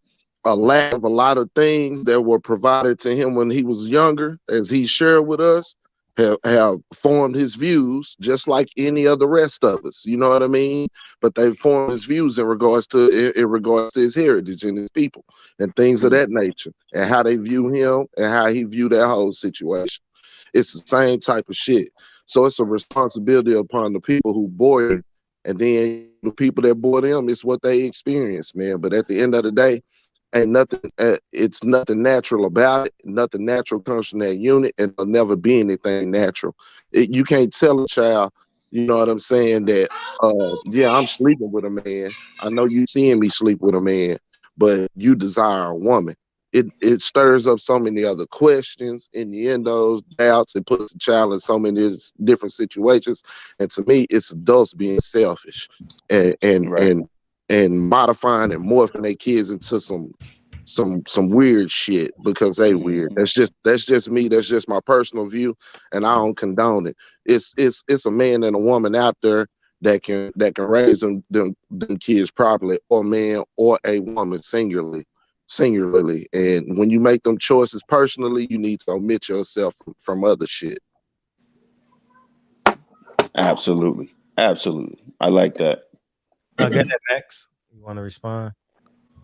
a lack of a lot of things that were provided to him when he was younger, as he shared with us, have formed his views just like any of the rest of us. You know what I mean? But they've formed his views in regards to his heritage and his people and things of that nature, and how they view him and how he viewed that whole situation. It's the same type of shit. So it's a responsibility upon the people who bore him, and then the people that bore them, it's what they experience, man. But at the end of the day, ain't nothing. It's nothing natural about it. Nothing natural comes from that unit, and there'll never be anything natural. You can't tell a child, you know what I'm saying, that yeah, I'm sleeping with a man. I know you seeing me sleep with a man, but you desire a woman. It stirs up so many other questions, innuendos, doubts. It puts the child in so many different situations. And to me, it's adults being selfish and modifying and morphing their kids into some weird shit because they weird. That's just me. That's just my personal view, and I don't condone it. It's a man and a woman out there that can raise them kids properly, or man or a woman singularly. And when you make them choices personally, you need to omit yourself from other shit. Absolutely. I like that. Go ahead, Max. You want to respond?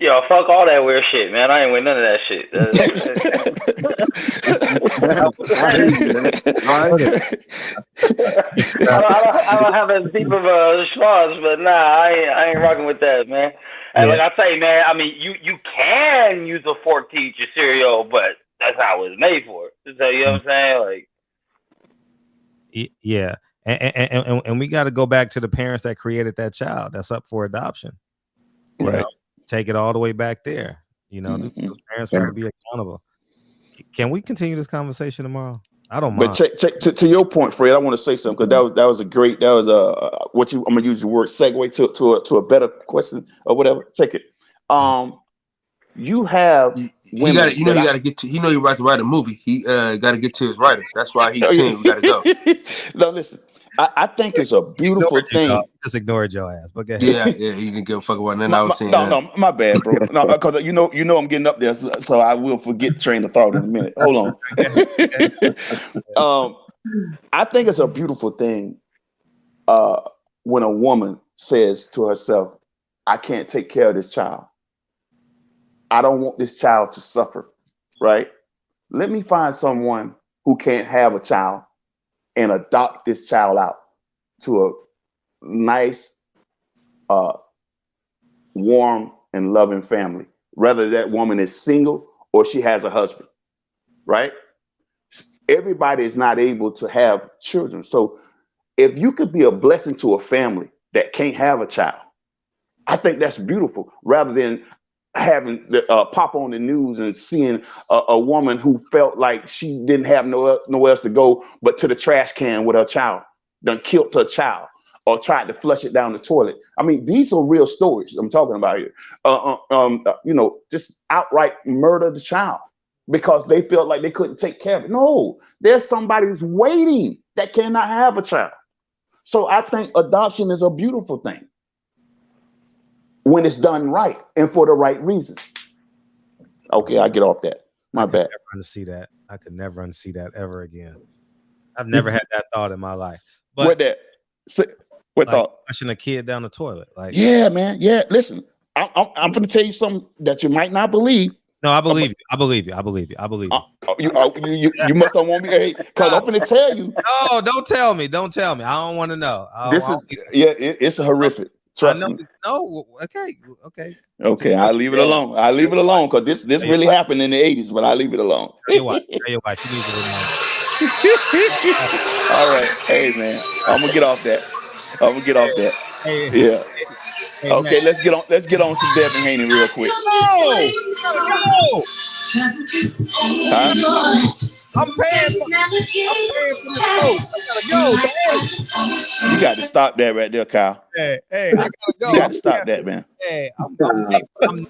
Yo, fuck all that weird shit, man. I ain't with none of that shit. I don't have as deep of a response, but nah, I ain't rocking with that, man. And like I say, man, I mean, you can use a fork to eat your cereal, but that's how it was made for. So you know what I'm saying? Like, yeah, and we got to go back to the parents that created that child that's up for adoption. You know, take it all the way back there. You know, those parents got to be accountable. Can we continue this conversation tomorrow? I don't mind. But to your point, Fred, I want to say something because that was a great. That was I'm gonna use the word segue to a better question or whatever. Check it. You have you got to get to. You know, you're about to write a movie. He got to get to his writer. That's why he's saying we got to go. No, listen. I think it's a beautiful thing. Just ignored your ass, but go ahead. Yeah, he didn't give a fuck about nothing I was saying. No, my bad, bro. No, because you know I'm getting up there, so I will forget train of thought in a minute. Hold on. I think it's a beautiful thing when a woman says to herself, "I can't take care of this child. I don't want this child to suffer." Right? Let me find someone who can't have a child and adopt this child out to a nice, warm and loving family, whether that woman is single or she has a husband, right? Everybody is not able to have children. So if you could be a blessing to a family that can't have a child, I think that's beautiful, rather than having pop on the news and seeing a woman who felt like she didn't have nowhere else to go but to the trash can with her child, done killed her child or tried to flush it down the toilet. I mean, these are real stories I'm talking about here. You know, just outright murder the child because they felt like they couldn't take care of it. No, there's somebody who's waiting that cannot have a child. So I think adoption is a beautiful thing when it's done right and for the right reasons. Okay, I get off that. My bad. I could never unsee that ever again. I've never had that thought in my life. But what thought? Flushing a kid down the toilet. Like, yeah, man. Yeah, listen, I'm going to tell you something that you might not believe. No, I believe you. I believe you. You must not want me, because I'm going to tell you. No, don't tell me. I don't want to know. It's horrific. Trust me. No, okay. Okay, I'll leave it alone. I'll leave it alone because this really happened in the 80s, but I'll leave it alone. You watch. You need to remember. All right. Hey, man. I'm going to get off that. Yeah. Okay, let's get on some Devin Haney real quick. Go! Huh? I'm paying for the smoke. I gotta go, man. You got to stop that right there, Kyle. Hey, I gotta go. You got to stop that, man. Hey, I'm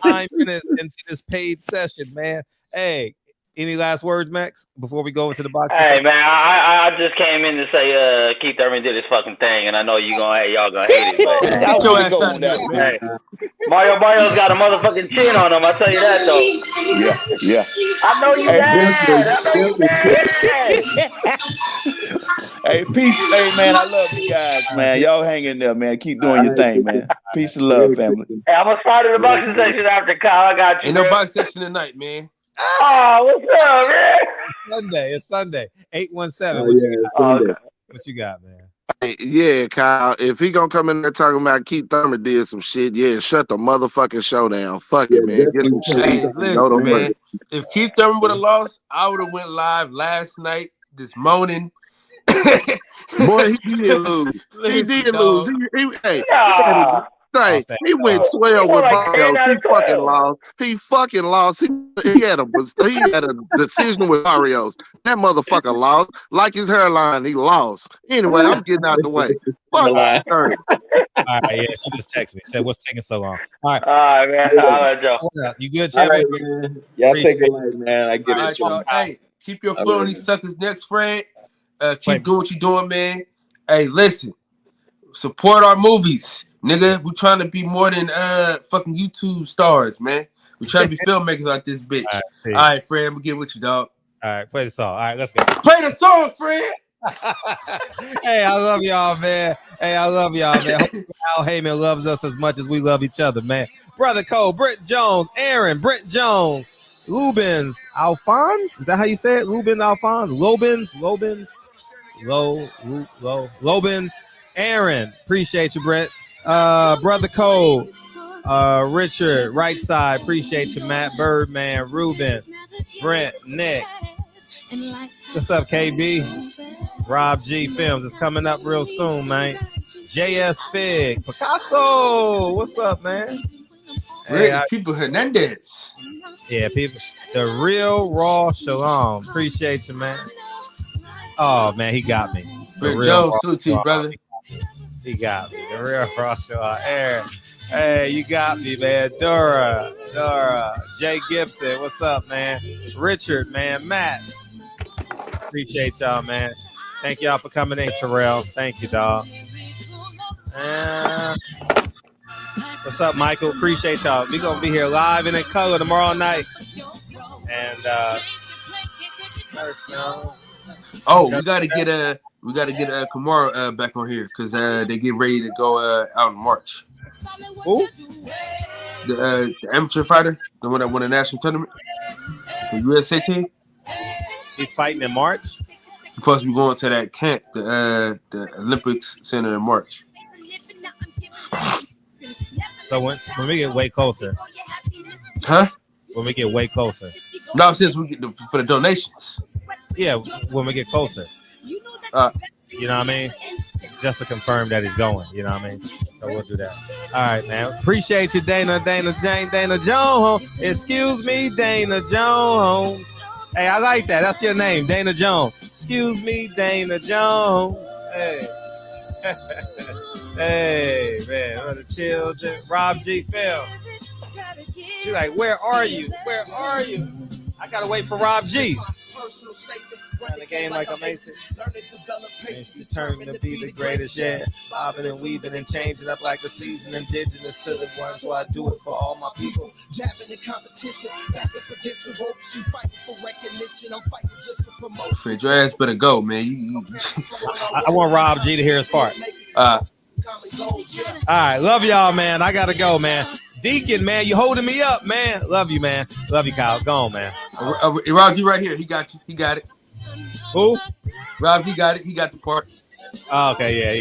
9 minutes into this paid session, man. Hey, any last words, Max, before we go into the box? Hey, man, I just came in to say Keith Thurman did his fucking thing, and I know y'all gonna hate it, but Get your ass on that, man. Hey, Mario's got a motherfucking chin on him. I tell you that though. Yeah. I know you mad. Hey, peace. Hey, man, I love you guys, man. Y'all hang in there, man. Keep doing your thing, man. Peace and love, family. Hey, I'm gonna start in the boxing section after Kyle. I got you. Ain't no boxing section tonight, man. Oh, what's up, man? It's Sunday. 817. What you got, man? Hey, yeah, Kyle. If he gonna come in there talking about Keith Thurman did some shit, yeah, shut the motherfucking show down. Fuck it, man. Get him shit. Hey, listen, man. If Keith Thurman would have lost, I would have went live last night, this morning. Boy, he did lose. He went 12 with Barrios. He fucking lost. He had a decision with Barrios. That motherfucker lost. Like his hairline, he lost. Anyway, I'm getting out the way. Fuck that. All right, yeah, she just texted me. Said, "What's taking so long?" All right, man. I'll let Joe. You good, All Chad? right, man. Y'all take it light, man. I get it. Y'all. Hey, keep your foot on these suckers' necks, Fred. Keep doing what you're doing, man. Hey, listen. Support our movies, nigga. We're trying to be more than fucking YouTube stars, man. We're trying to be filmmakers like this bitch. All right, Fred, I'm gonna get with you, dog. All right, play the song. All right, let's go. Play the song, Fred. Hey, I love y'all, man. Hope Al Heyman loves us as much as we love each other, man. Brother Cole, Britt Jones, Aaron, Britt Jones, Lubens, Alphonse. Is that how you say it? Lubens, Alphonse, Lobens, Aaron. Appreciate you, Brett. Brother Cole, Richard, right side. Appreciate you, Matt, Birdman, Ruben, Brent, Nick. What's up, KB? Rob G Films is coming up real soon, man. JS Fig, Picasso. What's up, man? Hey, people Hernandez. Yeah, people. The real raw Shalom. Appreciate you, man. Oh man, he got me. Brett Jones, salute to you, brother. He got me. The real raw Shalom. Aaron. Hey, you got me, man. Dora, Jay Gibson. What's up, man? Richard, man. Matt. Appreciate y'all, man. Thank y'all for coming in, Terrell. Thank you, dog. What's up, Michael? Appreciate y'all. We're gonna be here live and in color tomorrow night. And we gotta get Kamara back on here because they get ready to go out in March. Who? The amateur fighter, the one that won the national tournament, the USA team. He's fighting in March. He's supposed to be going to that camp, the Olympics Center in March. So when we get way closer, huh? When we get way closer. No, since we get for the donations. Yeah, when we get closer. You know what I mean? Just to confirm that he's going. You know what I mean? So we'll do that. All right, man. Appreciate you, Dana Jones. Excuse me, Dana Jones. Hey, I like that. That's your name, Dana Jones. Excuse me, Dana Jones. Hey. Hey, man. The children. Rob G. Phil. She's like, where are you? Where are you? I got to wait for Rob G. Run the game like I'm Mason. It's determined to be the greatest, yeah. Bobbing and weaving and changing up like the season. Indigenous to the one, so I do it for all my people. Jabbing the competition, back up against the ropes. You fighting for recognition. I'm fighting just for promotion. Fred, your ass better go, man. I want Rob G to hear his part. All right, love y'all, man. I gotta go, man. Deacon, man, you holding me up, man. Love you, man. Love you, Kyle. Go on, man. Rob G right here. He got you. He got it. Who? Rob G got it. He got the part. Oh, okay, yeah.